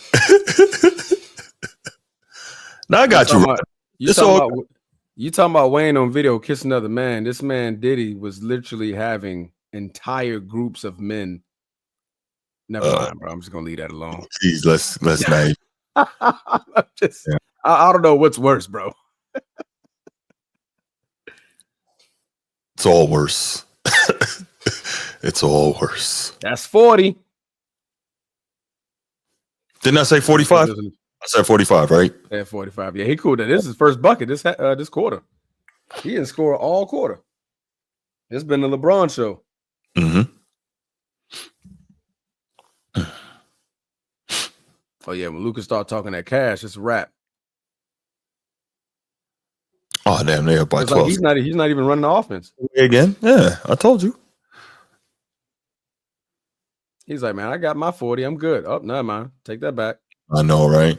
Now I got you. You talking about Wayne on video kissing another man? This man Diddy was literally having entire groups of men. Never mind, bro. I'm just gonna leave that alone. Please, let's not. I don't know what's worse, bro. It's all worse. It's all worse. That's 40. Didn't I say 45? I said 45, right? Yeah, 45. Yeah, he cool. This is his first bucket this quarter. He didn't score all quarter. It's been the LeBron show. Mm-hmm. Oh yeah, when Lucas start talking that cash, it's a wrap. Oh damn, they're up by 12. Like he's not even running the offense again. Yeah, I told you. He's like, man, I got my 40. I'm good. Oh, no, man, take that back. I know, right?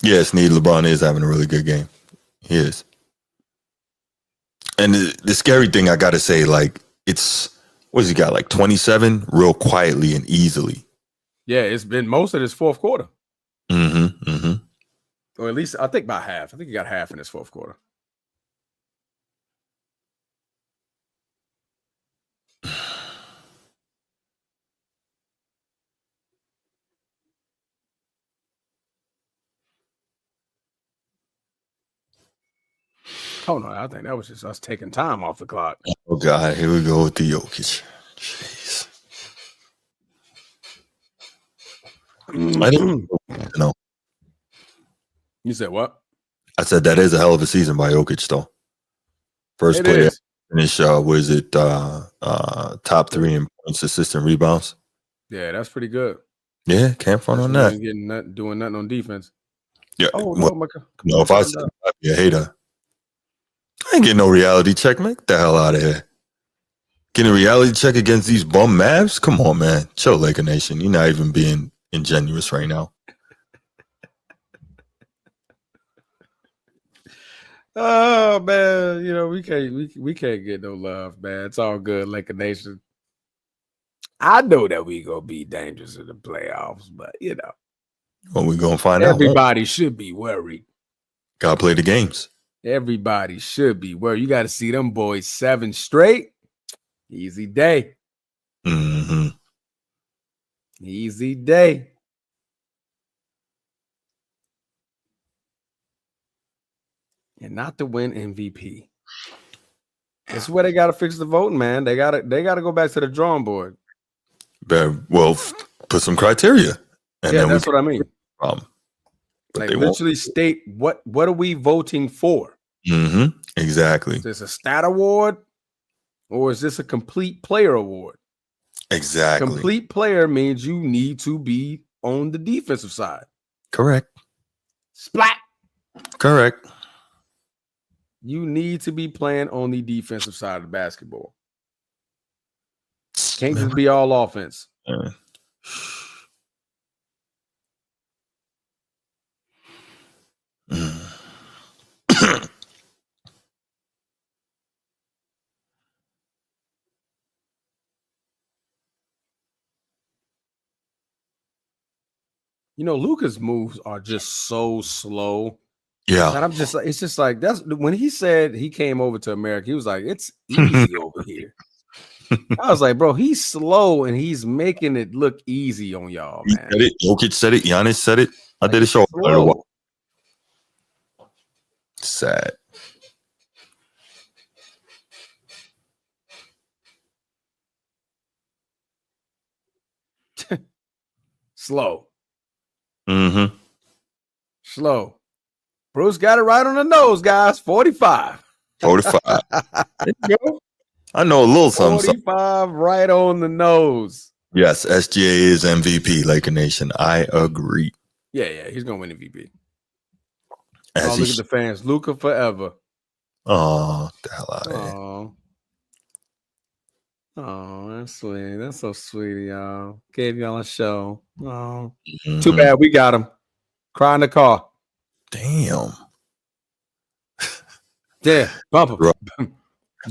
Yes, LeBron is having a really good game. He is. And the scary thing, I got to say, like, what's he got, like 27 real quietly and easily. Yeah, it's been most of this fourth quarter. Mm-hmm, mm-hmm. Or at least, I think about half. I think he got half in this fourth quarter. Oh, no, I think that was just us taking time off the clock. Oh, God, here we go with the Jokic. Jeez. I didn't know. You said what? I said that is a hell of a season by Jokic, though. First player to finish, top 3 in points, assists, and rebounds. Yeah, that's pretty good. Yeah, can't front on that. Doing nothing on defense. Yeah. Oh, no, no, if I said I'd be a hater. I ain't getting no reality check, man. Get the hell out of here. Getting a reality check against these bum Mavs? Come on, man. Chill, Laker Nation. You're not even being ingenuous right now. Oh man, we can't get no love, man. It's all good, Laker Nation. I know that we gonna be dangerous in the playoffs, but well, we gonna find out. Everybody should be worried. Gotta play the games. Everybody should be worried. You got to see them boys 7 straight. Easy day. Mm-hmm. Easy day. And not to win MVP. This is where they got to fix the voting, man. They got to go back to the drawing board. Well, put some criteria. And yeah, then that's what I mean. But Like they literally state what are we voting for? won't. Exactly. Is this a stat award or is this a complete player award? Exactly. Complete player means you need to be on the defensive side. Correct. Splat. Correct. You need to be playing on the defensive side of the basketball. Can't just be all offense. You know, Luka's moves are just so slow. Yeah. And I'm just like, it's just like that's when he said he came over to America, he was like, it's easy over here. I was like, bro, he's slow and he's making it look easy on y'all, He man. said it. Jokic said it. Giannis said it. I Like, did a show. slow. Sad. Slow. Mm-hmm. Slow. Bruce got it right on the nose, guys. 45. 45. I know a little something. 45 right on the nose. Yes, SGA is MVP, Laker Nation. I agree. Yeah, he's gonna win MVP. As look at the fans. Luka forever. Oh, the hell out of here. Oh, that's sweet. That's so sweet, y'all. Gave y'all a show. Oh, Mm-hmm. Too bad we got him. Cry in the car. Damn. Yeah, bump him.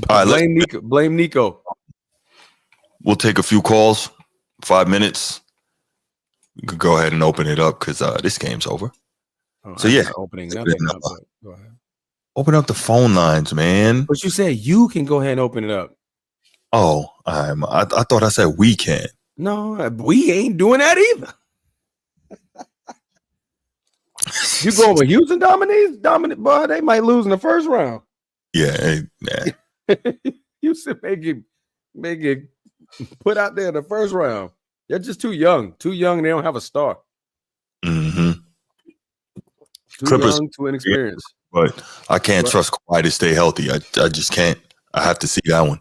All right, blame Nico. Blame Nico. We'll take a few calls. 5 minutes. We could go ahead and open it up because this game's over. Oh, so yeah, opening nothing up. Go ahead. Open up the phone lines, man. But you said you can go ahead and open it up. Oh, I thought I said we can. No, we ain't doing that either. You going with Houston dominant, boy, they might lose in the first round. Yeah. Houston make it put out there in the first round. They're just too young. Too young, they don't have a star. Mm-hmm. Too Clippers, young, too inexperienced. But I can't trust Kawhi to stay healthy. I just can't. I have to see that one.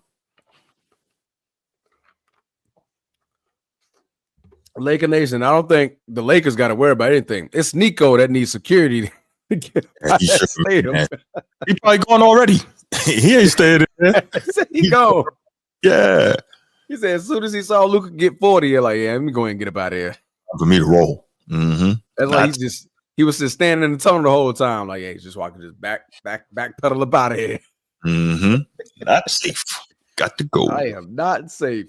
Laker Nation, I don't think the Lakers got to worry about anything. It's Nico that needs security. He probably gone already. He ain't staying there. He go. Yeah. He said as soon as he saw Luka get 40, he's like, yeah, let me go ahead and get up out of here. For me to roll. Mm-hmm. That's like he was just standing in the tunnel the whole time. Like, hey, he's just walking, just back pedal up out of here. Mm-hmm. Not safe. Got to go. I am not safe.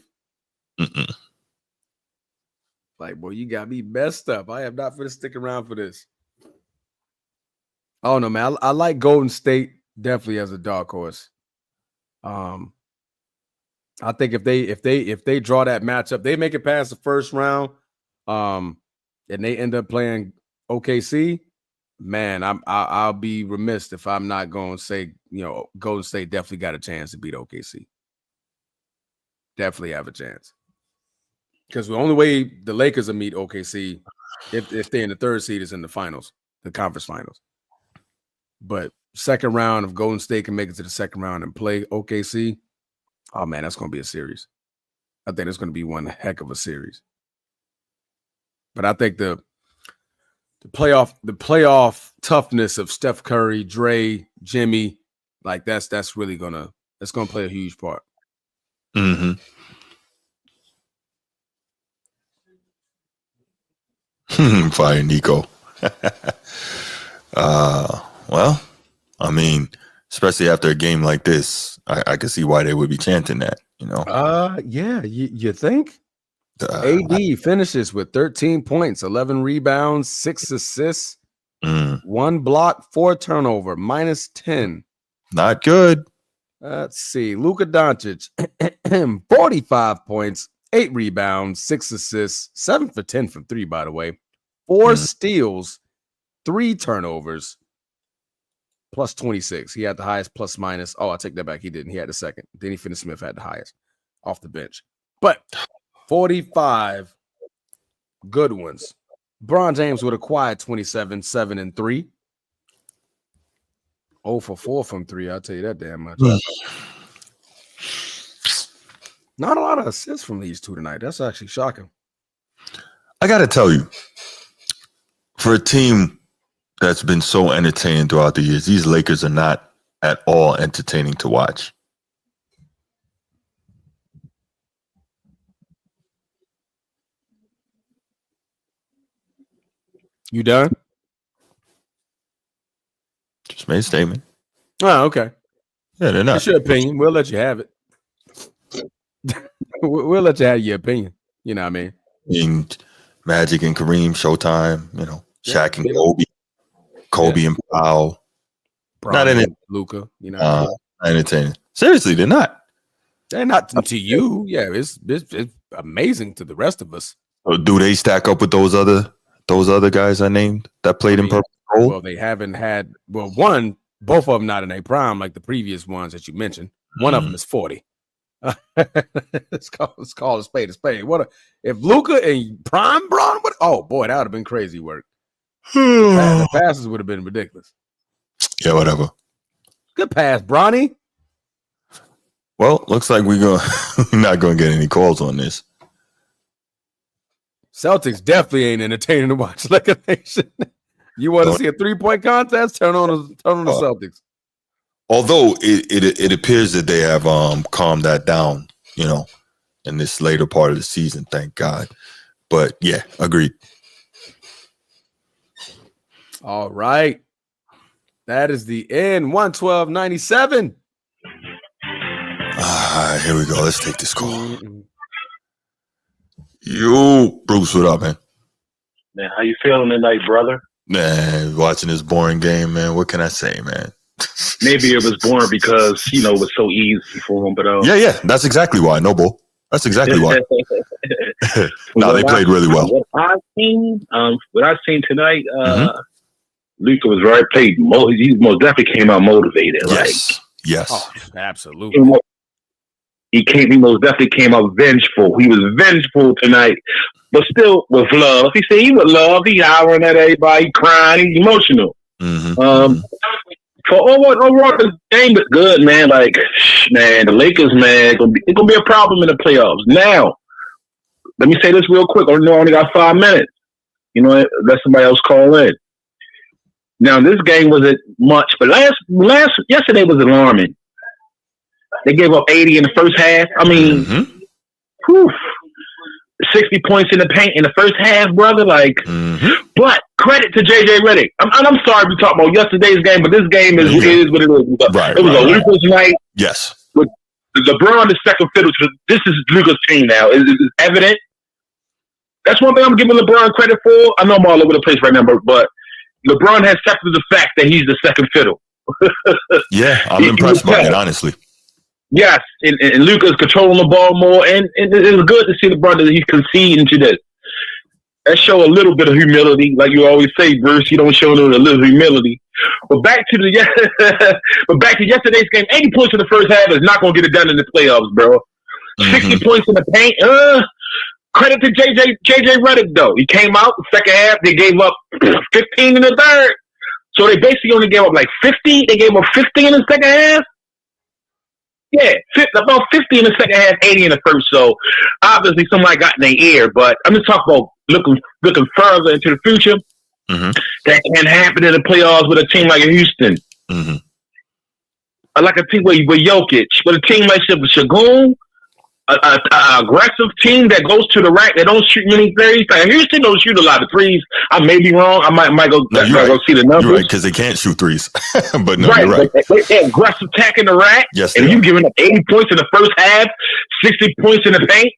Mm-mm. Like, boy, you got me messed up. I am not going to stick around for this. Oh no, man. I like Golden State definitely as a dark horse. I think if they draw that matchup, they make it past the first round, and they end up playing OKC. Man, I'll be remiss if I'm not going to say, Golden State definitely got a chance to beat OKC. Definitely have a chance. Because the only way the Lakers will meet OKC if they're in the third seed is in the finals, the conference finals. But second round, if Golden State can make it to the second round and play OKC, oh man, that's going to be a series. I think it's going to be one heck of a series. But I think the playoff toughness of Steph Curry, Dre, Jimmy, like that's really gonna play a huge part. Mm-hmm. Fire Nico. Well, I mean, especially after a game like this, I can see why they would be chanting that, Yeah, you think? AD finishes with 13 points, 11 rebounds, 6 assists, 1 block, 4 turnover, -10. Not good. Let's see. Luka Doncic, 45 points, 8 rebounds, 6 assists, 7 for 10 from 3, by the way, 4 steals, 3 turnovers, +26. He had the highest plus minus. Oh, I take that back. He didn't. He had the second. Denny Finney-Smith had the highest off the bench. But 45 Good ones. LeBron James would acquire 27, 7, and 3. 0 for 4 from 3. I'll tell you that damn much. Not a lot of assists from these two tonight. That's actually shocking. I got to tell you, for a team that's been so entertaining throughout the years, these Lakers are not at all entertaining to watch. You done? Just made a statement. Oh, okay. Yeah, they're not. It's your opinion. We'll let you have it. We'll let you have your opinion. You know what I mean? Magic and Kareem, Showtime, Shaq and Kobe and Powell. Not in Luka, not entertaining. Seriously, they're not. They're not to you. Yeah, it's amazing to the rest of us. So do they stack up with those other guys I named that played in purple gold? Well, they haven't had. Well, both of them not in their prime like the previous ones that you mentioned. One of them is 40. Let's call a spade a spade. If Luka and prime Bron would? Oh boy, that would have been crazy work. The passes would have been ridiculous. Yeah, whatever. Good pass, Bronny. Well, looks like we're not going to get any calls on this. Celtics definitely ain't entertaining to watch. Like a nation. You want to see a 3-point contest? Turn on the Celtics. Although it appears that they have calmed that down, in this later part of the season, thank God. But yeah, agreed. All right. That is the end. 112.97. Here we go. Let's take this call. Yo, Bruce, what up, man? Man, how you feeling tonight, brother? Man, watching this boring game, man. What can I say, man? Maybe it was boring because, it was so easy for him. But yeah, that's exactly why. No, bull. That's exactly why. No, they played really well. What I've seen totonight, Luka was right. He most definitely came out motivated. Yes. Oh, absolutely. He most definitely came out vengeful. He was vengeful tonight, but still with love. He said he with love. He hollering at everybody, crying. He's emotional. For overall, the game is good, man. Like, man, the Lakers, man, it's gonna be a problem in the playoffs. Now, let me say this real quick. I only got 5 minutes. Let somebody else call in. Now, this game wasn't much, but yesterday was alarming. They gave up 80 in the first half. I mean, 60 points in the paint in the first half, brother. But credit to JJ Redick. I'm sorry we talked about yesterday's game, but this game is what it is. Right, it was a Luka's night. Yes. With LeBron, the second fiddle. This is Luka's team now. It's evident. That's one thing I'm giving LeBron credit for. I know I'm all over the place right now, but LeBron has accepted the fact that he's the second fiddle. Yeah, I'm impressed by it, honestly. Yes, and Luka's controlling the ball more, and it's good to see LeBron that he's conceding to this. That show a little bit of humility, like you always say, Bruce. You don't show a little humility. But back to yesterday's game. 80 points in the first half is not going to get it done in the playoffs, bro. 60 points in the paint. Credit to JJ Redick though. He came out the second half. They gave up 15 in the third, so they basically only gave up like 50. They gave up 50 in the second half. Yeah, about 50 in the second half, 80 in the first. So obviously somebody got in their ear. But I'm just talking about looking further into the future. That can happen in the playoffs with a team like Houston. Like a team with Jokic, with a team like Shagun, an aggressive team that goes to the rack. They don't shoot many threes. Like Houston don't shoot a lot of threes. I may be wrong. I might go see the numbers. You're right, because they can't shoot threes. But no, you're right. They aggressive attacking the rack. Yes, and you giving up 80 points in the first half, 60 points in the paint.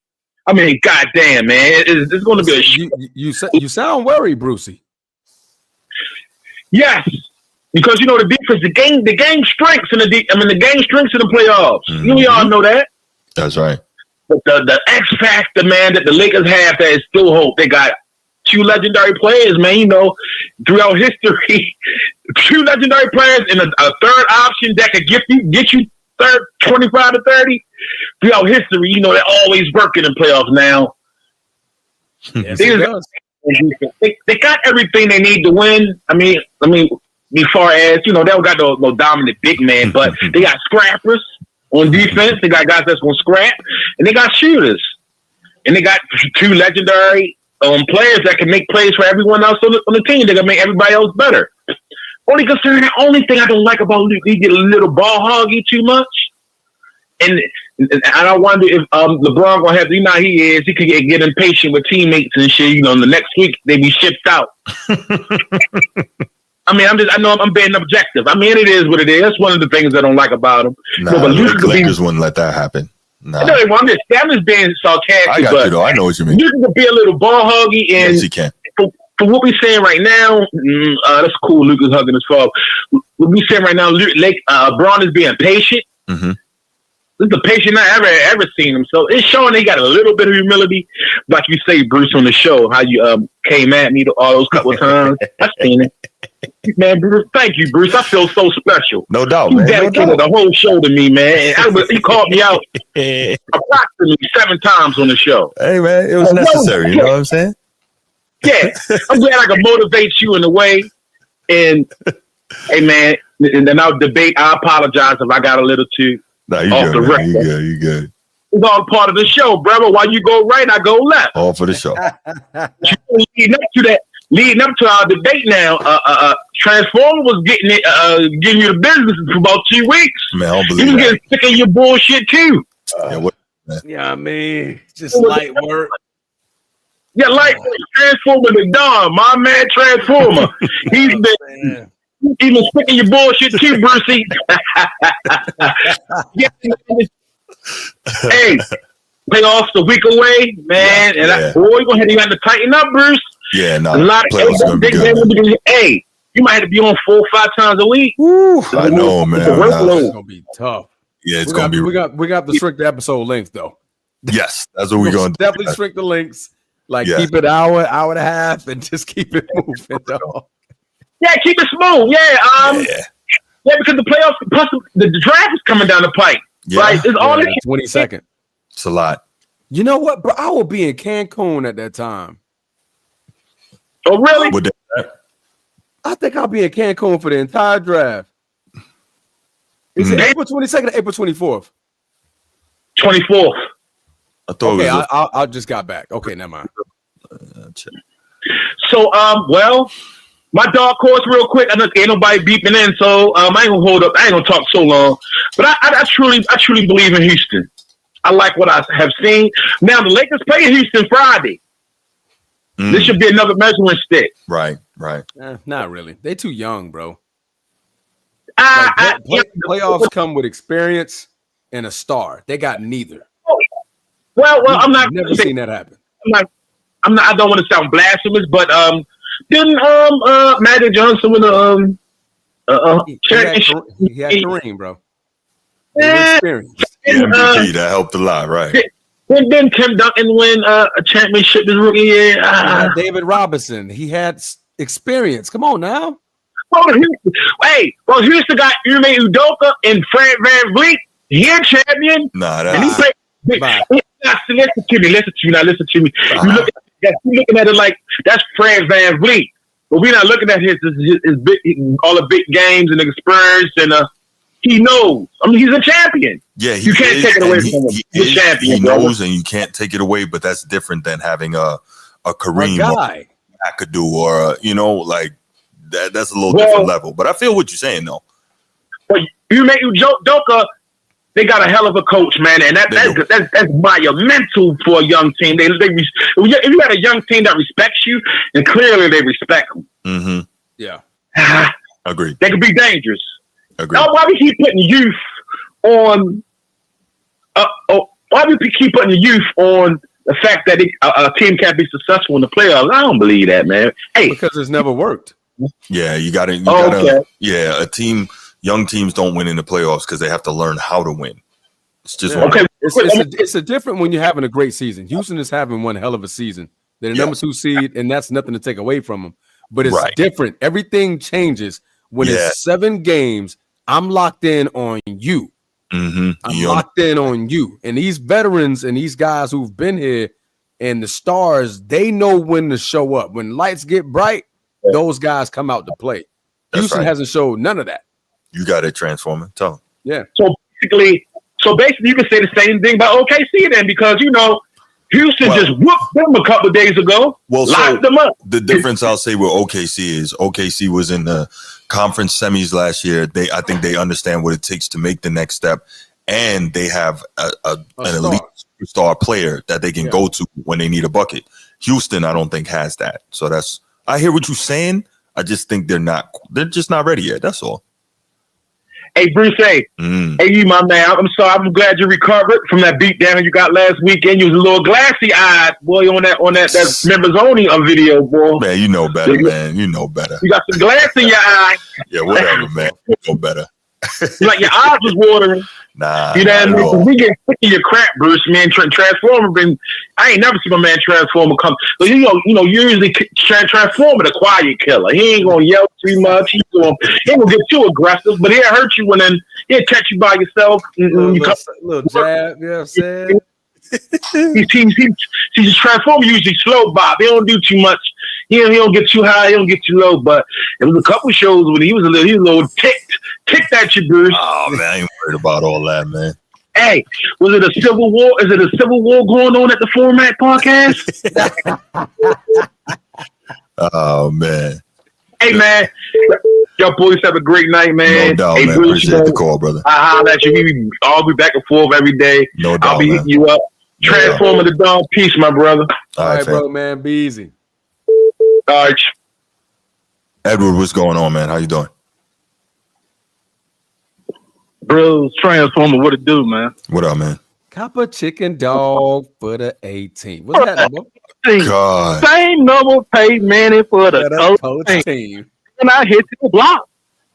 I mean, goddamn, man, it's going to be a. You sound worried, Brucey. Yes, because the defense, the game strengths in the game strengths in the playoffs. We all know that. That's right. But the X factor, man, that the Lakers have, that is still hope. They got two legendary players, man. Throughout history, two legendary players and a third option that could get you 25 to 30. Throughout history, they're always working in playoffs now. Yes, it does. They got everything they need to win. I mean, as far as they don't got no dominant big man, but they got scrappers on defense. They got guys that's gonna scrap, and they got shooters, and they got two legendary players that can make plays for everyone else on the team. They're gonna make everybody else better. Only thing I don't like about Luke, he get a little ball hoggy too much, and I wonder if LeBron gonna have. He could get impatient with teammates and shit. The next week they be shipped out. I mean, I know I'm being objective. I mean, it is what it is. That's one of the things I don't like about him. Nah, but the Lakers wouldn't let that happen. Nah. No, I'm just being sarcastic. I got you though. I know what you mean. You can be a little ball huggy, and yes, he can. For what we're saying right now, that's cool. Luke is hugging his father. What we're saying right now, Braun is being patient. Mm-hmm. This is the patient I ever seen him. So it's showing he got a little bit of humility, like you say, Bruce, on the show. How you came at me all those couple of times. I've seen it. Man, Bruce, thank you, Bruce. I feel so special. No doubt, you man. dedicated the whole show to me, man. He called me out approximately 7 times on the show. Hey, man, it was necessary. You know what I'm saying? Yeah, I'm glad I can motivate you in a way. And hey, man, and our debate. I apologize if I got a little too off the record. You good. It's all part of the show, brother. While you go right, I go left. All for the show. Leading up to our debate now, Transformer was getting you the business for about 2 weeks. Man, I don't believe you was that. getting sick of your bullshit too. I mean, just light work. Yeah, like Transformer the Don, my man Transformer. He's been sick of your bullshit too, Brucey. Hey, playoffs a week away, man, and you're gonna have to tighten up, Bruce. Yeah, no. A lot of gonna be good, hey, you might have to be on 4 or 5 times a week. I know, man. It's gonna be tough. Yeah, it's gonna be. We got to shrink the episode length though. Yes, that's what we're gonna do. Definitely shrink the links. Like keep it hour and a half, and just keep it moving, dog. Yeah, keep it smooth. Yeah, because the playoffs plus the draft is coming down the pipe. Right? It's all 22nd. It's a lot. You know what, bro? I will be in Cancun at that time. Oh, really? I think I'll be in Cancun for the entire draft. Is it April 22nd or April 24th? 24th. I thought it was I just got back. Okay, never mind. So, well, my dark horse, real quick. I know ain't nobody beeping in, so I ain't gonna hold up. I ain't gonna talk so long. But I truly believe in Houston. I like what I have seen. Now the Lakers play in Houston Friday. This should be another measuring stick. Right. Not really. They too young, bro. Playoffs come with experience and a star. They got neither. Well, I'm not never seen that happen. I'm not. I don't want to sound blasphemous, but didn't Magic Johnson win the championship? He had Kareem, bro. Experience. MVP, that helped a lot, right? Didn't Tim Duncan win a championship his rookie year? David Robinson, he had experience. Come on now. Houston got Ime Udoka and Fred VanVleet. He a champion. Nah, and he played. Listen to me. You're looking at it like that's Fred VanVleet, but we're not looking at his big, all the big games and the experience, and he knows. I mean, he's a champion. Yeah, you can't take it away from him. He's a champion. He knows, and you can't take it away. But that's different than having a Kareem or McAdoo or like that. That's a little different level. But I feel what you're saying, though. But you make Udoka. They got a hell of a coach, man, and that's monumental for a young team. If you got a young team that respects you, then clearly they respect them. Mm-hmm. Yeah, agreed. They could be dangerous. Agreed. Now, why we keep putting youth on? Why we keep putting the youth on the fact that a team can't be successful in the playoffs? I don't believe that, man. Hey, because it's never worked. Yeah, you gotta. Okay. Yeah, a team. Young teams don't win in the playoffs because they have to learn how to win. It's just okay. It's a different when you're having a great season. Houston is having one hell of a season. They're the number 2 seed, and that's nothing to take away from them. But it's different. Everything changes when it's 7 games. I'm locked in on you. Mm-hmm. I'm locked in on you. And these veterans and these guys who've been here And the stars, they know when to show up. When lights get bright, those guys come out to play. That's Houston right. hasn't showed none of that. You got it, Transformer. Tell him. Yeah. So basically, you can say the same thing about OKC then, because Houston just whooped them a couple of days ago. Locked them up. The difference I'll say with OKC is OKC was in the conference semis last year. I think they understand what it takes to make the next step, and they have an elite star player that they can go to when they need a bucket. Houston, I don't think has that. So I hear what you're saying. I just think they're just not ready yet. That's all. Hey, Bruce, hey, you, my man. I'm sorry. I'm glad you recovered from that beatdown you got last weekend. You was a little glassy-eyed, boy, on that members only video, boy. Man, you know better, man. You know better. You got some glass in your eye. Yeah, whatever, man. You know better. Like your eyes was watering. Nah, you know what I mean? We get sick of your crap, Bruce. Man, Transformer I ain't never seen my man Transformer come. So, usually Transformer the quiet killer. He ain't gonna yell too much. He ain't gonna get too aggressive, but he'll hurt you he'll catch you by yourself. Little jab, you know what I'm saying? He's Transformer usually slow, Bob. He don't do too much. He don't get too high. He don't get too low. But it was a couple shows when he was a little ticked at you, Bruce. Oh man, I ain't worried about all that, man. Hey, was it a civil war? Is it a civil war going on at the Format Podcast? Oh man. Hey man, y'all boys have a great night, man. No doubt, hey, man. Bruce, Appreciate the call, brother. I holler at you. I'll be back and forth every day. No doubt, I'll be hitting you up. Transformer the Dawn. Peace, my brother. All right, bro, man. Be easy. All right. Edward, what's going on, man? How you doing? Bros, Transformer, what it do, man? What up, man? Copper chicken dog for the 18. What's that number? God. Same number paid Manny for the coach team. And I hit the block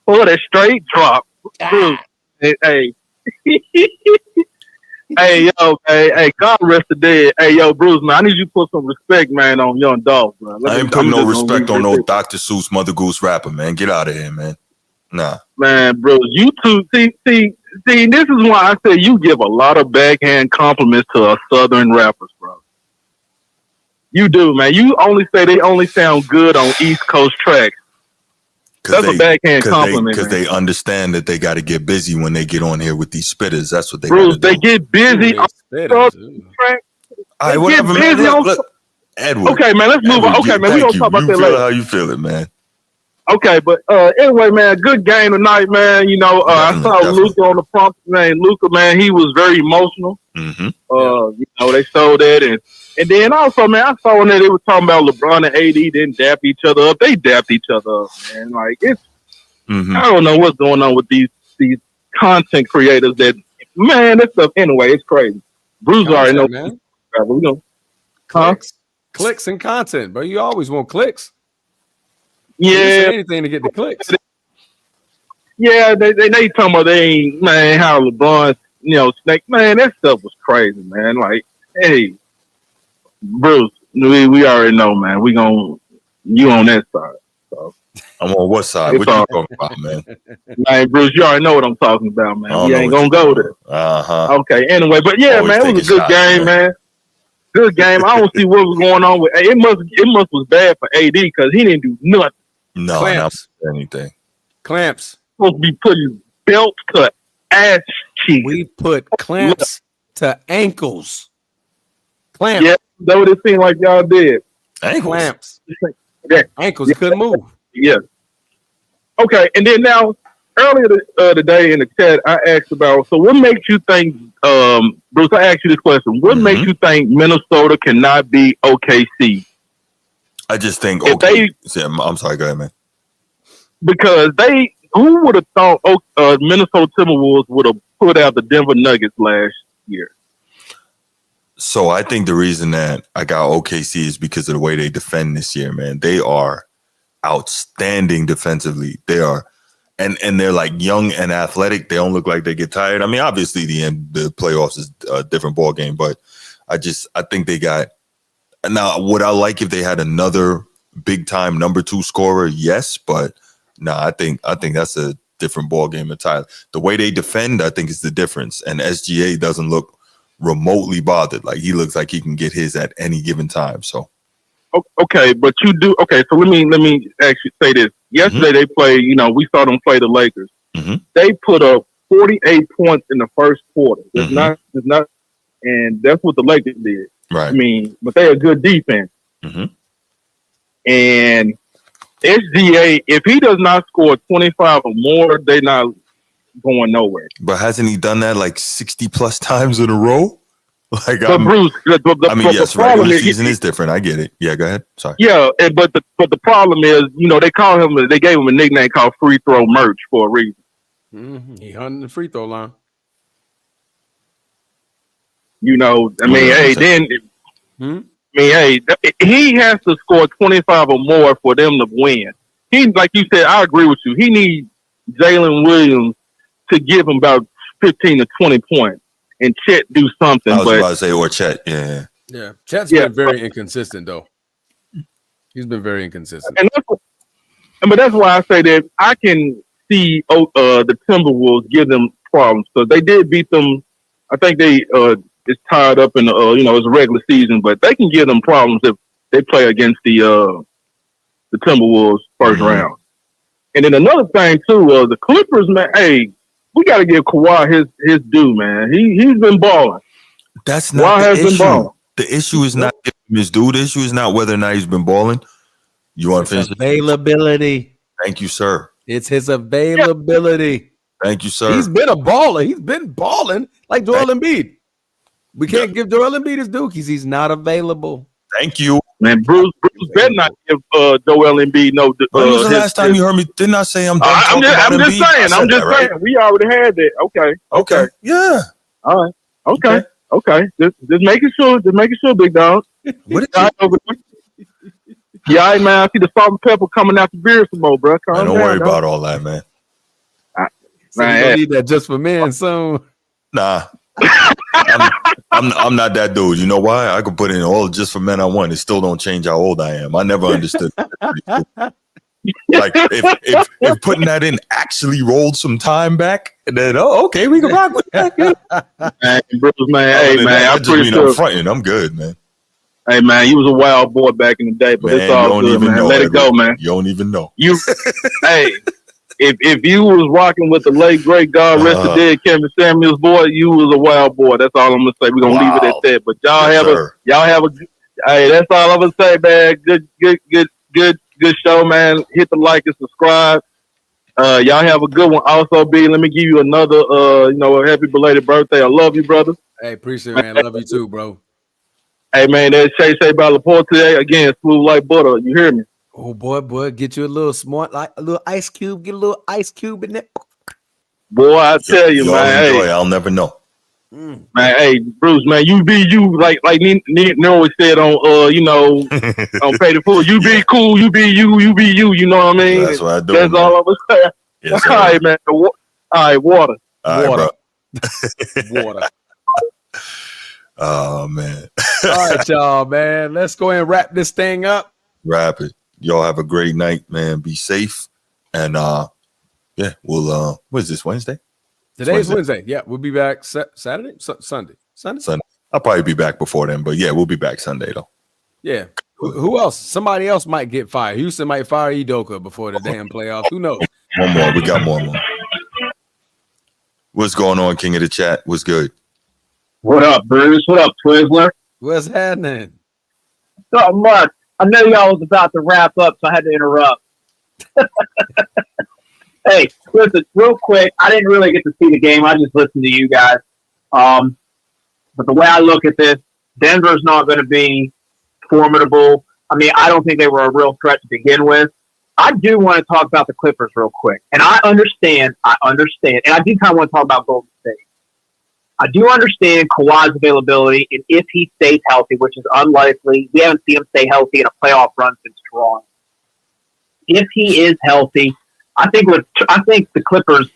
for the straight drop. Bruce, hey. Hey, yo, hey, God rest the dead. Hey, yo, Bruce, man, I need you to put some respect, man, on Young Dolph, man. I ain't putting no respect on no Dr. Seuss Mother Goose rapper, man. Get out of here, man. Nah. Man, bro, you two, see, this is why I say you give a lot of backhand compliments to us Southern rappers, bro. You do, man. You only say they only sound good on East Coast tracks. That's a backhand compliment, because they understand that they got to get busy when they get on here with these spitters. That's what they Bruce, do. They get busy on track. All right, whatever, man. Look, Edward. Okay, man, let's move on. Okay, man, we're going to talk about that later. How you feel it, man? Okay, but anyway, man, good game tonight, man. I saw Luka on the pump. Man, Luka, man, he was very emotional. Mm-hmm. They sold that, and then also, man, I saw when they were talking about LeBron and AD didn't dap each other up. They dapped each other up, man. Like it's, I don't know what's going on with these content creators. That man, this stuff. Anyway, it's crazy. Bruce already know, man. We know, clicks and content, bro. You always want clicks. Yeah, anything to get the clicks. Yeah, they talking about they ain't, man, how LeBron, snake, man, that stuff was crazy, man. Like, hey, Bruce, we already know, man. You on that side. So I'm on what side? What you talking about, man? Man, Bruce, you already know what I'm talking about, man. We ain't gonna go there. Okay, anyway, but yeah, Always man, it was a good game, man. Good game. I don't see what was going on with it. Must was bad for AD because he didn't do nothing. No, Clamps. not anything. Clamps. Supposed to be putting belt to ass cheeks. We put clamps to ankles. Clamps. Yeah, that what it seemed like y'all did. Ankles. Clamps. Yeah. Ankles. Couldn't move. Yeah. Okay, and then now earlier today in the chat, I asked about. So, what makes you think, Bruce? I asked you this question. What makes you think Minnesota cannot be OKC? I just think I'm sorry. Go ahead, man. Because who would have thought Minnesota Timberwolves would have put out the Denver Nuggets last year? So I think the reason that I got OKC is because of the way they defend this year, man. They are outstanding defensively. They are, and they're like young and athletic. They don't look like they get tired. I mean, obviously the playoffs is a different ball game, but I think they got. Now, would I like if they had another big time number 2 scorer? Yes, but no, I think that's a different ball game entirely. The way they defend, I think, is the difference. And SGA doesn't look remotely bothered. Like he looks like he can get his at any given time. So okay, but you do okay. So let me actually say this. Yesterday they played. We saw them play the Lakers. They put up 48 points in the first quarter. It's not, and that's what the Lakers did. Right. I mean, but they're a good defense. And SGA, if he does not score 25 or more, they're not going nowhere. But hasn't he done that like 60 plus times in a row? Like, but Bruce, yes, regular season is different. I get it. Yeah, go ahead. Sorry. Yeah, but the problem is, they gave him a nickname called Free Throw Merch for a reason. He hunting the free throw line. He has to score 25 or more for them to win. He, like you said, I agree with you. He needs Jalen Williams to give him about 15 to 20 points, and Chet do something. I was about to say, or Chet, yeah. Chet's been very inconsistent, though. He's been very inconsistent, but that's why I say that I can see the Timberwolves give them problems, because they did beat them. I think they it's tied up in it's a regular season, but they can give them problems if they play against the Timberwolves first round. And then another thing too, the Clippers, man. Hey, we got to give Kawhi his due, man. He's been balling. That's not the issue. The issue is not giving him his due. The issue is not whether or not he's been balling. You want to finish? Availability. Thank you, sir. It's his availability. Thank you, sir. He's been a baller. He's been balling like Joel Embiid. We can't give Joel Embiid his due because he's not available. Thank you. Man, Bruce better not give Joel Embiid no. When was the last time you heard me? Didn't I say I'm done I'm just saying. I'm just saying. We already had that. Okay. Yeah. All right. Okay. Just making sure. Just making sure, big dog. What is Yeah, all right, man. I see the salt and pepper coming out the beer some more, bro. Don't worry about all that, man. So you don't need that just for men soon. Nah. I'm not that dude. You know why? I could put in all just for men I want. It still don't change how old I am. I never understood. Like if putting that in actually rolled some time back, and then okay, we can rock with that. Man, Bruce, man, hey man, I'm pretty sure. I'm fronting. I'm good, man. Hey man, you was a wild boy back in the day, but it's all good, man. Let it go, man. You don't even know. Hey, if you was rocking with the late great God rest the dead Kevin Samuels, boy, you was a wild boy. That's all I'm gonna say. We're gonna leave it at that. But y'all have a hey, that's all I'm gonna say, man. Good show, man. Hit the like and subscribe. Y'all have a good one. Also, B, let me give you another happy belated birthday. I love you, brother. Hey, appreciate it, man. I love you too, bro. Hey man, that's Shay by Laporte today. Again, smooth like butter. You hear me? Oh boy, get you a little smart, like a little ice cube. Get a little ice cube in there. Boy, I tell you, man. Enjoy. Hey, I'll never know. Man, hey, Bruce, man, you be you like Nero said on on Pay the Fool. You be cool, you be you. You know what I mean? That's what I do. That's man. all I'm saying. Yes, all right, man. All right, water. All right, Water. Oh man. All right, y'all, man. Let's go ahead and wrap this thing up. Wrap it. Y'all have a great night, man. Be safe. And we'll what is this, Wednesday? Today's Wednesday. Yeah, we'll be back Saturday, Sunday. I'll probably be back before then, but yeah, we'll be back Sunday though. Yeah. Who else? Somebody else might get fired. Houston might fire Udoka before the damn playoffs. Who knows? One more. We got more. What's going on, King of the Chat? What's good? What up, Bruce? What up, Twizzler? What's happening? Not much. I know y'all was about to wrap up, so I had to interrupt. Hey, listen, real quick. I didn't really get to see the game. I just listened to you guys. But the way I look at this, Denver's not going to be formidable. I mean, I don't think they were a real threat to begin with. I do want to talk about the Clippers real quick. And I understand. And I do kind of want to talk about Golden State. I do understand Kawhi's availability, and if he stays healthy, which is unlikely, we haven't seen him stay healthy in a playoff run since Toronto. If he is healthy, I think the Clippers,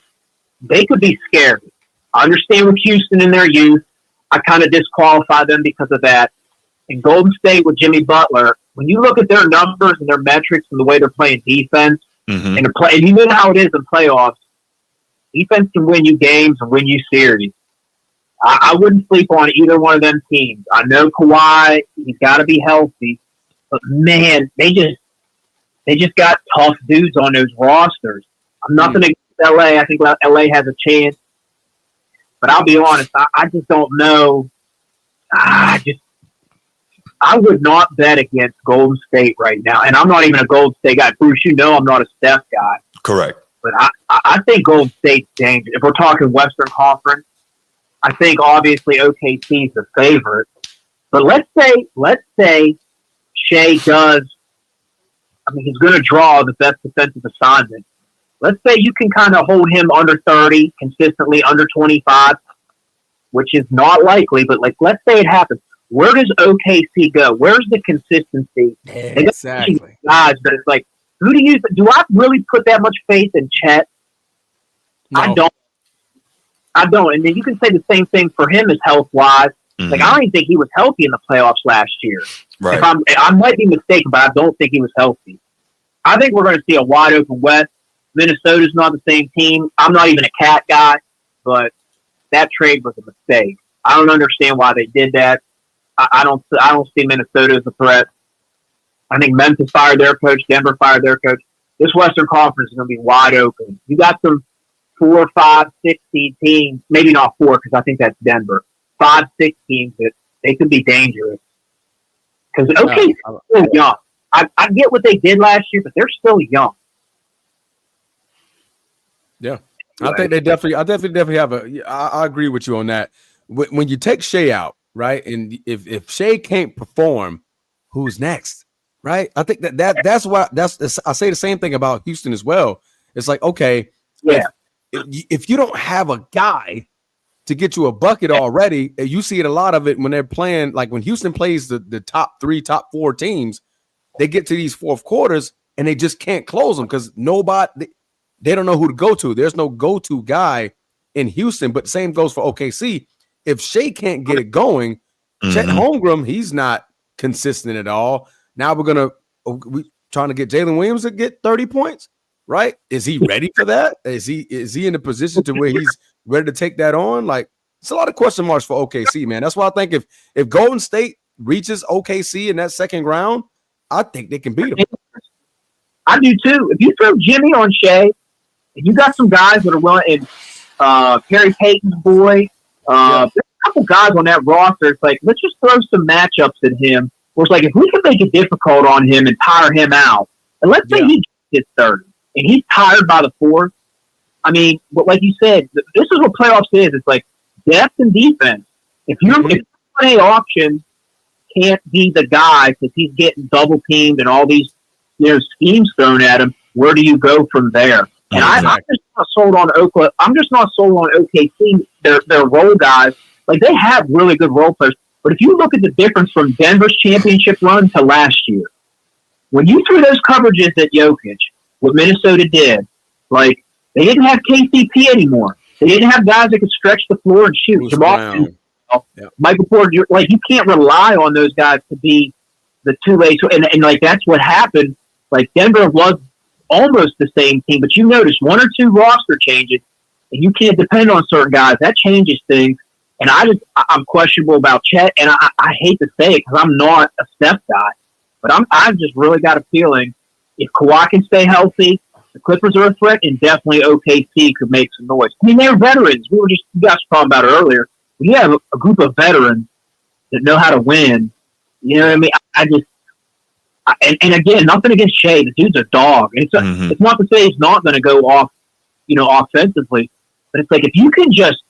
they could be scary. I understand with Houston in their youth. I kind of disqualify them because of that. And Golden State with Jimmy Butler, when you look at their numbers and their metrics and the way they're playing defense, and you know how it is in playoffs, defense can win you games and win you series. I wouldn't sleep on either one of them teams. I know Kawhi, he's got to be healthy, but man, they just got tough dudes on those rosters. I'm nothing against LA. I think LA has a chance, but I'll be honest, I just don't know. I would not bet against Golden State right now, and I'm not even a Golden State guy. Bruce, you know I'm not a Steph guy. Correct. But I think Golden State's dangerous. If we're talking Western Conference, I think obviously OKC is the favorite. But let's say Shea does. I mean, he's going to draw the best defensive assignment. Let's say you can kind of hold him under 30 consistently, under 25, which is not likely. But like, let's say it happens. Where does OKC go? Where's the consistency? Exactly. Guys, but it's like, who do I really put that much faith in Chet? No. I don't. And then you can say the same thing for him as health-wise. Mm-hmm. Like, I don't even think he was healthy in the playoffs last year. Right. I might be mistaken, but I don't think he was healthy. I think we're going to see a wide-open West. Minnesota's not the same team. I'm not even a Cat guy, but that trade was a mistake. I don't understand why they did that. I don't see Minnesota as a threat. I think Memphis fired their coach. Denver fired their coach. This Western Conference is going to be wide open. You got some 4, 5, 6 seed teams. Maybe not 4 because I think that's Denver. 5, 6 teams that they could be dangerous. Because OKC's still young. I get what they did last year, but they're still young. Yeah, I think they definitely have I agree with you on that. When you take Shea out, right, and if Shea can't perform, who's next? Right, I think that's why I say the same thing about Houston as well. It's like, okay, yeah, if you don't have a guy to get you a bucket already, you see it a lot of it when they're playing. Like when Houston plays the top 3, top 4 teams, they get to these fourth quarters and they just can't close them because they don't know who to go to. There's no go-to guy in Houston. But the same goes for OKC. If Shea can't get it going, Chet Holmgren, he's not consistent at all. Now we trying to get Jalen Williams to get 30 points, right? Is he ready for that? Is he in a position to where he's ready to take that on? Like, it's a lot of question marks for OKC, man. That's why I think if Golden State reaches OKC in that second round, I think they can beat them. I do too. If you throw Jimmy on Shea, and you got some guys that are willing, and Perry Payton's boy, there's a couple guys on that roster. It's like, let's just throw some matchups at him. Where it's like, if we can make it difficult on him and tire him out, and let's say he gets 30 and he's tired by the 4th. I mean, but like you said, this is what playoffs is. It's like depth and defense. If your A option can't be the guy because he's getting double teamed and all these schemes thrown at him, where do you go from there? And I'm just not sold on Oklahoma. I'm just not sold on OKC. Their role guys, like they have really good role players. But if you look at the difference from Denver's championship run to last year, when you threw those coverages at Jokic, what Minnesota did, like they didn't have KCP anymore. They didn't have guys that could stretch the floor and shoot. Jamal, Michael Porter, like you can't rely on those guys to be the two-way. And like that's what happened. Like Denver was almost the same team, but you notice 1 or 2 roster changes, and you can't depend on certain guys. That changes things. And I'm questionable about Chet, and I hate to say it because I'm not a Steph guy, but I've just really got a feeling if Kawhi can stay healthy, the Clippers are a threat, and definitely OKC could make some noise. I mean, they're veterans. You guys were talking about it earlier. When you have a group of veterans that know how to win, you know what I mean? And again, nothing against Shea. The dude's a dog. It's not to say he's not going to go off, offensively, but it's like if you can just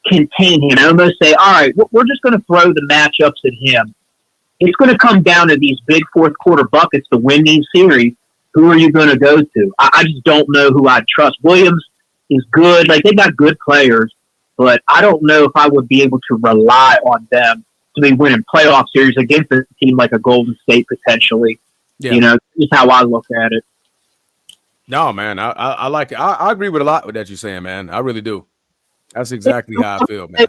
contain him and almost say, all right, we're just going to throw the matchups at him. It's going to come down to these big fourth quarter buckets to win these series. Who are you going to go to? I just don't know who I'd trust. Williams is good. Like, they got good players, but I don't know if I would be able to rely on them to be winning playoff series against a team like a Golden State potentially. Yeah. Just how I look at it. No, man, I like it. I agree with a lot with that you're saying, man. I really do. That's exactly how I feel, man.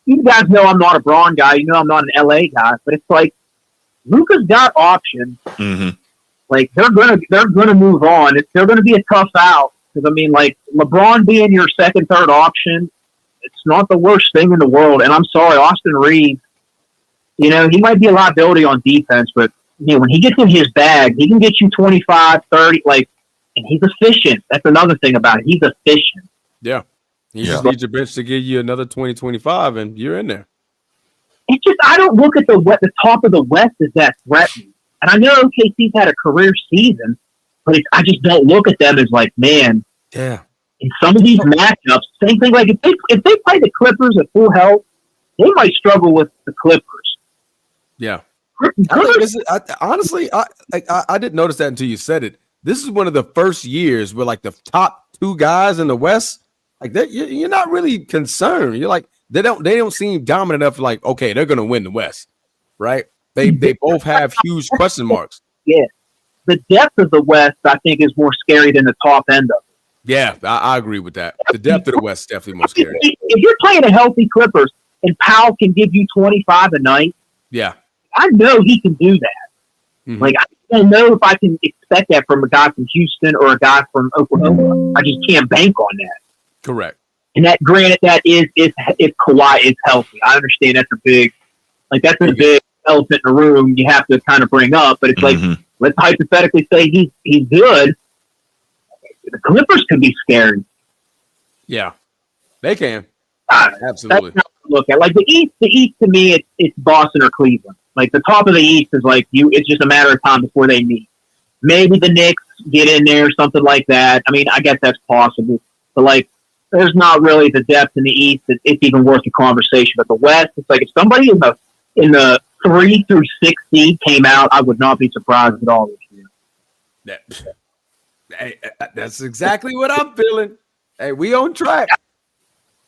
You guys know I'm not a Braun guy. You know I'm not an LA guy, but it's like Luka's got options. Like they're gonna move on. They're gonna be a tough out because I mean, like LeBron being your second, third option, it's not the worst thing in the world. And I'm sorry, Austin Reeves, you know, he might be a liability on defense, but you know, when he gets in his bag, he can get you 25, 30, like, and he's efficient. That's another thing about it. He's efficient. Yeah. You just need your bench to give you another 20, 25, and you're in there. It's just, I don't look at the top of the West as that threatening. And I know OKC's had a career season, but I just don't look at them as like, man, yeah. In some of these matchups, same thing. Like if they play the Clippers at full health, they might struggle with the Clippers. Yeah. Honestly, I didn't notice that until you said it. This is one of the first years where like the top two guys in the West, like that, you're not really concerned. You're like they don't seem dominant enough. Like okay, they're gonna win the West, right? They both have huge question marks. Yeah, the depth of the West, I think, is more scary than the top end of it. Yeah, I agree with that. The depth of the West is definitely more scary. If you're playing a healthy Clippers and Powell can give you 25 a night, yeah, I know he can do that. Mm-hmm. Like I don't know if I can expect that from a guy from Houston or a guy from Oklahoma. I just can't bank on that. Correct. And that, granted, that is if Kawhi is healthy. I understand that's a big elephant in the room you have to kind of bring up. But it's like, let's hypothetically say he's good. The Clippers can be scary. Yeah, they can. Absolutely. That's not to look at. Like the East to me, it's Boston or Cleveland. Like the top of the East is like it's just a matter of time before they meet. Maybe the Knicks get in there, something like that. I mean, I guess that's possible. But like, there's not really the depth in the East that it's even worth the conversation. But the West, it's like if somebody in the 3 through 6 seed came out, I would not be surprised at all this year. Hey, that's exactly what I'm feeling. Hey, we on track.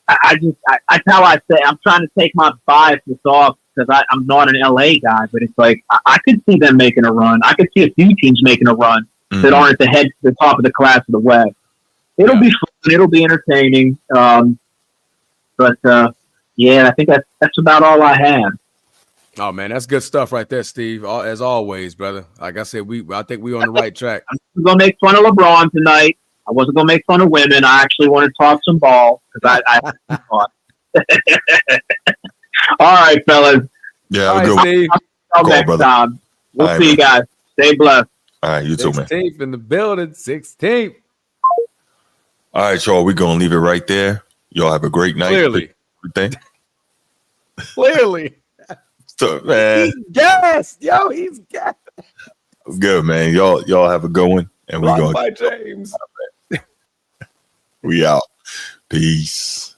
That's how I say. I'm trying to take my biasness off because I'm not an LA guy, but it's like I could see them making a run. I could see a few teams making a run that aren't at the top of the class of the West. It'll be fun. It'll be entertaining. But I think that's about all I have. Oh man, that's good stuff right there, Steve. As always, brother. Like I said, I think we're on the right track. I was gonna make fun of LeBron tonight. I wasn't gonna make fun of women. I actually want to talk some ball because I All right, fellas. Yeah, all right, Steve. Until next time. We'll see you guys. Stay blessed. All right, you too, man. 16th in the building. 16th. All right, y'all. We're gonna leave it right there. Y'all have a great night. Clearly. So, man, he's gassed. Yo, he's gassed. Good, man. Y'all have a good one. And we're going by James. We out. Peace.